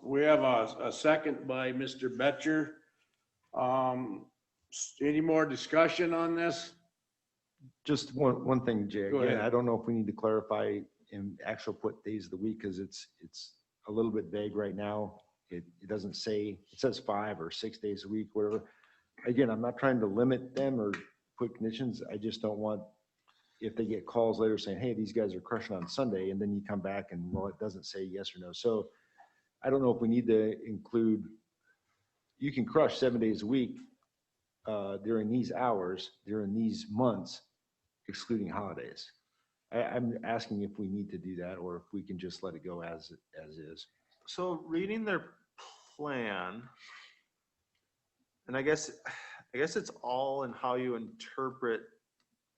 we have a second by Mr. Betcher. Any more discussion on this? Just one thing, Jay. Go Again, ahead. I don't know if we need to clarify in actual put days of the week, because it's a little bit vague right now. It doesn't say, it says 5 or 6 days a week, whatever. Again, I'm not trying to limit them or put conditions. I just don't want, if they get calls later saying, hey, these guys are crushing on Sunday, and then you come back and, well, it doesn't say yes or no. So I don't know if we need to include, you can crush 7 days a week during these hours, during these months, excluding holidays. I'm asking if we need to do that, or if we can just let it go as is. So reading their plan, and I guess it's all in how you interpret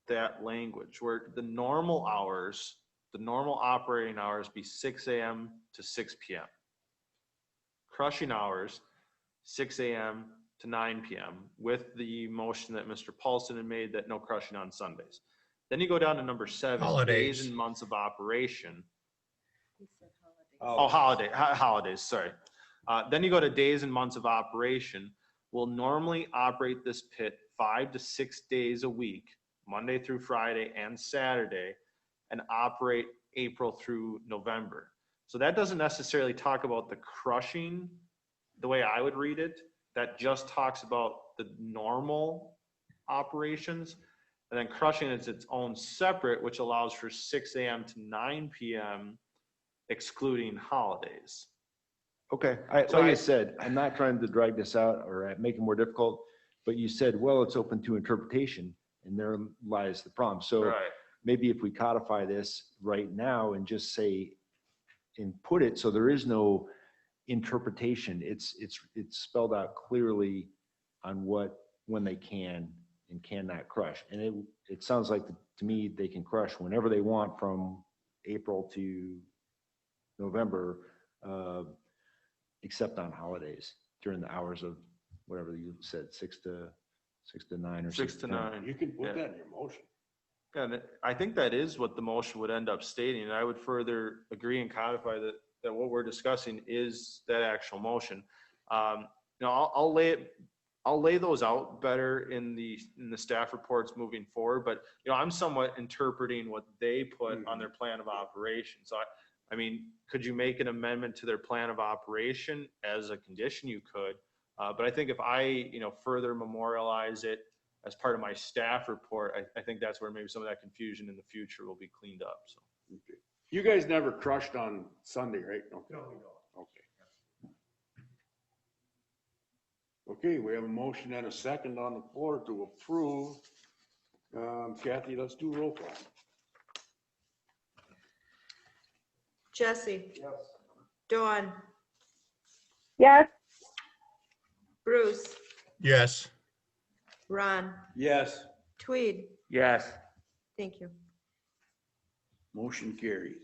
that language, where the normal hours, the normal operating hours be 6 a.m. to 6 p.m. Crushing hours, 6 a.m. to 9 p.m. with the motion that Mr. Paulson had made that no crushing on Sundays. Then you go down to number 7, Holidays. days and months of operation. Oh, Holidays, sorry. Then you go to days and months of operation. We'll normally operate this pit 5 to 6 days a week, Monday through Friday and Saturday, and operate April through November. So that doesn't necessarily talk about the crushing the way I would read it. That just talks about the normal operations. And then crushing is its own separate, which allows for 6 a.m. to 9 p.m. excluding holidays. Okay, So like I I- said, I'm not trying to drag this out or make it more difficult, but you said, well, it's open to interpretation, and there lies the problem. So Right. maybe if we codify this right now and just say, and put it so there is no interpretation, it's spelled out clearly on when they can and cannot crush. And it sounds like to me they can crush whenever they want from April to November, except on holidays during the hours of whatever you said, 6 to 9 or 6 to 9. You can put Yeah. that in your motion. Yeah, and I think that is what the motion would end up stating. And I would further agree and codify that what we're discussing is that actual motion. I'll lay those out better in the staff reports moving forward. But I'm somewhat interpreting what they put on their plan of operation. So I mean, could you make an amendment to their plan of operation as a condition? You could, but I think if I further memorialize it as part of my staff report, I think that's where maybe some of that confusion in the future will be cleaned up. So. Okay. You guys never crushed on Sunday, right? No, we don't. Okay. Okay, we have a motion and a second on the floor to approve. Kathy, let's do roll call. Jesse. Dawn. Yes. Bruce. Yes. Ron. Yes. Tweed. Yes. Thank you. Motion carries.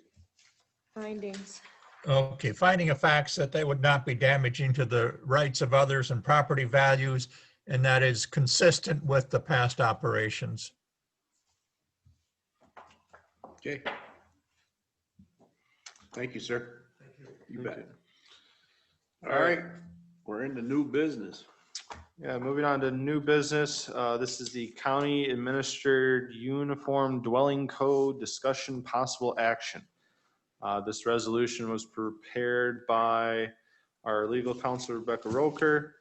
Findings. Okay, finding of facts that they would not be damaging to the rights of others and property values, and that is consistent with the past operations. Okay. Thank you, sir. You bet. All right, we're into new business. Yeah, moving on to new business. This is the County Administered Uniform Dwelling Code discussion possible action. This resolution was prepared by our legal counsel, Rebecca Roker,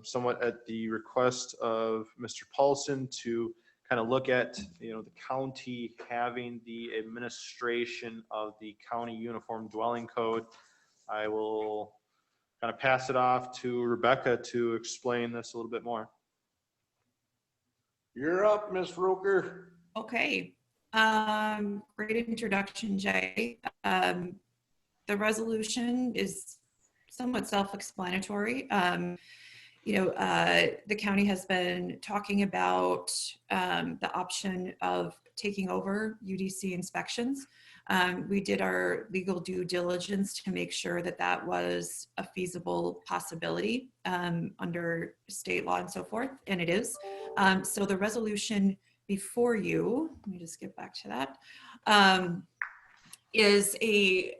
somewhat at the request of Mr. Paulson to kind of look at, the county having the administration of the County Uniform Dwelling Code. I will kind of pass it off to Rebecca to explain this a little bit more. You're up, Ms. Roker. Okay. Great introduction, Jay. The resolution is somewhat self-explanatory. The county has been talking about the option of taking over UDC inspections. We did our legal due diligence to make sure that that was a feasible possibility under state law and so forth, and it is. So the resolution before you, let me just get back to that, is a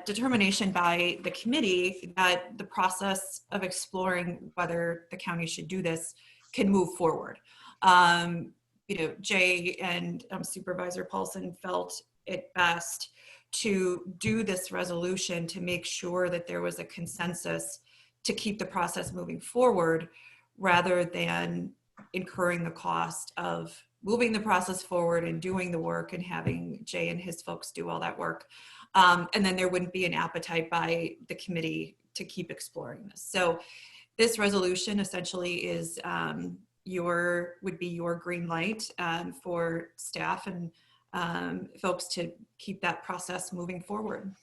determination by the committee that the process of exploring whether the county should do this can move forward. Jay and Supervisor Paulson felt it best to do this resolution to make sure that there was a consensus to keep the process moving forward rather than incurring the cost of moving the process forward and doing the work and having Jay and his folks do all that work. And then there wouldn't be an appetite by the committee to keep exploring this. So this resolution essentially is would be your green light for staff and folks to keep that process moving forward.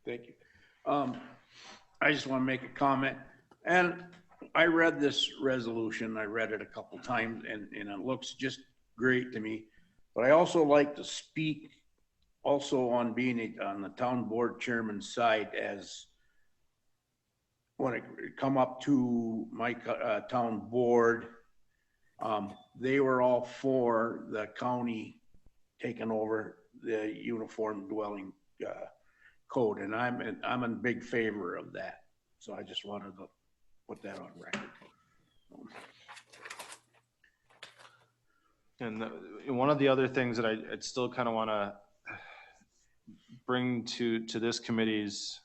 Thank you. I just want to make a comment. And I read this resolution. I read it a couple times and it looks just great to me. But I also like to speak also on being on the town board chairman's side as when it come up to my town board, they were all for the county taking over the uniform dwelling code, and I'm in big favor of that. So I just wanted to put that on record. And one of the other things that I'd still kind of want to bring to this committee's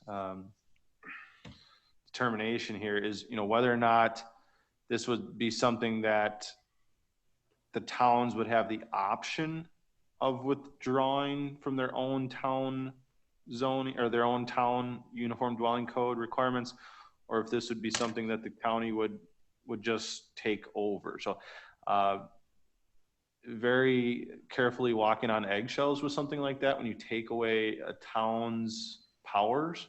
determination here is, whether or not this would be something that the towns would have the option of withdrawing from their own town zoning or their own town uniform dwelling code requirements, or if this would be something that the county would just take over. So very carefully walking on eggshells with something like that when you take away a town's powers.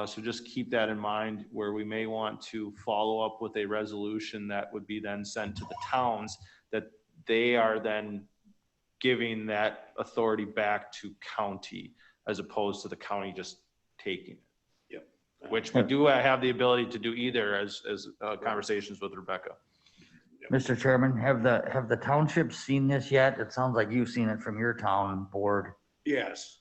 So just keep that in mind, where we may want to follow up with a resolution that would be then sent to the towns, that they are then giving that authority back to county as opposed to the county just taking it. Yep. Which we do have the ability to do either as conversations with Rebecca. Mr. Chairman, have the townships seen this yet? It sounds like you've seen it from your town board. Yes.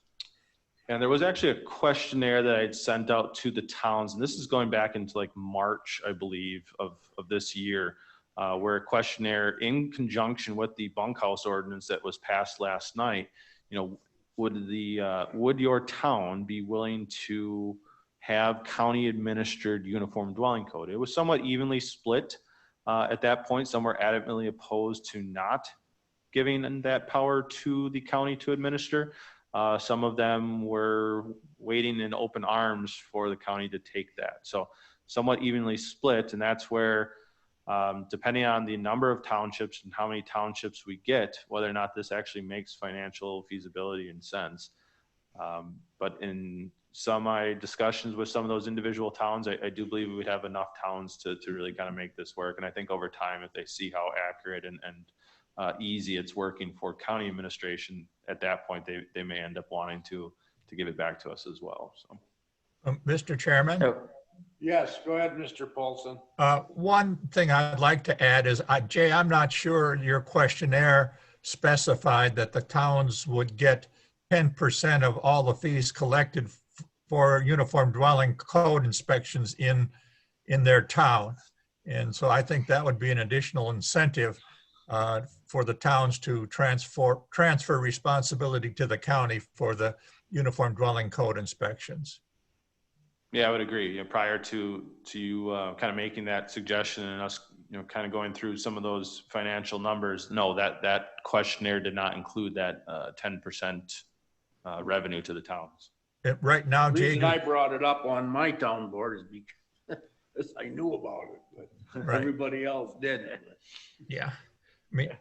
And there was actually a questionnaire that I'd sent out to the towns, and this is going back into like March, I believe, of this year, where a questionnaire in conjunction with the bunkhouse ordinance that was passed last night, would your town be willing to have county administered uniform dwelling code? It was somewhat evenly split at that point. Some were adamantly opposed to not giving that power to the county to administer. Some of them were waiting in open arms for the county to take that. So somewhat evenly split. And that's where, depending on the number of townships and how many townships we get, whether or not this actually makes financial feasibility and sense. But in some of my discussions with some of those individual towns, I do believe we would have enough towns to really kind of make this work. And I think over time, if they see how accurate and easy it's working for county administration, at that point, they may end up wanting to give it back to us as well. So, Mr. Chairman? Yes, go ahead, Mr. Paulson. One thing I'd like to add is, Jay, I'm not sure your questionnaire specified that the towns would get 10% of all the fees collected for uniform dwelling code inspections in their town. And so I think that would be an additional incentive for the towns to transfer responsibility to the county for the uniform dwelling code inspections. Yeah, I would agree. Prior to you kind of making that suggestion and us, kind of going through some of those financial numbers, no, that questionnaire did not include that 10% revenue to the towns. Right now, The Jay. reason I brought it up on my town board is because I knew about it, but Right. everybody else didn't. Yeah. I mean,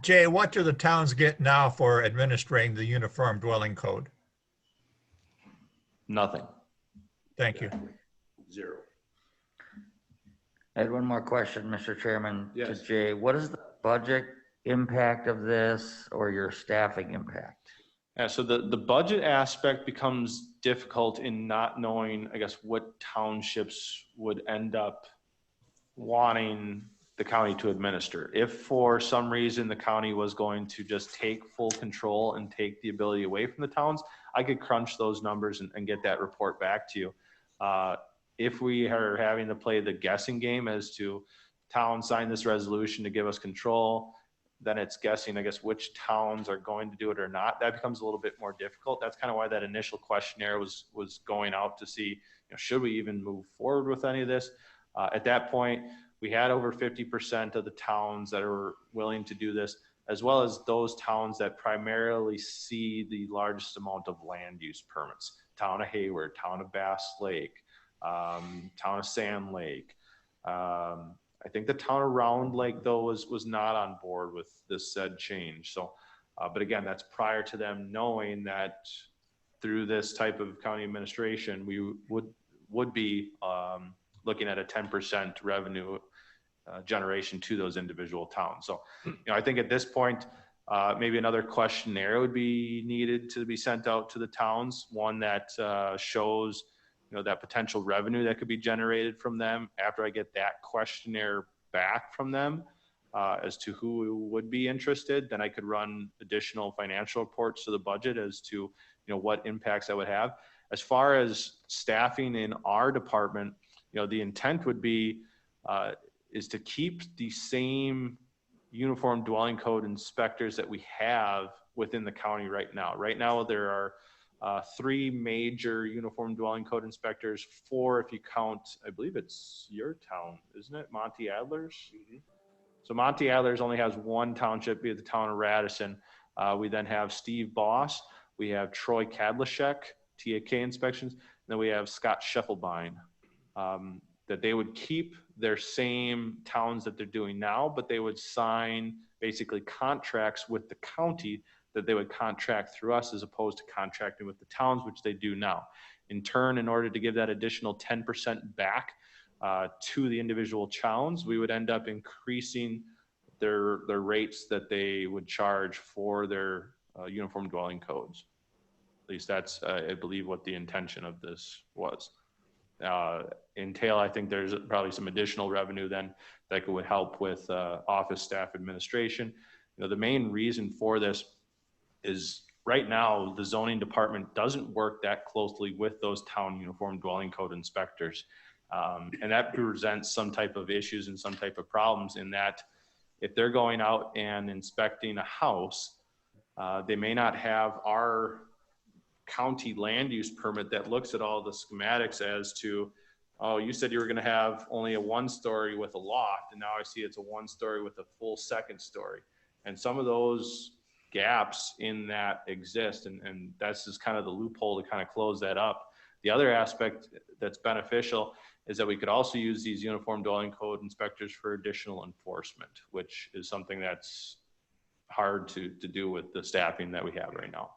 Jay, what do the towns get now for administering the uniform dwelling code? Nothing. Thank you. Zero. I had one more question, Mr. Chairman, to Yes. Jay. What is the budget impact of this or your staffing impact? Yeah, so the budget aspect becomes difficult in not knowing, I guess, what townships would end up wanting the county to administer. If for some reason the county was going to just take full control and take the ability away from the towns, I could crunch those numbers and get that report back to you. If we are having to play the guessing game as to towns sign this resolution to give us control, then it's guessing, I guess, which towns are going to do it or not. That becomes a little bit more difficult. That's kind of why that initial questionnaire was going out to see, should we even move forward with any of this? At that point, we had over 50% of the towns that are willing to do this, as well as those towns that primarily see the largest amount of land use permits. Town of Hayward, town of Bass Lake, town of Sand Lake. I think the town of Round Lake, though, was not on board with this said change. So, but again, that's prior to them knowing that through this type of county administration, we would would be looking at a 10% revenue generation to those individual towns. So, I think at this point, maybe another questionnaire would be needed to be sent out to the towns, one that shows, that potential revenue that could be generated from them. After I get that questionnaire back from them as to who would be interested, then I could run additional financial reports to the budget as to, what impacts that would have. As far as staffing in our department, the intent would be is to keep the same uniform dwelling code inspectors that we have within the county right now. Right now, there are 3 major uniform dwelling code inspectors, 4 if you count, I believe it's your town, isn't it? Monty Adler's? Mm-hmm. So Monty Adler's only has 1 township, be it the town of Radisson. We then have Steve Boss. We have Troy Kadlashek, TAK inspections. And then we have Scott Scheffelbein. That they would keep their same towns that they're doing now, but they would sign basically contracts with the county that they would contract through us as opposed to contracting with the towns, which they do now. In turn, in order to give that additional 10% back to the individual towns, we would end up increasing their rates that they would charge for their uniform dwelling codes. At least that's, I believe, what the intention of this was. Entail, I think there's probably some additional revenue then that would help with office staff administration. The main reason for this is right now the zoning department doesn't work that closely with those town uniform dwelling code inspectors. And that presents some type of issues and some type of problems in that if they're going out and inspecting a house, they may not have our county land use permit that looks at all the schematics as to, oh, you said you were going to have only a 1-story with a loft, and now I see it's a 1-story with a full 2nd story. And some of those gaps in that exist, and that's just kind of the loophole to kind of close that up. The other aspect that's beneficial is that we could also use these uniform dwelling code inspectors for additional enforcement, which is something that's hard to do with the staffing that we have right now.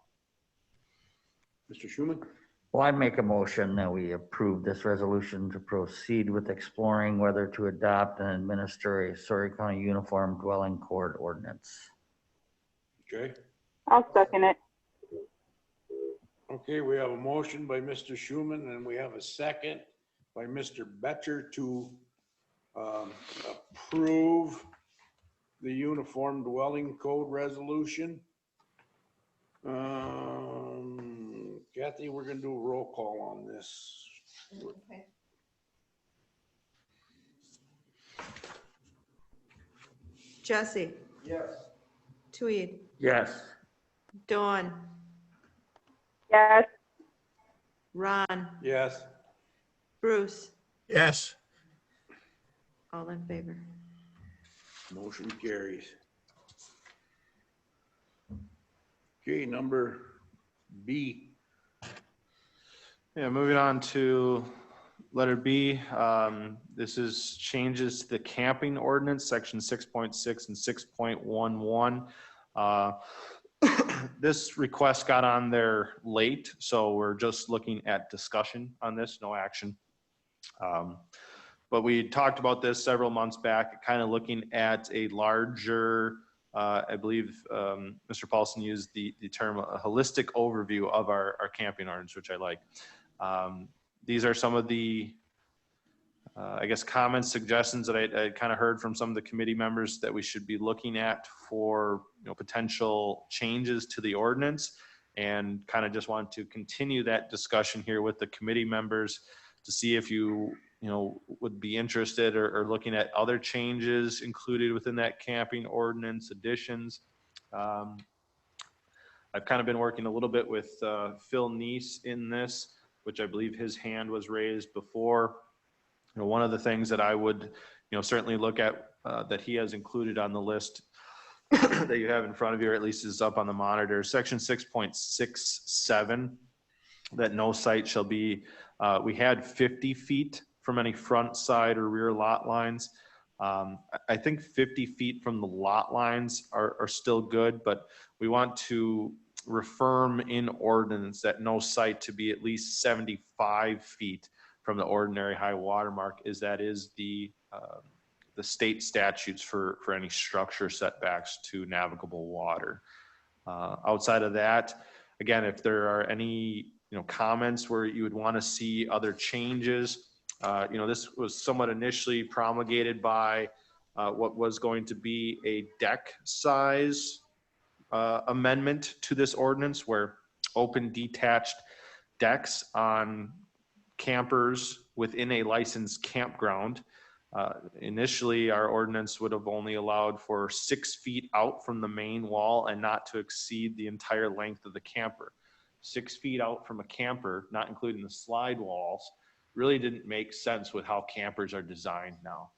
Mr. Schuman? Well, I make a motion that we approve this resolution to proceed with exploring whether to adopt and administer a Sawyer County Uniform Dwelling Code ordinance. Okay. I'll second it. Okay, we have a motion by Mr. Schuman and we have a second by Mr. Betcher to approve the Uniform Dwelling Code resolution. Kathy, we're gonna do a roll call on this. Okay. Jesse? Yes. Tweed? Yes. Dawn? Yes. Ron? Yes. Bruce? Yes. All in favor. Motion carries. Okay, number B. Yeah, moving on to letter B. This is changes to the camping ordinance, section 6.6 and 6.11. This request got on there late, so we're just looking at discussion on this, no action. But we talked about this several months back, kind of looking at a larger, I believe Mr. Paulson used the term a holistic overview of our camping ordinance, which I like. These are some of the, I guess, comments, suggestions that I kind of heard from some of the committee members that we should be looking at for potential changes to the ordinance, and kind of just want to continue that discussion here with the committee members to see if you would be interested or looking at other changes included within that camping ordinance additions. I've kind of been working a little bit with Phil Neese in this, which I believe his hand was raised before. One of the things that I would, certainly look at that he has included on the list that you have in front of you, or at least is up on the monitor, section 6.67, that no site shall be, we had 50 feet from any front, side, or rear lot lines. I think 50 feet from the lot lines are still good, but we want to reaffirm in ordinance that no site to be at least 75 feet from the ordinary high water mark is that is the state statutes for any structure setbacks to navigable water. Outside of that, again, if there are any comments where you would want to see other changes, this was somewhat initially promulgated by what was going to be a deck size amendment to this ordinance, where open detached decks on campers within a licensed campground. Initially, our ordinance would have only allowed for 6 feet out from the main wall and not to exceed the entire length of the camper. 6 feet out from a camper, not including the slide walls, really didn't make sense with how campers are designed now.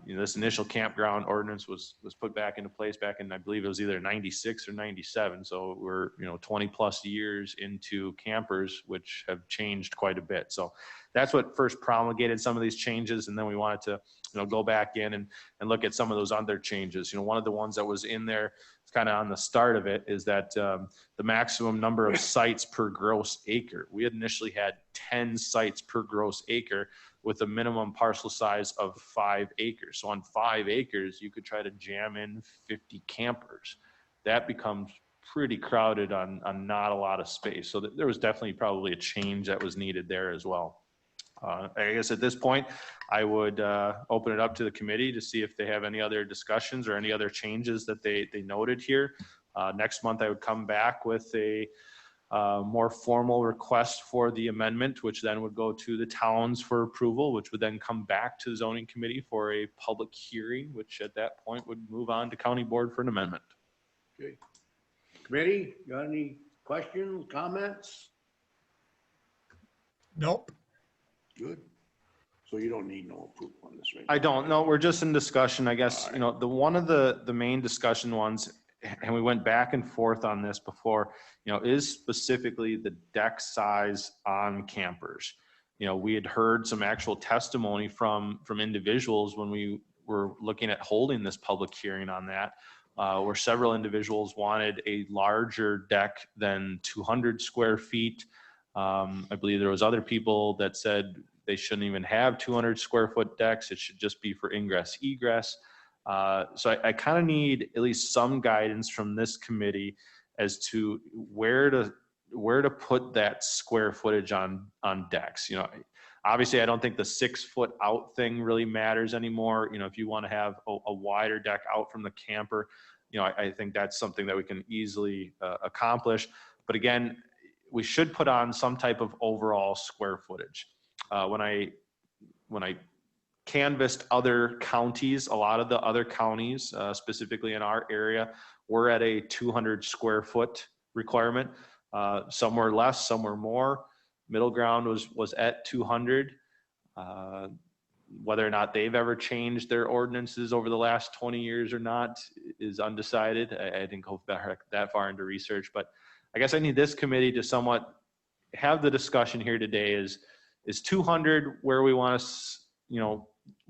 This initial campground ordinance was put back into place back in, I believe it was either 96 or 97. So we're 20 plus years into campers, which have changed quite a bit. So that's what first promulgated some of these changes, and then we wanted to go back in and look at some of those other changes. One of the ones that was in there, it's kind of on the start of it, is that the maximum number of sites per gross acre. We had initially had 10 sites per gross acre, with a minimum parcel size of 5 acres. So on 5 acres, you could try to jam in 50 campers. That becomes pretty crowded on not a lot of space. So there was definitely probably a change that was needed there as well. I guess at this point, I would open it up to the committee to see if they have any other discussions or any other changes that they noted here. Next month, I would come back with a more formal request for the amendment, which then would go to the towns for approval, which would then come back to the zoning committee for a public hearing, which at that point would move on to county board for an amendment. Okay. Committee, got any questions, comments? Nope. Good. So you don't need no approval on this, right? I don't know. We're just in discussion, I guess. The one of the main discussion ones, and we went back and forth on this before, is specifically the deck size on campers. We had heard some actual testimony from individuals when we were looking at holding this public hearing on that, where several individuals wanted a larger deck than 200 square feet. I believe there was other people that said they shouldn't even have 200 square foot decks. It should just be for ingress, egress. So I kind of need at least some guidance from this committee as to where to put that square footage on decks. Obviously I don't think the 6 foot out thing really matters anymore. If you want to have a wider deck out from the camper, I think that's something that we can easily accomplish. But again, we should put on some type of overall square footage. When I canvassed other counties, a lot of the other counties, specifically in our area, we're at a 200 square foot requirement. Some were less, some were more. Middle ground was at 200. Whether or not they've ever changed their ordinances over the last 20 years or not is undecided. I didn't go that far into research, but I guess I need this committee to somewhat have the discussion here today. Is 200 where we want to,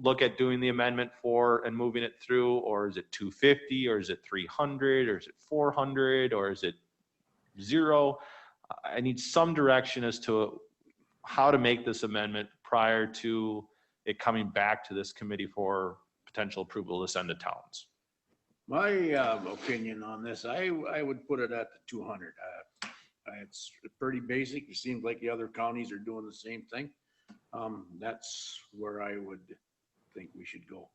look at doing the amendment for and moving it through, or is it 250, or is it 300, or is it 400, or is it 0? I need some direction as to how to make this amendment prior to it coming back to this committee for potential approval to send to towns. My opinion on this, I would put it at the 200. It's pretty basic. It seems like the other counties are doing the same thing. That's where I would think we should go.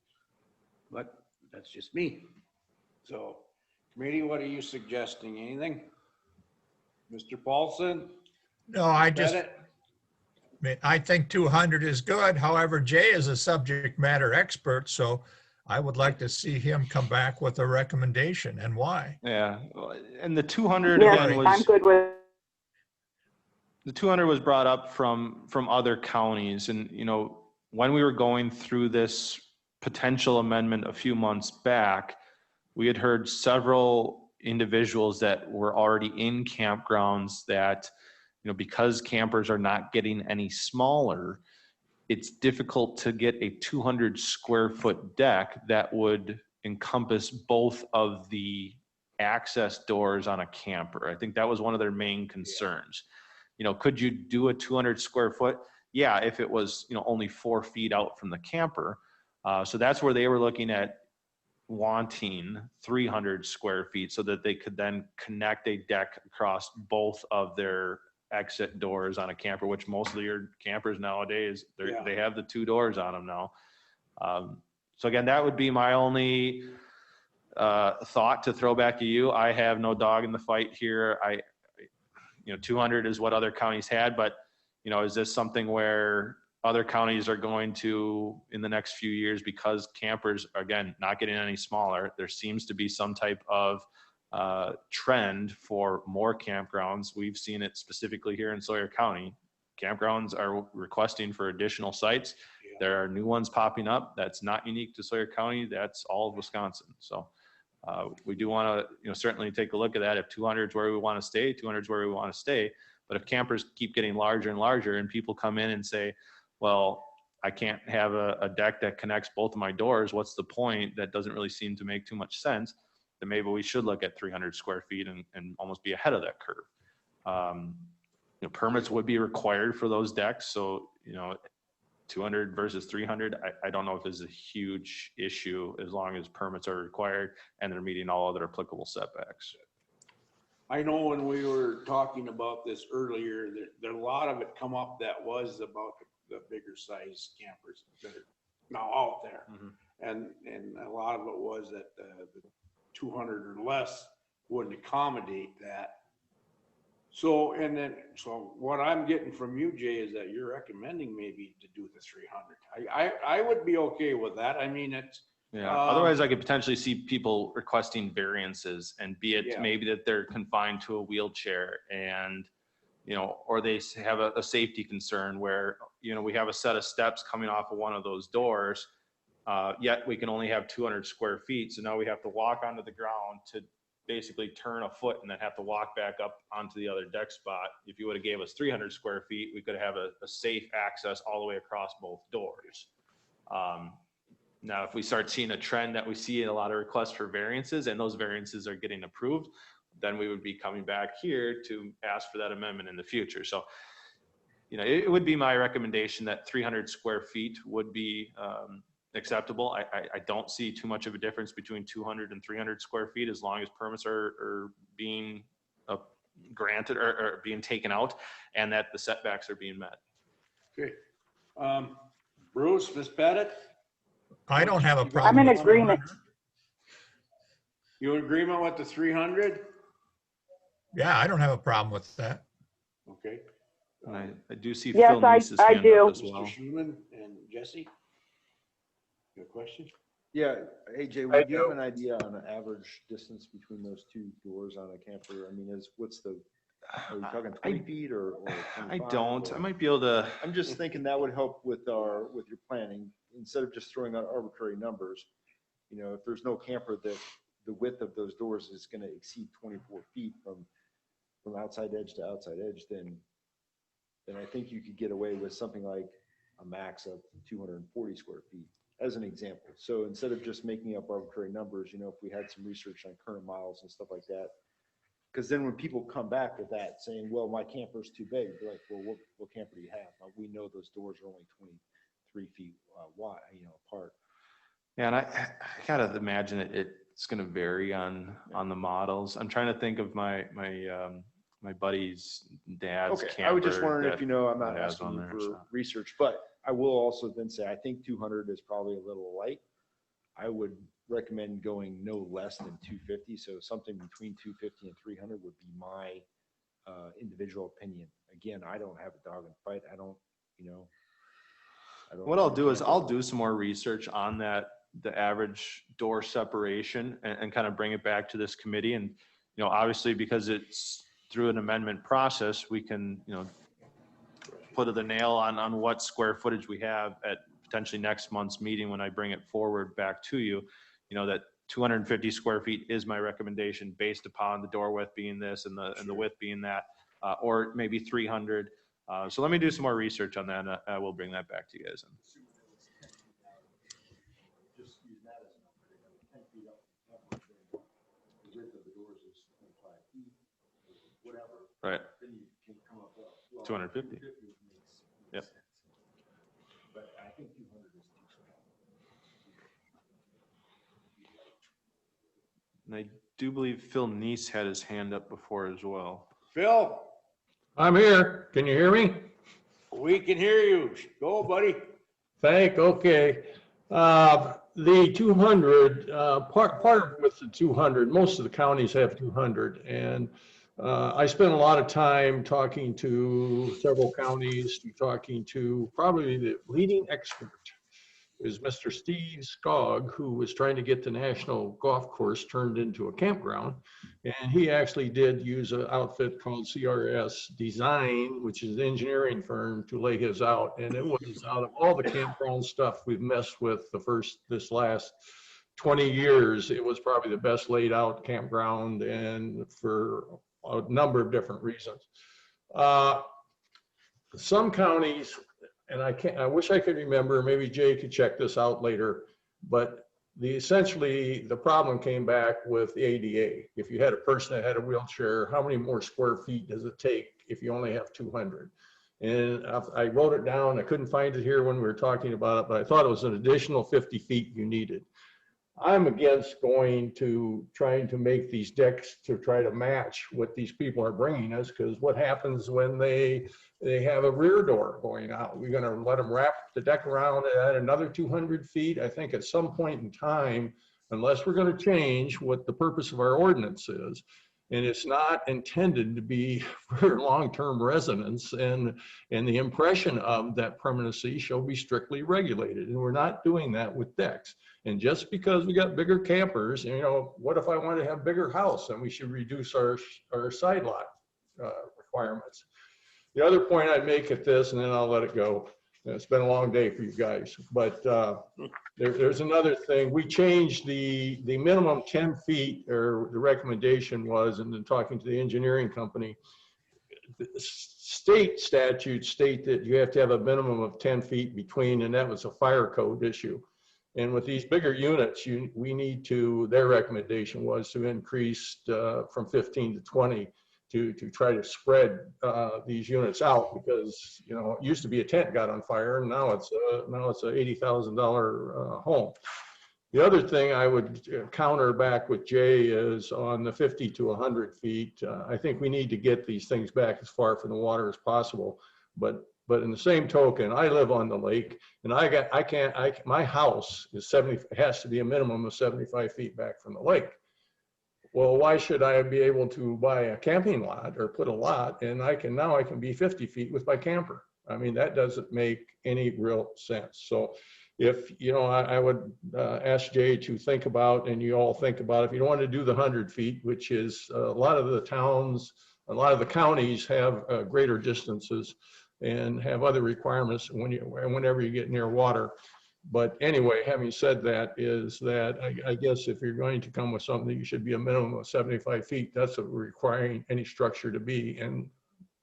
But that's just me. So, committee, what are you suggesting? Anything? Mr. Paulson? No, I think 200 is good. However, Jay is a subject matter expert, so I would like to see him come back with a recommendation and why. Yeah, and the 200 Yes, again I'm good with. the 200 was brought up from other counties, and when we were going through this potential amendment a few months back, we had heard several individuals that were already in campgrounds that, because campers are not getting any smaller, it's difficult to get a 200 square foot deck that would encompass both of the access doors on a camper. I think that was one of their main concerns. Could you do a 200 square foot? yeah, if it was, only 4 feet out from the camper. So that's where they were looking at wanting 300 square feet so that they could then connect a deck across both of their exit doors on a camper, which most of your campers nowadays, they have the 2 doors on them now. So again, that would be my only thought to throw back to you. I have no dog in the fight here. 200 is what other counties had, but is this something where other counties are going to, in the next few years, because campers, again, not getting any smaller, there seems to be some type of trend for more campgrounds. We've seen it specifically here in Sawyer County. Campgrounds are requesting for additional sites. There are new ones popping up. That's not unique to Sawyer County. That's all of Wisconsin. So we do want to, certainly take a look at that. If 200 is where we want to stay, 200 is where we want to stay. But if campers keep getting larger and larger and people come in and say, well, I can't have a deck that connects both of my doors, what's the point? That doesn't really seem to make too much sense. Then maybe we should look at 300 square feet and almost be ahead of that curve. Permits would be required for those decks. So, 200 versus 300, I don't know if there's a huge issue as long as permits are required and they're meeting all other applicable setbacks. I know when we were talking about this earlier, that a lot of it come up that was about the bigger size campers that are now out there. And a lot of it was that the 200 or less wouldn't accommodate that. So what I'm getting from you, Jay, is that you're recommending maybe to do the 300. I would be okay with that. I mean, it's. Yeah. Otherwise, I could potentially see people requesting variances, and be it maybe that they're confined to a wheelchair, and or they have a safety concern where we have a set of steps coming off of one of those doors, yet we can only have 200 square feet. So now we have to walk onto the ground to basically turn a foot and then have to walk back up onto the other deck spot. If you would have gave us 300 square feet, we could have a safe access all the way across both doors. Now, if we start seeing a trend that we see in a lot of requests for variances and those variances are getting approved, then we would be coming back here to ask for that amendment in the future. So, it would be my recommendation that 300 square feet would be acceptable. I don't see too much of a difference between 200 and 300 square feet as long as permits are being granted or being taken out and that the setbacks are being met. Okay. Bruce, Ms. Pettit? I don't have a problem. I'm in with agreement. 300. You in agreement with the 300? Yeah, I don't have a problem with that. Okay. And I do see Yes, Phil Neese's I hand do. up as well. Mr. Schuman and Jesse? You have a question? Yeah, hey Jay, would you have an idea on the average distance between those 2 doors on a camper? I mean, are we talking 20 feet or 25? I don't. I might be able to. I'm just thinking that would help with your planning, instead of just throwing out arbitrary numbers. If there's no camper that the width of those doors is going to exceed 24 feet from outside edge to outside edge, then I think you could get away with something like a max of 240 square feet, as an example. So instead of just making up arbitrary numbers, if we had some research on current miles and stuff like that, because then when people come back with that saying, well, my camper's too big, they're like, well, what camper do you have? Well, we know those doors are only 23 feet wide, apart. Yeah, and I gotta imagine it's gonna vary on the models. I'm trying to think of my buddy's dad's camper. I was just wondering if I'm not that has asking on you there, for so. research, but I will also then say I think 200 is probably a little light. I would recommend going no less than 250. So something between 250 and 300 would be my individual opinion. Again, I don't have a dog in the fight. I don't. What I'll do is I'll do some more research on that, the average door separation, and kind of bring it back to this committee. And, obviously because it's through an amendment process, we can, put the nail on what square footage we have at potentially next month's meeting when I bring it forward back to you, that 250 square feet is my recommendation based upon the door width being this and the width being that, or maybe 300. So let me do some more research on that, and I will bring that back to you guys. Right. 250. Yep. And I do believe Phil Neese had his hand up before as well. Phil, I'm here. Can you hear me? we can hear you. Go, buddy. Okay. The 200, part of it with the 200, most of the counties have 200. And I spent a lot of time talking to several counties, talking to probably the leading expert is Mr. Steve Skog, who was trying to get the national golf course turned into a campground. And he actually did use an outfit called CRS Design, which is an engineering firm, to lay his out. And it was, out of all the campground stuff we've messed with this last 20 years, it was probably the best laid out campground, and for a number of different reasons. Some counties, and I wish I could remember, maybe Jay could check this out later, but essentially the problem came back with the ADA. If you had a person that had a wheelchair, how many more square feet does it take if you only have 200? And I wrote it down. I couldn't find it here when we were talking about it, but I thought it was an additional 50 feet you needed. I'm against trying to make these decks to try to match what these people are bringing us, because what happens when they have a rear door going out? We're going to let them wrap the deck around at another 200 feet. I think at some point in time, unless we're going to change what the purpose of our ordinance is, and it's not intended to be for long-term residents, and the impression of that permanency shall be strictly regulated. And we're not doing that with decks. And just because we got bigger campers, what if I want to have bigger house? Then we should reduce our side lot requirements. The other point I'd make at this, and then I'll let it go. It's been a long day for you guys, but there's another thing. We changed the minimum 10 feet, or the recommendation was, and then talking to the engineering company, the state statutes state that you have to have a minimum of 10 feet between, and that was a fire code issue. And with these bigger units, their recommendation was to increase from 15 to 20 to try to spread these units out, because it used to be a tent got on fire, and now it's a $80,000 home. The other thing I would counter back with Jay is on the 50 to 100 feet. I think we need to get these things back as far from the water as possible. But in the same token, I live on the lake, and my house has to be a minimum of 75 feet back from the lake. Well, why should I be able to buy a camping lot or put a lot, and I can be 50 feet with my camper? I mean, that doesn't make any real sense. So if, I would ask Jay to think about, and you all think about, if you don't want to do the 100 feet, which is a lot of the counties have greater distances and have other requirements whenever you get near water. But anyway, having said that, I guess if you're going to come with something, you should be a minimum of 75 feet. That's what we're requiring any structure to be. And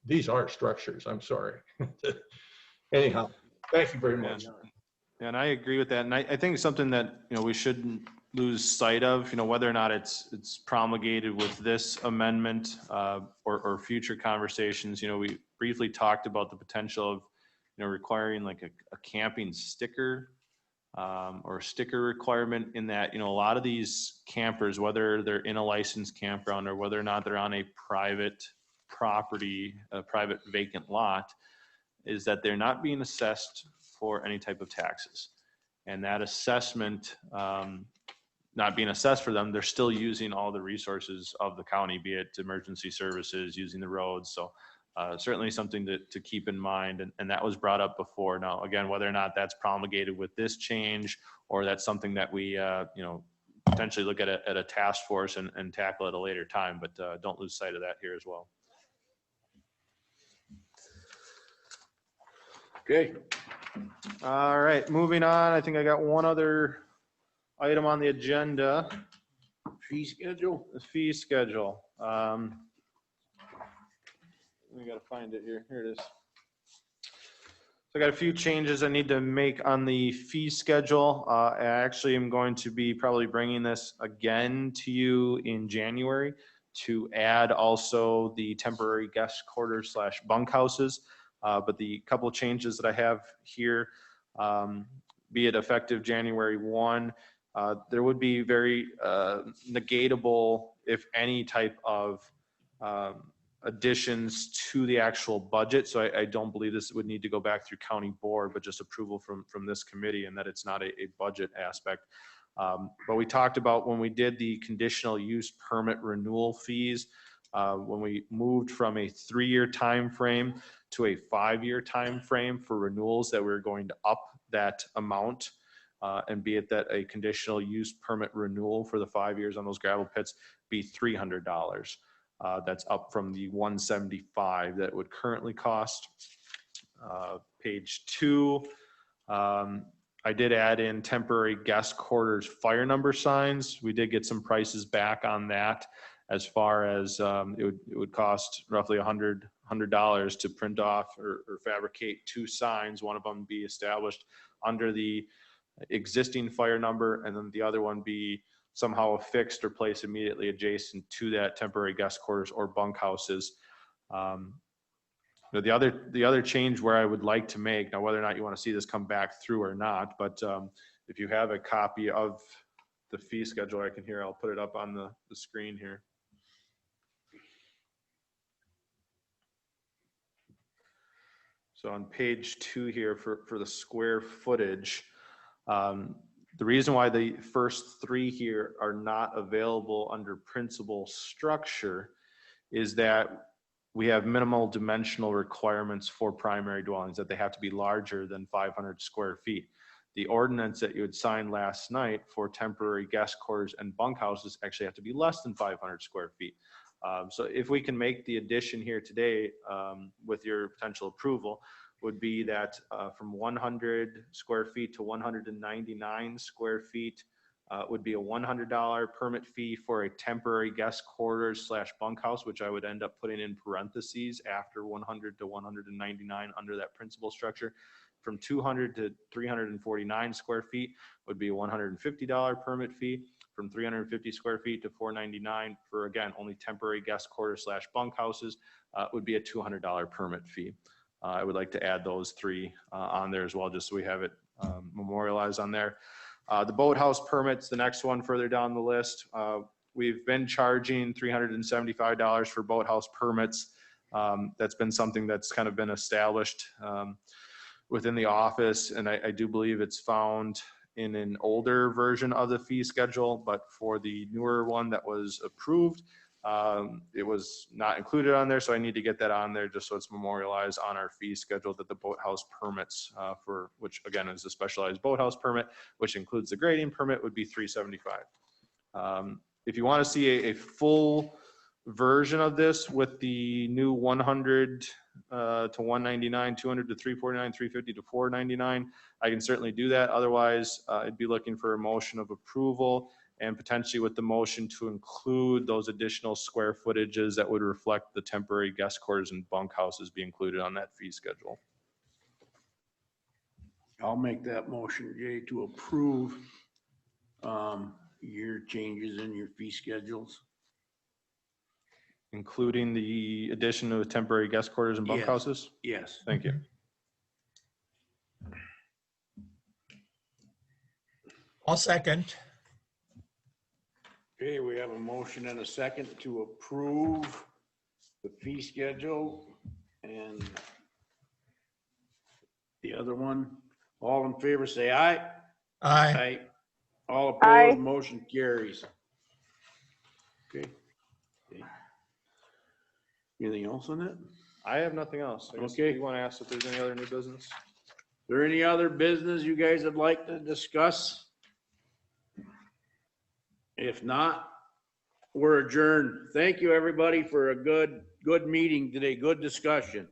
these are structures, I'm sorry. Anyhow, thank you very much. And I agree with that. And I think something that, we shouldn't lose sight of, whether or not it's promulgated with this amendment or future conversations. We briefly talked about the potential of, requiring like a camping sticker or sticker requirement, in that, a lot of these campers, whether they're in a licensed campground or whether or not they're on a private property, a private vacant lot, is that they're not being assessed for any type of taxes. And that assessment, not being assessed for them, they're still using all the resources of the county, be it emergency services, using the roads. So certainly something to keep in mind. And that was brought up before. Now, again, whether or not that's promulgated with this change, or that's something that we, potentially look at a task force and tackle at a later time, but don't lose sight of that here as well. Okay. All right, moving on. I think I got one other item on the agenda. Fee schedule? The fee schedule. We got to find it here. Here it is. So I got a few changes I need to make on the fee schedule. I actually am going to be probably bringing this again to you in January to add also the temporary guest quarters / bunkhouses. But the couple of changes that I have here, be it effective January 1, There would be very negatable, if any, type of additions to the actual budget. So I don't believe this would need to go back through county board, but just approval from this committee, and that it's not a budget aspect. But we talked about when we did the conditional use permit renewal fees, when we moved from a 3-year time frame to a 5-year time frame for renewals, that we're going to up that amount, and be it that a conditional use permit renewal for the 5 years on those gravel pits be $300. That's up from the $175 that would currently cost. Page 2, I did add in temporary guest quarters fire number signs. We did get some prices back on that, as far as it would cost roughly $100 to print off or fabricate 2 signs. One of them be established under the existing fire number, and then the other one be somehow affixed or placed immediately adjacent to that temporary guest quarters or bunkhouses. The other change where I would like to make, now whether or not you want to see this come back through or not, but if you have a copy of the fee schedule, I'll put it up on the screen here. So on page 2 here for the square footage, the reason why the first 3 here are not available under principal structure is that we have minimal dimensional requirements for primary dwellings, that they have to be larger than 500 square feet. The ordinance that you had signed last night for temporary guest quarters and bunkhouses actually have to be less than 500 square feet. So if we can make the addition here today, with your potential approval, would be that from 100 square feet to 199 square feet would be a $100 permit fee for a temporary guest quarters / bunkhouse, which I would end up putting in parentheses after 100 to 199 under that principal structure. From 200 to 349 square feet would be a $150 permit fee. From 350 square feet to 499 for, again, only temporary guest quarters / bunkhouses would be a $200 permit fee. I would like to add those 3 on there as well, just so we have it memorialized on there. The boathouse permits, the next one further down the list. We've been charging $375 for boathouse permits. That's been something that's kind of been established within the office, and I do believe it's found in an older version of the fee schedule, but for the newer one that was approved, it was not included on there, so I need to get that on there just so it's memorialized on our fee schedule, that the boathouse permits, for which again is a specialized boathouse permit, which includes the grading permit, would be $375. If you want to see a full version of this with the new 100 to 199, 200 to 349, 350 to 499, I can certainly do that. Otherwise, I'd be looking for a motion of approval, and potentially with the motion to include those additional square footages that would reflect the temporary guest quarters and bunkhouses be included on that fee schedule. I'll make that motion, Jay, to approve your changes in your fee schedules. Including the addition of the temporary guest quarters and bunkhouses? Yes. Thank you. I'll second. Okay, we have a motion and a second to approve the fee schedule and the other one. All in favor, say aye. Aye. Aye. All opposed, Aye. motion carries. Okay. Anything else on that? I have nothing else. I guess Okay. You want to ask if there's any other new business? Is there any other business you guys would like to discuss? If not, we're adjourned. Thank you, everybody, for a good meeting today. Good discussion.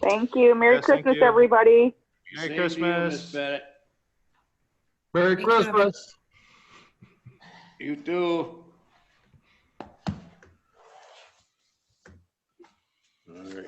Thank you. Merry Yes, thank Christmas, you. everybody. Merry Same to you, Christmas. Miss Bennett. Merry Thank you. Christmas. You too. All right.